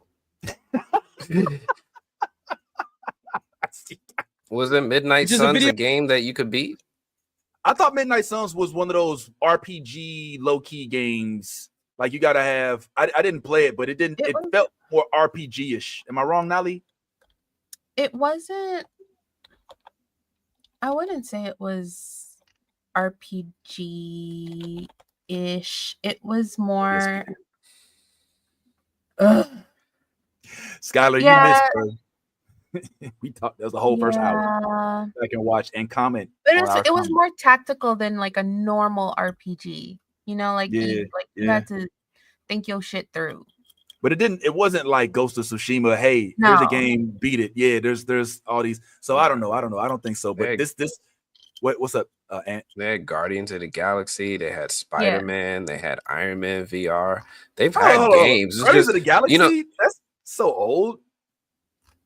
Was it Midnight Suns a game that you could beat? I thought Midnight Suns was one of those RPG low-key games. Like, you gotta have. I didn't play it, but it felt more RPG-ish. Am I wrong, Nolly? It wasn't. I wouldn't say it was RPG-ish. It was more. Skylar, you missed, bro. We talked. That was the whole first hour. I can watch and comment. But it was more tactical than like a normal RPG. You know, like you had to think your shit through. But it wasn't like Ghost of Tsushima. Hey, here's a game, beat it. Yeah, there's all these. So I don't know. I don't think so. But what's up, Ant? They had Guardians of the Galaxy. They had Spider-Man. They had Iron Man VR. They've had games. Guardians of the Galaxy. You know, So old.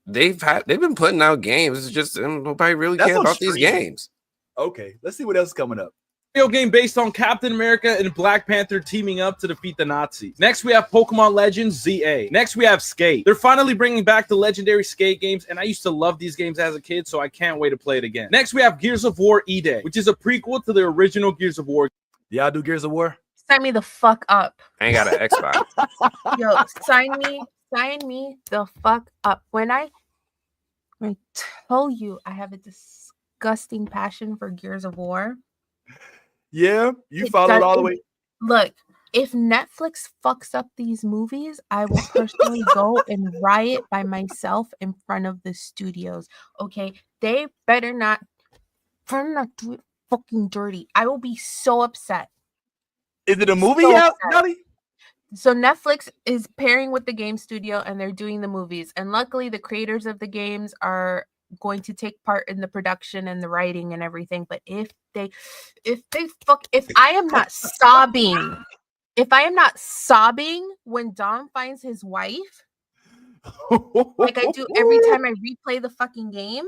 They've been putting out games. It's just nobody really That's care on about these streaming. games. Okay, let's see what else is coming up. Video game based on Captain America and Black Panther teaming up to defeat the Nazis. Next, we have Pokemon Legends ZA. Next, we have Skate. They're finally bringing back the legendary Skate games, and I used to love these games as a kid, so I can't wait to play it again. Next, we have Gears of War E-Day, which is a prequel to the original Gears of War. Y'all do Gears of War? Sign me the fuck up. I ain't got an Xbox. Yo, sign me the fuck up. When I tell you I have a disgusting passion for Gears of War. Yeah, you followed all the way. Look, if Netflix fucks up these movies, I will personally go and riot by myself in front of the studios. Okay, they better not do it fucking dirty. I will be so upset. Is it a movie So out, upset. Nelly? So Netflix is pairing with the game studio and they're doing the movies. And luckily the creators of the games are going to take part in the production and the writing and everything. But if I am not sobbing when Dom finds his wife, like I do every time I replay the fucking game,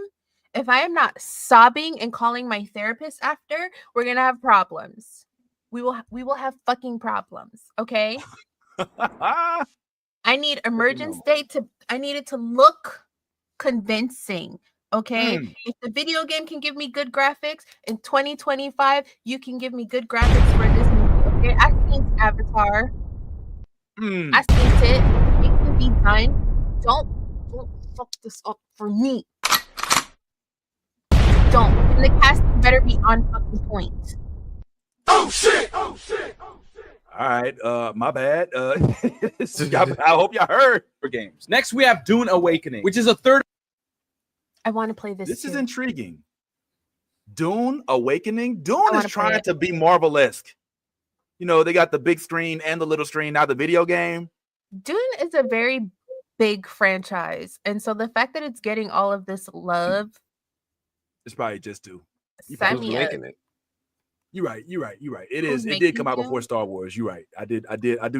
if I am not sobbing and calling my therapist after, we're gonna have problems. We will have fucking problems, okay? I need emergence date I need it to look convincing, okay? If the video game can give me good graphics in 2025, you can give me good graphics for this movie, okay? I seen Avatar. I seen it. It can be done. Don't fuck this up for me. Don't. And the casting better be on fucking point. Oh shit! All right, my bad. I hope y'all heard for games. Next, we have Dune Awakening, which is a third. I want to play this. This too. is intriguing. Dune Awakening. Dune is trying to be Marvel-esque. You know, they got the big screen and the little screen. Now the video game. Dune is a very big franchise, and so the fact that it's getting all of this love, it's probably just Dune. Sign me up. You're right. It is. It did come out before Star Wars. You're right. I do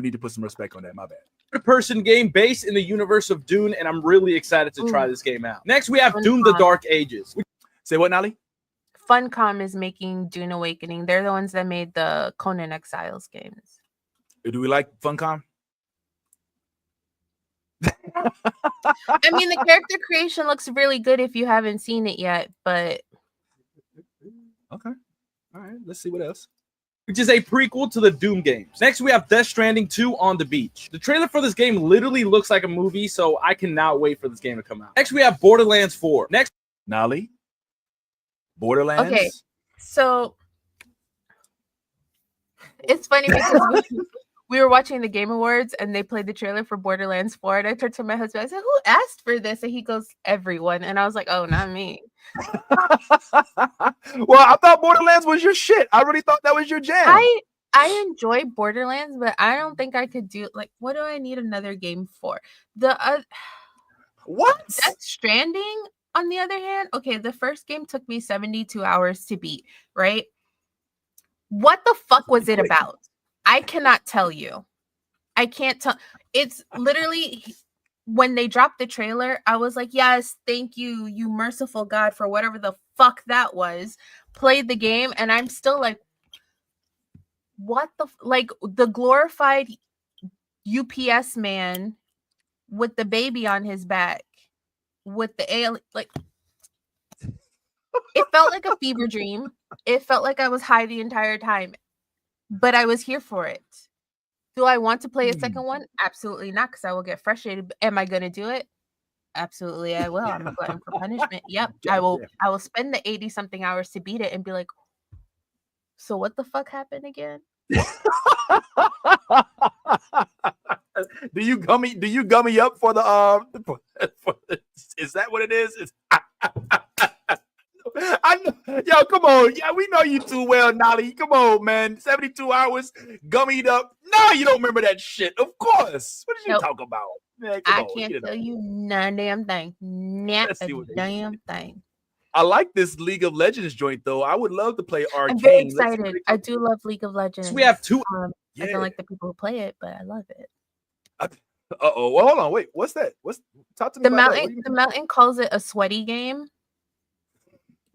need to put some respect on that. My bad. Person game based in the universe of Dune, and I'm really excited to try this game out. Next, we have Dune: The Dark Ages. Say what, Nolly? Funcom is making Dune Awakening. They're the ones that made the Conan Exiles games. Do we like Funcom? I mean, the character creation looks really good if you haven't seen it yet, but okay. All right, let's see what else. Which is a prequel to the Doom games. Next, we have Death Stranding 2 on the beach. The trailer for this game literally looks like a movie, so I cannot wait for this game to come out. Next, we have Borderlands 4. Next, Nolly. Borderlands. Okay, so it's funny because we were watching the Game Awards and they played the trailer for Borderlands 4, and I turned to my husband. I said, "Who asked for this?" And he goes, "Everyone." And I was like, "Oh, not me." Well, I thought Borderlands was your shit. I really thought that was your jam. I enjoy Borderlands, but I don't think I could do what do I need another game for? What? Death Stranding, on the other hand, okay, the first game took me 72 hours to beat, right? What the fuck was it about? I cannot tell you. I can't tell. It's literally when they dropped the trailer, I was like, yes, thank you, you merciful God, for whatever the fuck that was. Played the game, and I'm still like, what the glorified UPS man with the baby on his back with the alien, it felt like a fever dream. It felt like I was high the entire time, but I was here for it. Do I want to play a second one? Absolutely not, because I will get frustrated. Am I going to do it? Absolutely, I will. I'm a glutton for punishment. Yep, I will. I will spend the 80 something hours to beat it and be like, so what the fuck happened again? Do you gummy up for the is that what it is? I know, yo, come on. Yeah, we know you too well, Nolly. Come on, man. 72 hours gummied up. No, you don't remember that shit. Of course. What did you talk about? Man, I can't tell you none damn thing. Not a damn thing. I like this League of Legends joint, though. I would love to play Arcane. I'm very excited. I do love League of Legends. So we have two. I don't like the people who play it, but I love it. Uh-oh. Well, hold on. Wait, what's that? Talk to me The about that. What do mountain you the mean? mountain calls it a sweaty game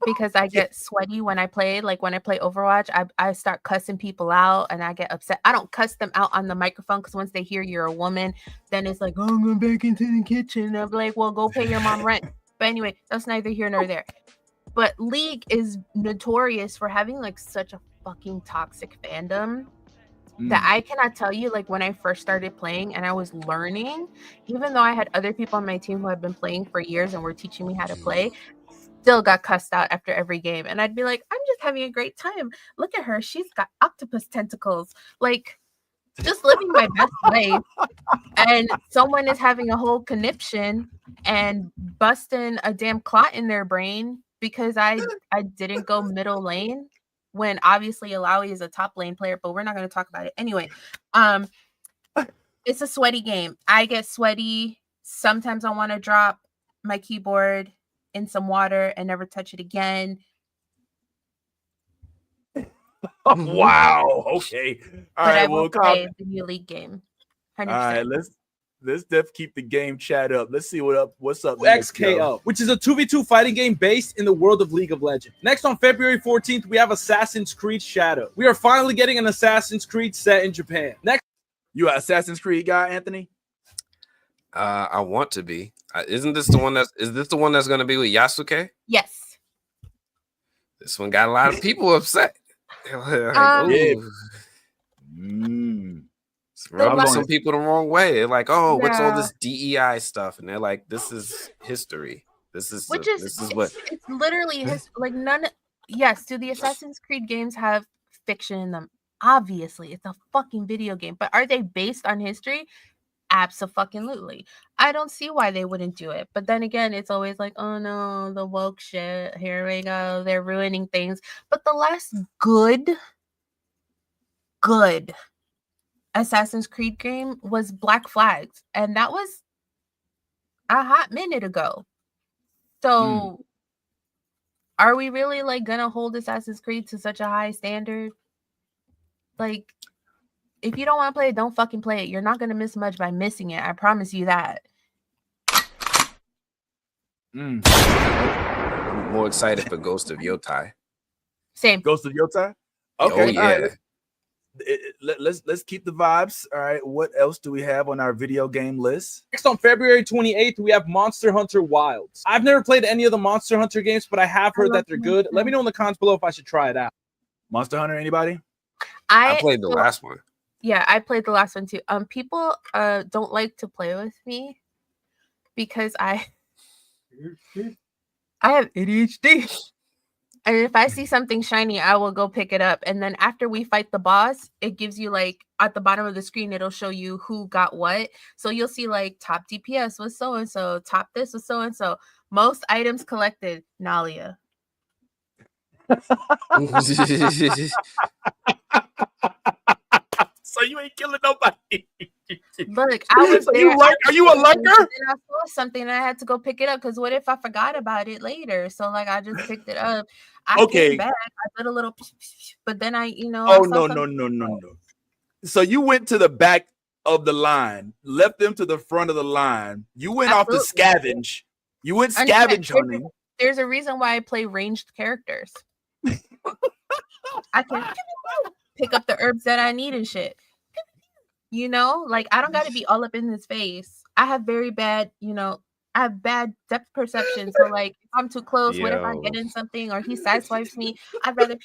because I get sweaty when I play. Like when I play Overwatch, I start cussing people out and I get upset. I don't cuss them out on the microphone because once they hear you're a woman, then it's like, oh, I'm going back into the kitchen. I'm like, well, go pay your mom rent. But anyway, that's neither here nor there. But League is notorious for having like such a fucking toxic fandom that I cannot tell you, like when I first started playing and I was learning, even though I had other people on my team who had been playing for years and were teaching me how to play, still got cussed out after every game. And I'd be like, I'm just having a great time. Look at her. She's got octopus tentacles. Like, just living my best life. And someone is having a whole conniption and busting a damn clot in their brain because I didn't go middle lane when obviously Alawi is a top lane player, but we're not going to talk about it. Anyway, it's a sweaty game. I get sweaty. Sometimes I want to drop my keyboard in some water and never touch it again. Wow. Okay. All But right. I will Well, play the new League game. 100%. all right. Let's def keep the game chat up. Let's see what's up. XKO, which is a 2v2 fighting game based in the world of League of Legends. Next, on February 14th, we have Assassin's Creed Shadow. We are finally getting an Assassin's Creed set in Japan. Next, you an Assassin's Creed guy, Anthony? I want to be. Isn't this the one is this the one that's going to be with Yasuke? Yes. This one got a lot of people upset. Like, yeah. It's rubbing some people the wrong way. They're like, oh, what's all this DEI stuff? And they're like, this is history. This is what it's literally like none. Yes, do the Assassin's Creed games have fiction in them? Obviously, it's a fucking video game. But are they based on history? Absolutely. I don't see why they wouldn't do it. But then again, it's always like, oh no, the woke shit. Here we go. They're ruining things. But the last good Assassin's Creed game was Black Flags, and that was a hot minute ago. So are we really like gonna hold Assassin's Creed to such a high standard? Like, if you don't want to play it, don't fucking play it. You're not gonna miss much by missing it. I promise you that. I'm more excited for Ghost of Yotai. Same. Ghost of Yotai? Okay. Oh, yeah. All right. Let's keep the vibes. All right. What else do we have on our video game list? Next, on February 28th, we have Monster Hunter Wilds. I've never played any of the Monster Hunter games, but I have heard that they're good. Let me know in the comments below if I should try it out. Monster Hunter, anybody? I played the last one. Yeah, I played the last one too. People don't like to play with me because I have ADHD. And if I see something shiny, I will go pick it up. And then after we fight the boss, it gives you like at the bottom of the screen, it'll show you who got what. So you'll see like top DPS was so-and-so, top this was so-and-so. Most items collected, Nalia. So you ain't killing nobody. Look, I was so there. are you a liker? And I saw something and I had to go pick it up because what if I forgot about it later? So like I just picked it up. I came back, I did a little, but then I. Oh no. So you went to the back of the line, left them to the front of the line. You went off to scavenge. You went scavenge hunting. There's a reason why I play ranged characters. I can pick up the herbs that I need and shit. Like I don't got to be all up in his face. I have very bad, I have bad depth perception. So like if I'm too close, what if I get in something or he sideswipes me? I'd rather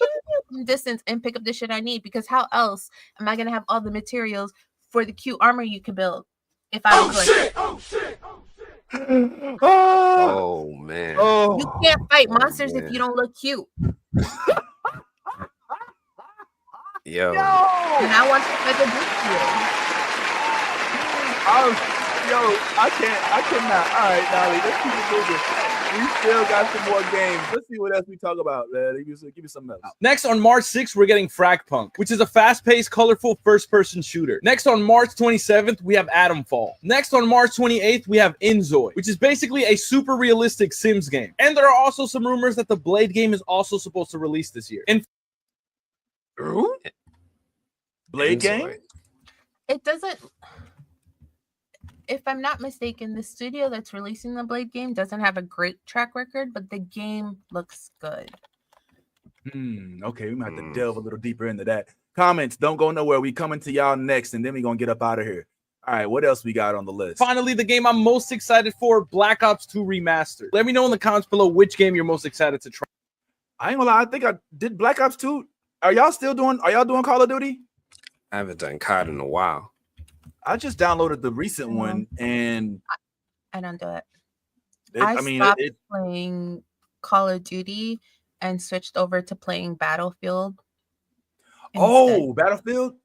from distance and pick up the shit I need because how else am I gonna have all the materials for the cute armor you can build if I don't collect? Oh man. You can't fight monsters if you don't look cute. Yo. And I want to fight the blue I cannot. All right, Nolly, let's keep it moving. We still got some more games. Let's see what else we talk about, man. Give me something else. Next, on March 6th, we're getting Fragpunk, which is a fast-paced, colorful first-person shooter. Next, on March 27th, we have Atomfall. Next, on March 28th, we have Inzoi, which is basically a super realistic Sims game. And there are also some rumors that the Blade game is also supposed to release this year. Blade game? It doesn't. if I'm not mistaken, the studio that's releasing the Blade game doesn't have a great track record, but the game looks good. Okay, we might have to delve a little deeper into that. Comments, don't go nowhere. We coming to y'all next, and then we gonna get up out of here. All right, what else we got on the list? Finally, the game I'm most excited for, Black Ops 2 Remastered. Let me know in the comments below which game you're most excited to try. I ain't gonna lie, I think I did Black Ops 2. Are y'all doing Call of Duty? I haven't done COD in a while. I just downloaded the recent one, and I don't do it. I stopped playing Call of Duty and switched over to playing Battlefield. Oh, Battlefield?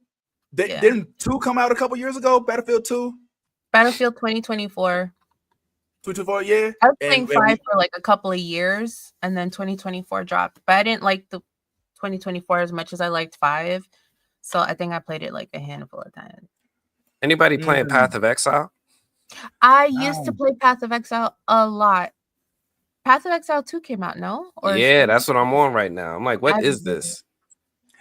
Didn't 2 come out a couple years ago? Battlefield 2? Battlefield 2024. 2024, yeah. I was playing 5 for like a couple of years, and then 2024 dropped. But I didn't like the 2024 as much as I liked 5. So I think I played it like a handful of times. Anybody playing Path of Exile? I used to play Path of Exile a lot. Path of Exile 2 came out, no? Yeah, that's what I'm on right now. I'm like, what is this?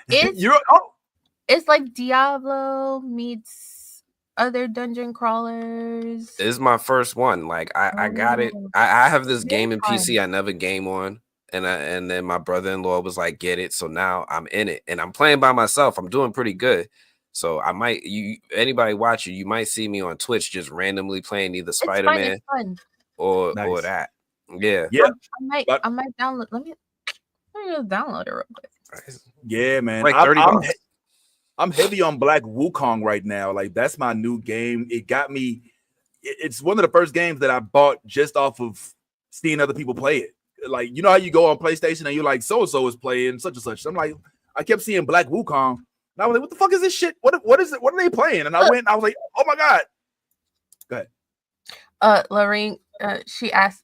It's like Diablo meets other dungeon crawlers. This is my first one. Like I got it. I have this game in PC I never game on. And then my brother-in-law was like, get it. So now I'm in it. And I'm playing by myself. I'm doing pretty good. So I might anybody watching, you might see me on Twitch just randomly playing either Spider-Man or that. Yeah. I might download. Let me just download it real quick. Yeah, man. Like $30. I'm heavy on Black Wukong right now. Like, that's my new game. It got me. It's one of the first games that I bought just off of seeing other people play it. Like, you know how you go on PlayStation and you're like, so-and-so is playing such and such. I'm like, I kept seeing Black Wukong. And I was like, what the fuck is this shit? What is it? What are they playing? And I was like, oh my God. Go ahead. Lorraine, she asked,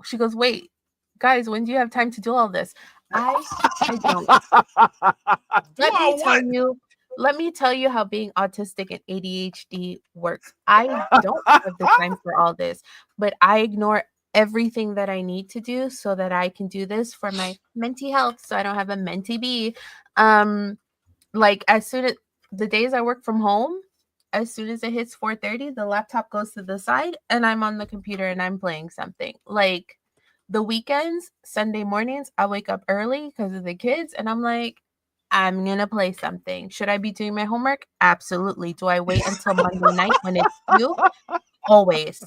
she goes, wait, guys, when do you have time to do all this? I don't. Let me tell you how being autistic and ADHD works. I don't have the time for all this, but I ignore everything that I need to do so that I can do this for my mental health, so I don't have a mentee B. Like, as soon as the days I work from home, as soon as it hits 4:30, the laptop goes to the side and I'm on the computer and I'm playing something. Like, the weekends, Sunday mornings, I wake up early because of the kids and I'm like, I'm gonna play something. Should I be doing my homework? Absolutely. Do I wait until Monday night when it's due? Always.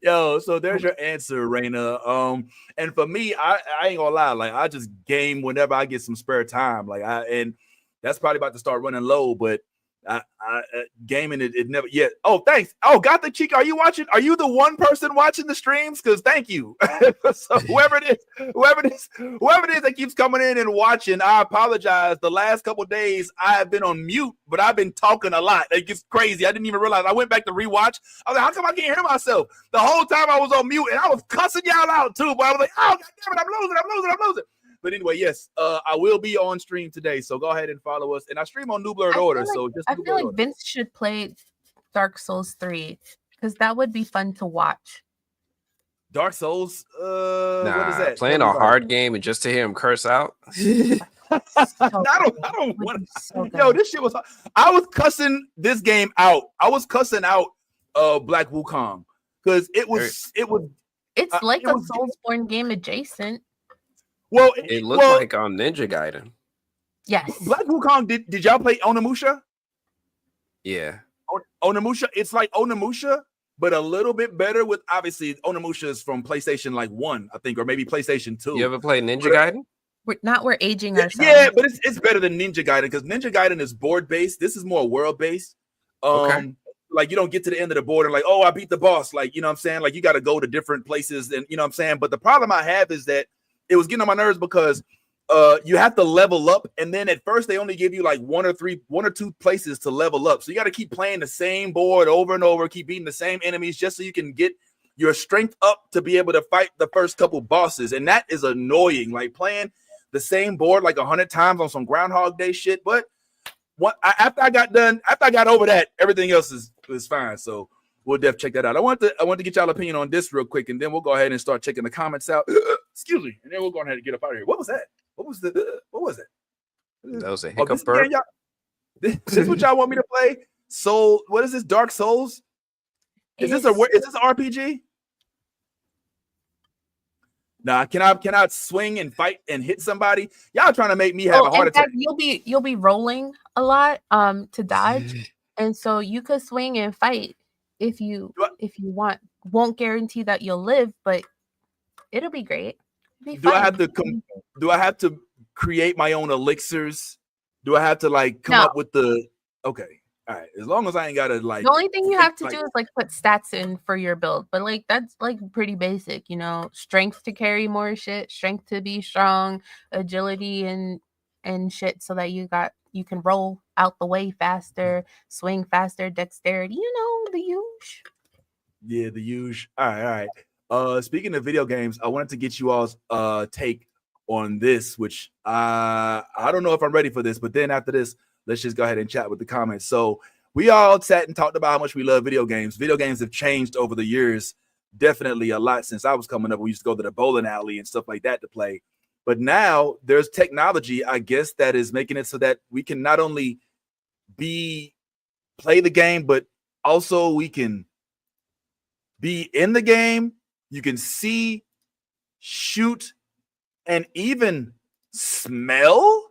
Yo, so there's your answer, Raina. And for me, I ain't gonna lie, like, I just game whenever I get some spare time. Like, and that's probably about to start running low, but I gaming it never yet. Oh, thanks. Oh, got the cheek. Are you watching? Are you the one person watching the streams? Because thank you. So whoever it is that keeps coming in and watching, I apologize. The last couple of days I have been on mute, but I've been talking a lot. It gets crazy. I didn't even realize. I went back to rewatch. I was like, how come I can't hear myself? The whole time I was on mute and I was cussing y'all out too. But I was like, oh, God damn it, I'm losing. But anyway, yes, I will be on stream today, so go ahead and follow us. And I stream on New Blurred Order, so just I feel like Vince should play Dark Souls 3 because that would be fun to watch. Dark Souls, what is that? Playing a hard game and just to hear him curse out. I don't want to. Yo, this shit was. I was cussing this game out. I was cussing out Black Wukong because it was. It's like a Soulsborne game adjacent. Well, it looked like on Ninja Gaiden. Yes. Black Wukong, did y'all play Onimusha? Yeah. Onimusha, it's like Onimusha, but a little bit better with, obviously, Onimusha is from PlayStation like 1, I think, or maybe PlayStation 2. You ever played Ninja Gaiden? We're aging ourselves. Yeah, but it's better than Ninja Gaiden because Ninja Gaiden is board-based. This is more world-based. Okay. Like, you don't get to the end of the board and like, oh, I beat the boss. Like, you know what I'm saying? Like, you got to go to different places and, you know what I'm saying? But the problem I have is that it was getting on my nerves because you have to level up, and then at first they only give you like one or two places to level up. So you got to keep playing the same board over and over, keep beating the same enemies just so you can get your strength up to be able to fight the first couple bosses. And that is annoying, like playing the same board like 100 times on some Groundhog Day shit. But after I got over that, everything else is fine. So we'll definitely check that out. I want to get y'all opinion on this real quick, and then we'll go ahead and start checking the comments out. Excuse me, and then we'll go ahead and get up out of here. What was that? What was that? That was a hiccup bird. This is what y'all want me to play? Soul. What is this? Dark Souls? Is this an RPG? Nah, can I swing and fight and hit somebody? Y'all trying to make me have a heart attack. Fact, you'll be rolling a lot to dodge, and so you could swing and fight if you want. Won't guarantee that you'll live, but it'll be great. Do I have to create my own elixirs? Do I have to like come up with the okay? All right, as long as I ain't gotta like. The only thing you have to do is like put stats in for your build, but like that's like pretty basic, you know. Strength to carry more shit, strength to be strong, agility and shit, so that you can roll out the way faster, swing faster, dexterity. You know, the huge. Yeah, the huge. All right. Speaking of video games, I wanted to get you all's take on this, which I don't know if I'm ready for this, but then after this, let's just go ahead and chat with the comments. So we all sat and talked about how much we love video games. Video games have changed over the years, definitely a lot since I was coming up. We used to go to the bowling alley and stuff like that to play. But now there's technology, I guess, that is making it so that we can not only play the game, but also we can be in the game. You can see, shoot, and even smell.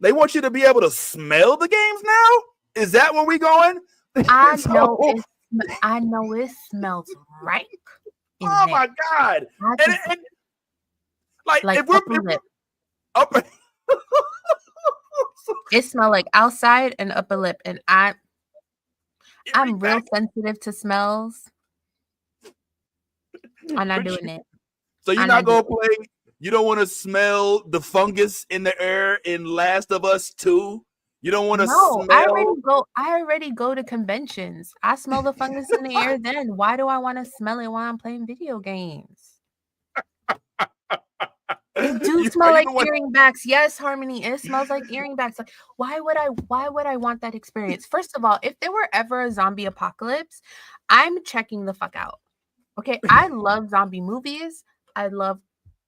They want you to be able to smell the games now. Is that where we going? I know it smells right. Oh my god! And like if we're upper it smells like outside and upper lip, and I'm real sensitive to smells. I'm not doing it. So you're not gonna play. You don't want to smell the fungus in the air in Last of Us 2. You don't want to smell. I already go to conventions. I smell the fungus in the air. Then why do I want to smell it while I'm playing video games? It do smell like earring backs. Yes, Harmony. It smells like earring backs. Like, why would I want that experience? First of all, if there were ever a zombie apocalypse, I'm checking the fuck out. Okay, I love zombie movies. I love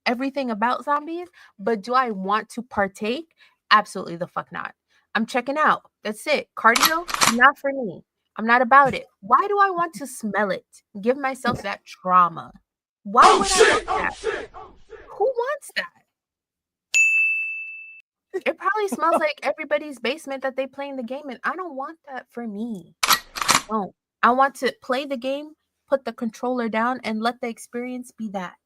everything about zombies, but do I want to partake? Absolutely the fuck not. I'm checking out. That's it. Cardio, not for me. I'm not about it. Why do I want to smell it? Give myself that trauma. Why would I want that? Who wants that? It probably smells like everybody's basement that they play in the game, and I don't want that for me. No, I want to play the game, put the controller down, and let the experience be that.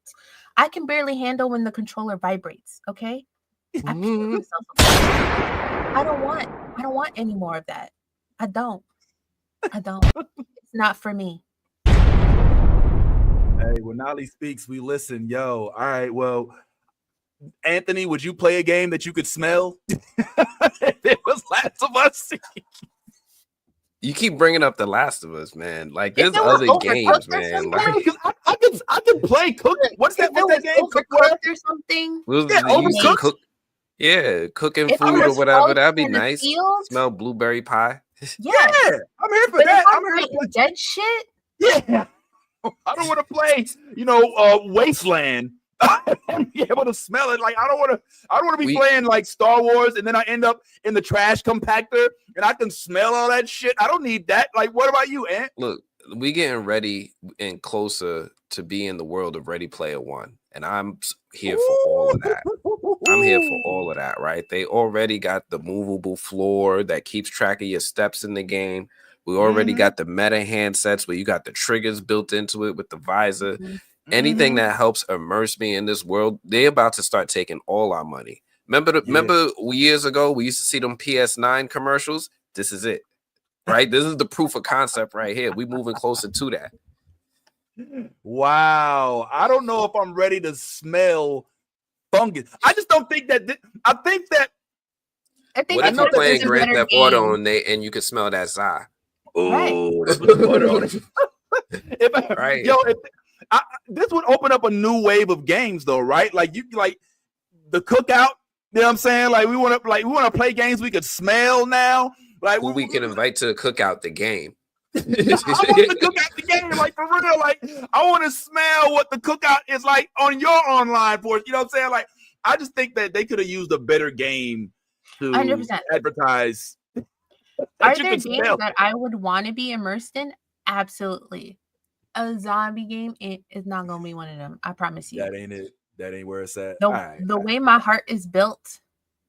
I can barely handle when the controller vibrates. Okay, I don't want any more of that. I don't. It's not for me. Hey, when Nolly speaks, we listen. Yo, all right. Well, Anthony, would you play a game that you could smell? If it was Last of Us. You keep bringing up The Last of Us, man. Like there's other games, man. Like I can play cooking. What's that game? Overcooked or something? Cooking food or whatever. That'd be nice. Smell blueberry pie. Yeah, I'm here for that. I'm here for dead shit. Yeah, I don't want to play, Wasteland and be able to smell it. Like I don't want to be playing like Star Wars and then I end up in the trash compactor and I can smell all that shit. I don't need that. Like, what about you, Ant? Look, we getting ready and closer to be in the world of Ready Player One, and I'm here for all of that. I'm here for all of that, right? They already got the movable floor that keeps track of your steps in the game. We already got the meta handsets where you got the triggers built into it with the visor. Anything that helps immerse me in this world, they're about to start taking all our money. Remember years ago, we used to see them PS9 commercials? This is it, right? This is the proof of concept right here. We moving closer to that. Wow. I don't know if I'm ready to smell fungus. I just don't think that. I think what if you're playing Grand Theft Auto and you can smell that Zah? Oh, right. This would open up a new wave of games, though, right? Like the cookout. You know what I'm saying? Like we want to play games we could smell now. Like who we can invite to cook out the game. I want to cook out the game, like for real. Like I want to smell what the cookout is like on your online force. You know what I'm saying? Like I just think that they could have used a better game to 100%. advertise. Are you there can games smell. that I would want to be immersed in? Absolutely. A zombie game is not gonna be one of them. I promise you. That ain't it. That ain't where it's at. The All right. the way my heart is built,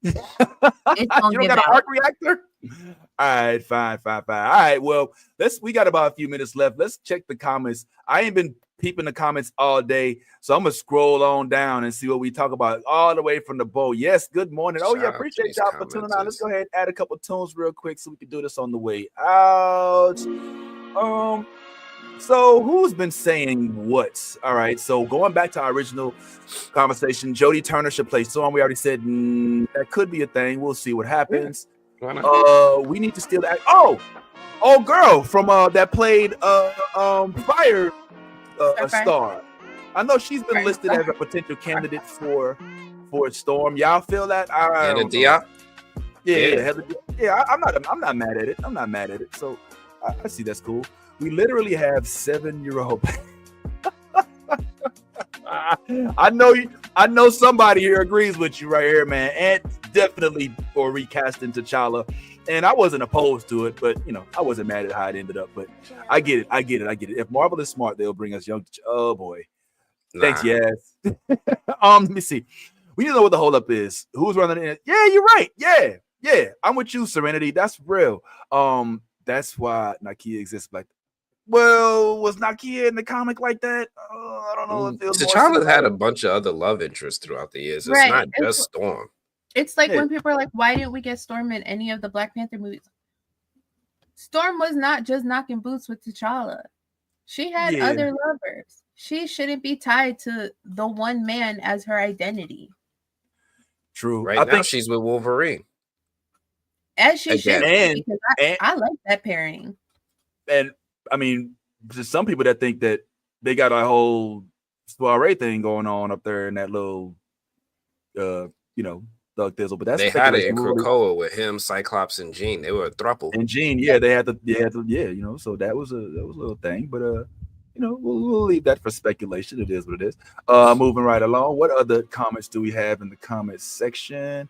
it's gonna You don't give got a out. arc reactor? All right, fine. All right, well, we got about a few minutes left. Let's check the comments. I ain't been peeping the comments all day, so I'm gonna scroll on down and see what we talk about all the way from the bowl. Yes, good morning. Oh, yeah, Shout out to appreciate these y'all for tuning out. Let's commenters. go ahead and add a couple tunes real quick so we can do this on the way out. So who's been saying what? All right, so going back to our original conversation, Jodie Turner should play Storm. We already said that could be a thing. We'll see what happens. Why not? We need to steal that. Oh, girl from that played Fire a Star. I know she's been listed as a potential candidate for Storm. Y'all feel that? Hannah Diop? Yeah. I'm not mad at it. I'm not mad at it. So I see that's cool. We literally have 7-year-old. I know somebody here agrees with you right here, man. And definitely for recasting T'Challa. And I wasn't opposed to it, but I wasn't mad at how it ended up. But I get it. If Marvel is smart, they'll bring us young. Oh boy. Thanks, yes. Let me see. We need to know what the holdup is. Who's running it? Yeah, you're right. Yeah. I'm with you, Serenity. That's real. That's why Nakia exists like. Well, was Nakia in the comic like that? I don't know. T'Challa had a bunch of other love interests throughout the years. It's Right. not just Storm. It's like when people are like, why didn't we get Storm in any of the Black Panther movies? Storm was not just knocking boots with T'Challa. She had other lovers. She shouldn't be tied to the one man as her identity. True. Right now, she's with Wolverine. As she should be, because I like that pairing. And I mean, there's some people that think that they got a whole soiree thing going on up there in that little, Thug Thizzle. But that's they had it in Krakoa with him, Cyclops, and Jean. They were a throuple. And Jean, they had to, so that was a little thing. But we'll leave that for speculation. It is what it is. Moving right along. What other comments do we have in the comments section?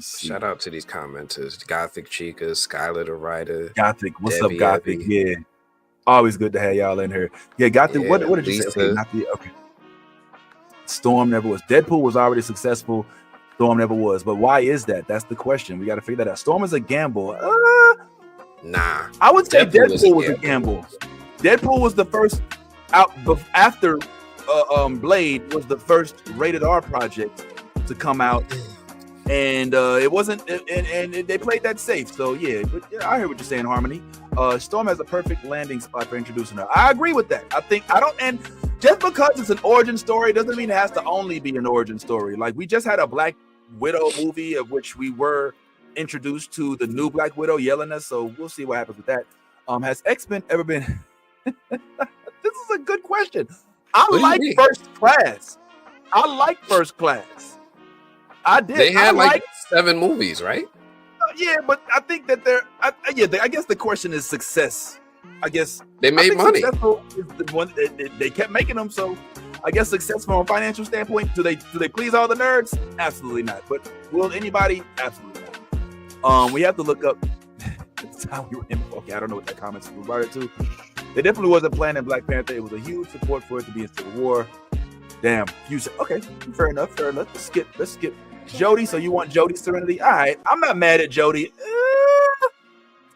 Shout out to these commenters: Gothic Chica, Skylar the Writer. Gothic, what's up, Gothic? Yeah, always good to have y'all in here. Yeah, Gothic. What did you say? Okay. Storm never was. Deadpool was already successful. Storm never was. But why is that? That's the question. We got to figure that out. Storm is a gamble. Nah, I would say Deadpool was a gamble. Deadpool was the first out after Blade was the first rated R project to come out. And it wasn't, and they played that safe. So but I hear what you're saying, Harmony. Storm has a perfect landing spot for introducing her. I agree with that. And just because it's an origin story doesn't mean it has to only be an origin story. Like we just had a Black Widow movie of which we were introduced to the new Black Widow yelling us. So we'll see what happens with that. Has X-Men ever been? This is a good question. I like First Class. I did. They had like 7 movies, right? Yeah, but I think that I guess the question is success. I guess they made money. Is the one they kept making them, so I guess success from a financial standpoint. Do they please all the nerds? Absolutely not. But will anybody? Absolutely not. We have to look up. Okay, I don't know what that comment's regarded to. They definitely wasn't planning Black Panther. It was a huge support for it to be in Civil War. Damn, okay, fair enough. Let's skip. Jodie, so you want Jodie Serenity? All right, I'm not mad at Jodie.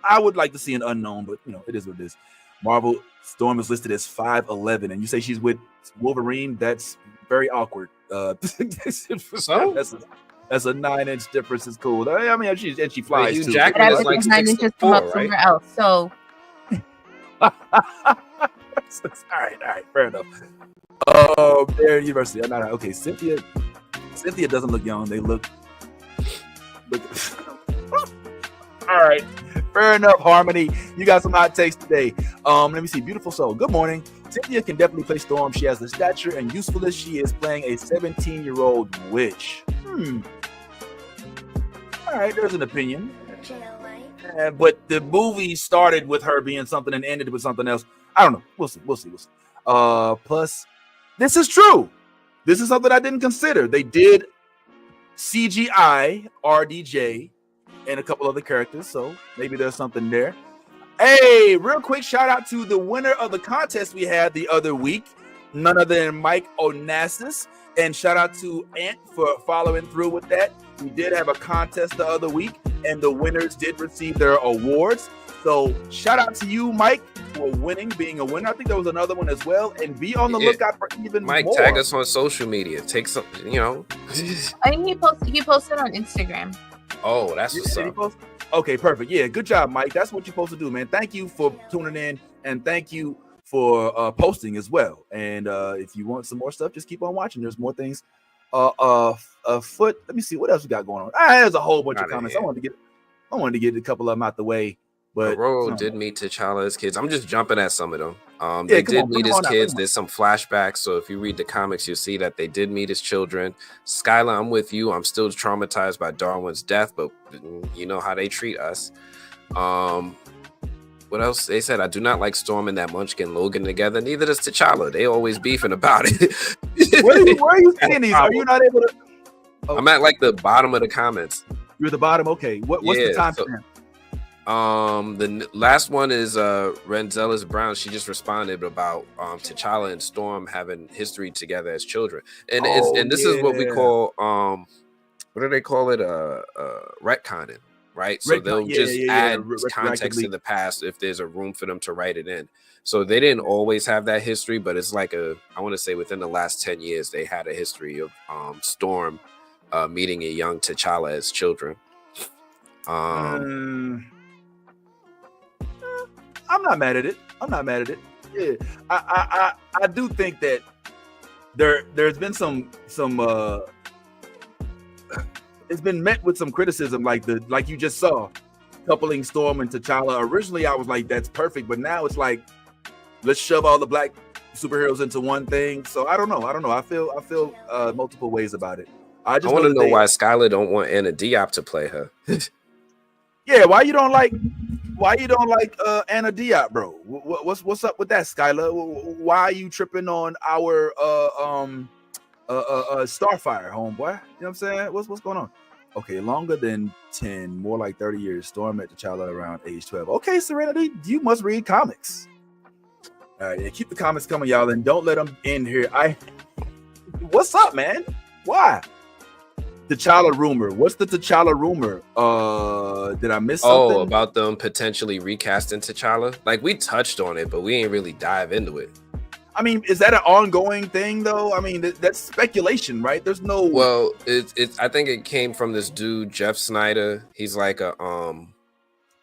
I would like to see an unknown, but it is what it is. Marvel Storm is listed as 5'11", and you say she's with Wolverine. That's very awkward. That's a 9-inch difference. Is cool. I mean, she flies too. Jackman is like 9 inches from up somewhere else. So. all right, fair enough. There, University. I'm not okay. Cynthia doesn't look young. They look. All right, fair enough. Harmony, you got some hot takes today. Let me see. Beautiful Soul. Good morning. Cynthia can definitely play Storm. She has the stature and usefulness. She is playing a 17-year-old witch. All right, there's an opinion. But the movie started with her being something and ended with something else. I don't know. We'll see. Plus, this is true. This is something I didn't consider. They did CGI RDJ and a couple other characters. So maybe there's something there. Hey, real quick shout out to the winner of the contest we had the other week, none other than Mike Onassis. And shout out to Ant for following through with that. We did have a contest the other week, and the winners did receive their awards. So shout out to you, Mike, for winning, being a winner. I think there was another one as well. And be on the lookout for even Mike, more. tag us on social media. Take some, you know. I think he posted on Instagram. Oh, that's what's up. Okay, perfect. Yeah, good job, Mike. That's what you're supposed to do, man. Thank you for tuning in, and thank you for posting as well. And if you want some more stuff, just keep on watching. There's more things afoot. Let me see what else we got going on. There's a whole bunch of comments. I wanted to get a couple of them out the way. But Aurora did meet T'Challa as kids. I'm just jumping at some of them. Yeah, They come did on, meet come his on out, kids. come on. There's some flashbacks. So if you read the comics, you'll see that they did meet his children. Skylar, I'm with you. I'm still traumatized by Darwin's death, but you know how they treat us. What else? They said, I do not like Storm and that Munchkin Logan together. Neither does T'Challa. They always beefing about it. Where are you seeing these? Are you not able to? I'm at like the bottom of the comments. You're at the bottom. Okay. What's the time frame? The last one is Renzelis Brown. She just responded about T'Challa and Storm having history together as children, and this is what we call what do they call it? Retconning, right? So they'll just add context to the past if there's a room for them to write it in. So they didn't always have that history, but it's like I want to say within the last 10 years they had a history of Storm meeting a young T'Challa as children. I'm not mad at it. Yeah, I do think that there's been some it's been met with some criticism, like you just saw, coupling Storm and T'Challa. Originally, I was like, that's perfect, but now it's like, let's shove all the black superheroes into one thing. So I don't know. I feel multiple ways about it. I want to know why Skylar don't want Anna Diop to play her. Yeah, why you don't like Anna Diop, bro? What's up with that, Skylar? Why are you tripping on our Starfire, homeboy? You know what I'm saying? What's going on? Okay, longer than 10, more like 30 years. Storm met T'Challa around age 12. Okay, Serenity, you must read comics. All right, yeah, keep the comments coming, y'all, and don't let them in here. What's up, man? Why? T'Challa rumor. What's the T'Challa rumor? Did I miss something? Oh, about them potentially recasting T'Challa? Like, we touched on it, but we ain't really dive into it. I mean, is that an ongoing thing though? I mean, that's speculation, right? There's no. Well, it's. I think it came from this dude, Jeff Snyder. He's like a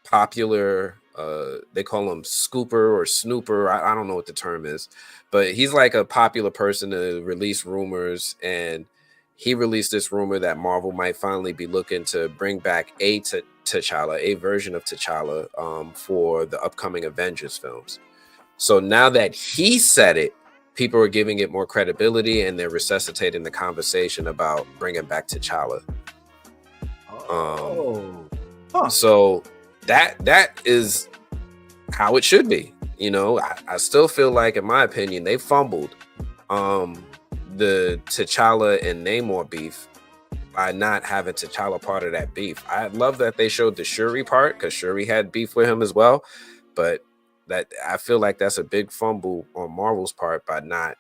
popular. They call him scooper or snooper. I don't know what the term is, but he's like a popular person to release rumors, and he released this rumor that Marvel might finally be looking to bring back T'Challa, a version of T'Challa, for the upcoming Avengers films. So now that he said it, people are giving it more credibility, and they're resuscitating the conversation about bringing back T'Challa. So that is how it should be. You know, I still feel like, in my opinion, they fumbled the T'Challa and Namor beef by not having T'Challa part of that beef. I love that they showed the Shuri part, because Shuri had beef with him as well, but that I feel like that's a big fumble on Marvel's part by not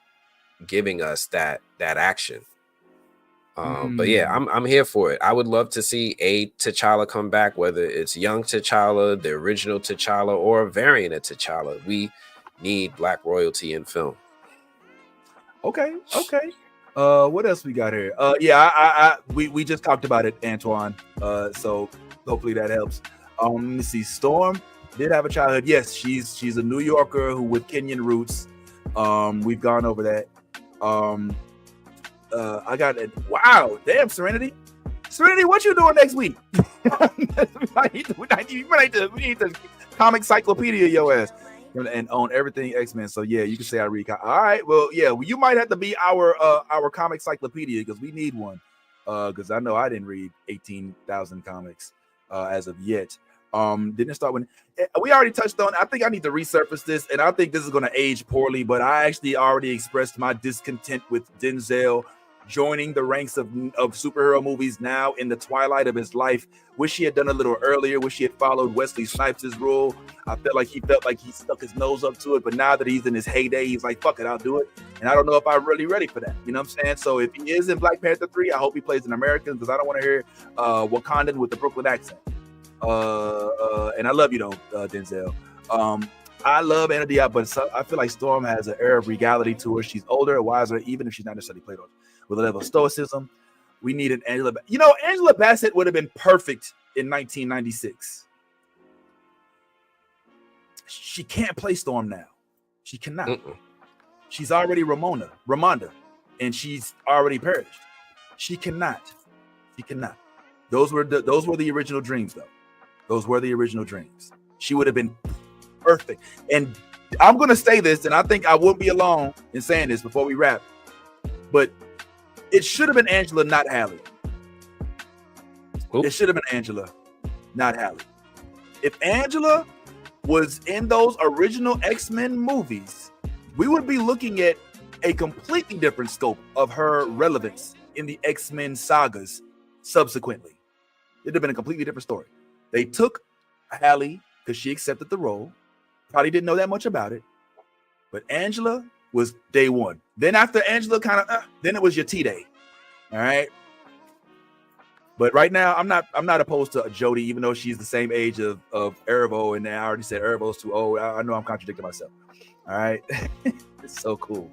giving us that action. But yeah, I'm here for it. I would love to see a T'Challa come back, whether it's young T'Challa, the original T'Challa, or a variant of T'Challa. We need black royalty in film. Okay. What else we got here? Yeah, we just talked about it, Antoine. So hopefully that helps. Let me see. Storm did have a childhood. Yes, she's a New Yorker who with Kenyan roots. We've gone over that. I got it. Wow, damn, Serenity, what you doing next week? we need to comic cyclopedia your ass and own everything X-Men. So yeah, you can say I read. All right, well, yeah, you might have to be our comic cyclopedia, because we need one. Because I know I didn't read 18,000 comics as of yet. Didn't start when we already touched on. I think I need to resurface this, and I think this is going to age poorly. But I actually already expressed my discontent with Denzel joining the ranks of superhero movies now in the twilight of his life. Wish he had done a little earlier. Wish he had followed Wesley Snipes' rule. I felt like he stuck his nose up to it, but now that he's in his heyday, he's like, fuck it, I'll do it. And I don't know if I'm really ready for that. You know what I'm saying? So if he is in Black Panther 3, I hope he plays an American, because I don't want to hear Wakandan with the Brooklyn accent. And I love you though, Denzel. I love Anna Diop, but I feel like Storm has an air of regality to her. She's older, wiser, even if she's not necessarily played with a level of stoicism. We need an Angela. Angela Bassett would have been perfect in 1996. She can't play Storm now. She cannot. She's already Ramonda, and she's already perished. She cannot. Those were the original dreams, though. Those were the original dreams. She would have been perfect. And I'm going to say this, and I think I won't be alone in saying this before we wrap, but it should have been Angela, not Halle. It should have been Angela, not Halle. If Angela was in those original X-Men movies, we would be looking at a completely different scope of her relevance in the X-Men sagas subsequently. It'd have been a completely different story. They took Halle because she accepted the role. Probably didn't know that much about it. But Angela was day one. Then after Angela then it was your T-Day. All right. But right now, I'm not opposed to Jodie, even though she's the same age of Erivo, and I already said Erivo's too old. I know I'm contradicting myself. All right. It's so cool.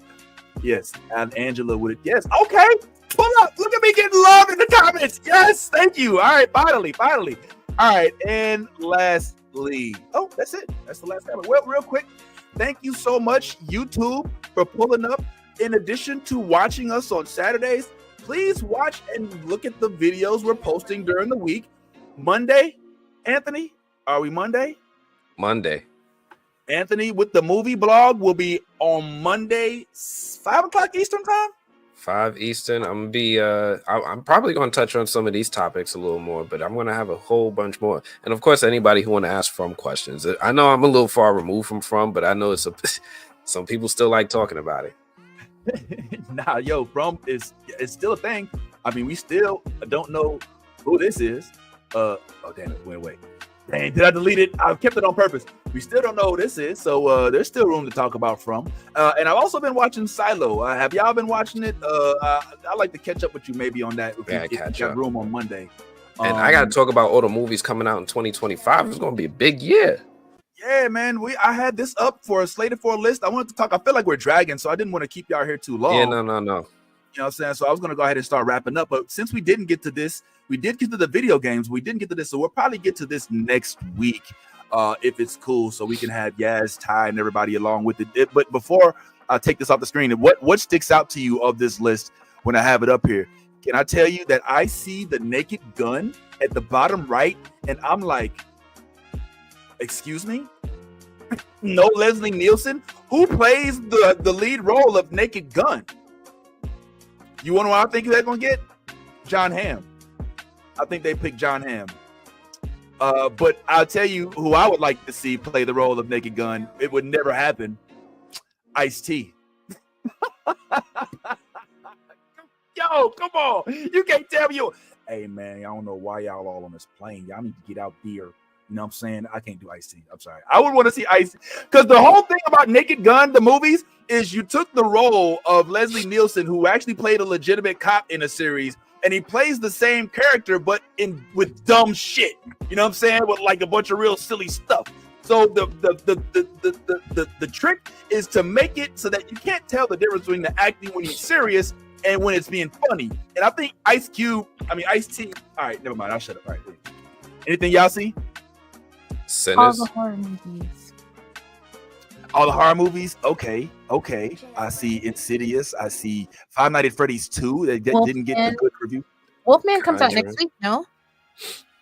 Yes. And Angela would. Yes. Okay. Pull up. Look at me getting love in the comments. Yes. Thank you. All right. Finally. All right. And lastly. Oh, that's it. That's the last comment. Well, real quick. Thank you so much, YouTube, for pulling up. In addition to watching us on Saturdays, please watch and look at the videos we're posting during the week. Monday, Anthony, are we Monday? Monday. Anthony with the movie blog will be on Monday, 5 o'clock Eastern time? 5 Eastern. I'm gonna be I'm probably gonna touch on some of these topics a little more, but I'm gonna have a whole bunch more. And of course, anybody who want to ask From questions. I know I'm a little far removed from, but I know some people still like talking about it. Nah, yo, From is still a thing. I mean, we still don't know who this is. Oh damn, it went away. Dang, did I delete it? I kept it on purpose. We still don't know who this is, so there's still room to talk about From. And I've also been watching Silo. Have y'all been watching it? I'd like to catch up with you maybe on that if you got room on Monday. And I got to talk about all the movies coming out in 2025. It's going to be a big year. Yeah, man. I had this up slated for a list. I wanted to talk. I feel like we're dragging, so I didn't want to keep y'all here too long. Yeah, no. You know what I'm saying? So I was going to go ahead and start wrapping up. But since we didn't get to this, we did get to the video games. We didn't get to this. So we'll probably get to this next week if it's cool. So we can have Yaz, Ty, and everybody along with it. But before I take this off the screen, what sticks out to you of this list when I have it up here? Can I tell you that I see the Naked Gun at the bottom right, and I'm like, excuse me? No Leslie Nielsen? Who plays the lead role of Naked Gun? You want to know what I think they're going to get? John Hamm. I think they picked John Hamm. But I'll tell you who I would like to see play the role of Naked Gun. It would never happen. Ice-T. Yo, come on. You can't tell me. Hey, man, I don't know why y'all all on this plane. Y'all need to get out there. You know what I'm saying? I can't do Ice-T. I'm sorry. I would want to see Ice, because the whole thing about Naked Gun, the movies, is you took the role of Leslie Nielsen, who actually played a legitimate cop in a series, and he plays the same character, but with dumb shit. You know what I'm saying? With like a bunch of real silly stuff. So the trick is to make it so that you can't tell the difference between the acting when he's serious and when it's being funny. And I think Ice-T. All right, never mind. I'll shut up. All right. Anything y'all see? Sinners. All the horror movies. All the horror movies? Okay. I see Insidious. I see Five Nights at Freddy's 2. They didn't get a good review. Wolfman comes out next week, no?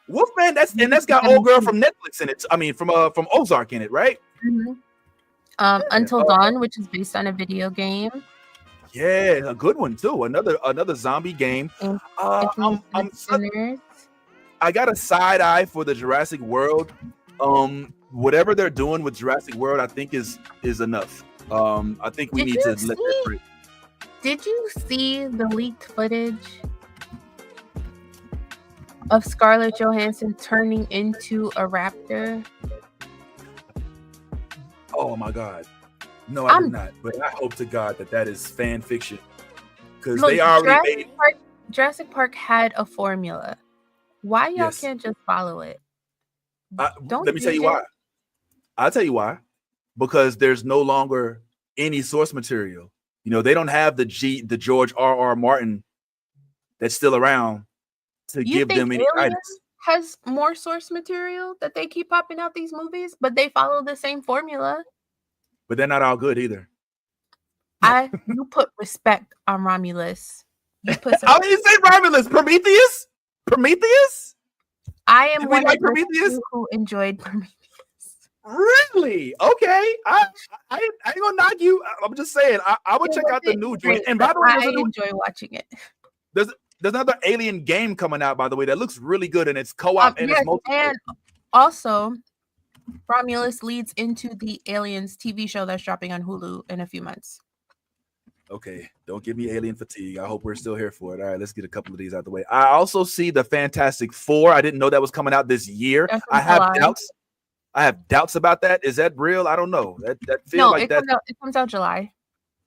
Wolfman, that's got old girl from Netflix in it. I mean, from Ozark in it, right? Mm-hmm. Until Dawn, which is based on a video game. Yeah, a good one too. Another zombie game. I got a side eye for the Jurassic World. Whatever they're doing with Jurassic World, I think is enough. I think we need to let that break. Did you see the leaked footage of Scarlett Johansson turning into a raptor? Oh my God. No, I did not. But I hope to God that is fan fiction. Because they already made Jurassic Park had a formula. Why y'all can't just follow it? Let me tell you why. I'll tell you why. Because there's no longer any source material. You know, they don't have the George R.R. Martin that's still around to give them any guidance. Has more source material that they keep popping out these movies, but they follow the same formula. But they're not all good either. You put respect on Romulus. You put I didn't say Romulus. Prometheus? Prometheus? I am one like of those Prometheus who enjoyed Prometheus. Really? Okay. I ain't gonna knock you. I'm just saying I would check out the new joint. And by the way, I enjoy watching it. There's another Alien game coming out, by the way, that looks really good, and it's co-op and it's multiplayer. And also, Romulus leads into the Aliens TV show that's dropping on Hulu in a few months. Okay, don't give me alien fatigue. I hope we're still here for it. All right, let's get a couple of these out the way. I also see the Fantastic Four. I didn't know that was coming out this year. I have doubts. I have doubts about that. Is that real? I don't know. That feels like that. It comes out July.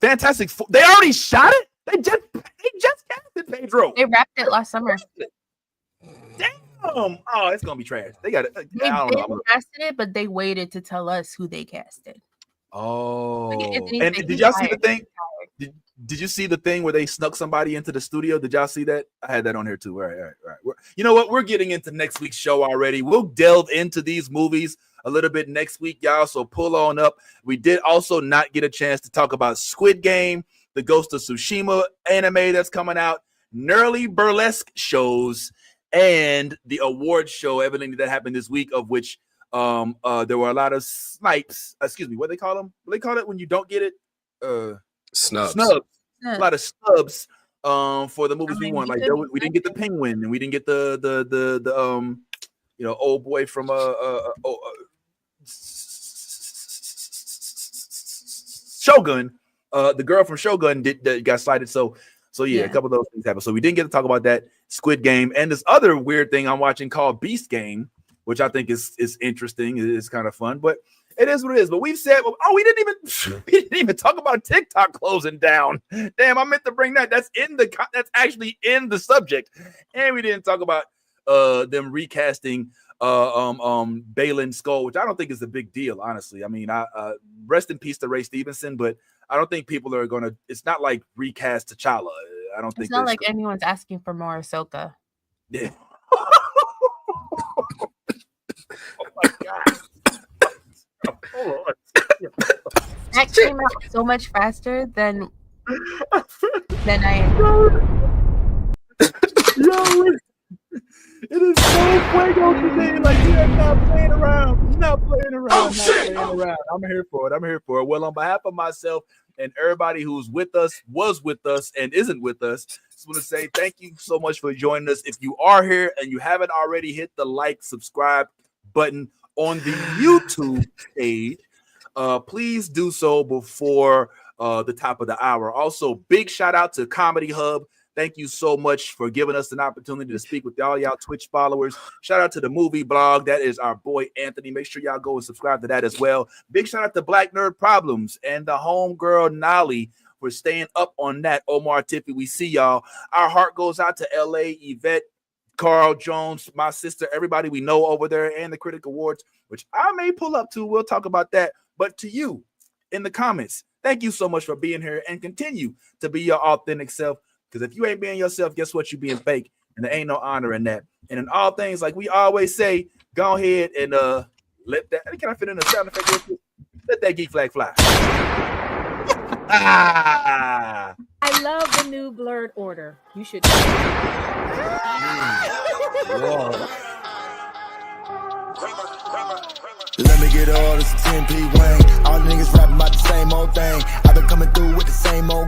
Fantastic Four. They already shot it. They just casted Pedro. They wrapped it last summer. Damn. Oh, it's gonna be trash. They got it. They casted it, but they waited to tell us who they casted. Oh, and did y'all see the thing? Did you see the thing where they snuck somebody into the studio? Did y'all see that? I had that on here too. All right. You know what? We're getting into next week's show already. We'll delve into these movies a little bit next week, y'all. So pull on up. We did also not get a chance to talk about Squid Game, the Ghost of Tsushima anime that's coming out, Nearly Burlesque shows, and the award show, everything that happened this week, of which there were a lot of snipes. Excuse me, what do they call them? What do they call it when you don't get it? Snubs. A lot of snubs for the movies we won. Like we didn't get the Penguin, and we didn't get the old boy from Shogun. The girl from Shogun got cited. So yeah, a couple of those things happened. So we didn't get to talk about that Squid Game and this other weird thing I'm watching called Beast Game, which I think is interesting. It's kind of fun, but it is what it is. But we've said, we didn't even talk about TikTok closing down. Damn, I meant to bring that. That's actually in the subject, and we didn't talk about them recasting Balin Skull, which I don't think is a big deal, honestly. I mean, rest in peace to Ray Stevenson, but I don't think people are gonna. It's not like recast T'Challa. I don't think it's not like anyone's asking for more Ahsoka. Yeah. Oh my God. That came out so much faster than I. Yo, it is so fuego today. Like, you're not playing around. You're not playing around. I'm here for it. Well, on behalf of myself and everybody who's with us, was with us, and isn't with us, just want to say thank you so much for joining us. If you are here and you haven't already hit the like, subscribe button on the YouTube page, please do so before the top of the hour. Also, big shout out to Comedy Hub. Thank you so much for giving us an opportunity to speak with all y'all Twitch followers. Shout out to the movie blog. That is our boy Anthony. Make sure y'all go and subscribe to that as well. Big shout out to Black Nerd Problems and the homegirl Nolly for staying up on that. Omar Tiffy, we see y'all. Our heart goes out to LA, Yvette, Carl Jones, my sister, everybody we know over there, and the Critic Awards, which I may pull up to. We'll talk about that. But to you in the comments, thank you so much for being here and continue to be your authentic self. Because if you ain't being yourself, guess what? You being fake, and there ain't no honor in that. And in all things, like we always say, go ahead and let that. Can I fit in a sound effect real quick? Let that geek flag fly. I love the new blurred order. You should. Let me get all this 10p Wayne. All the niggas rapping about the same old thing. I've been coming through with the same old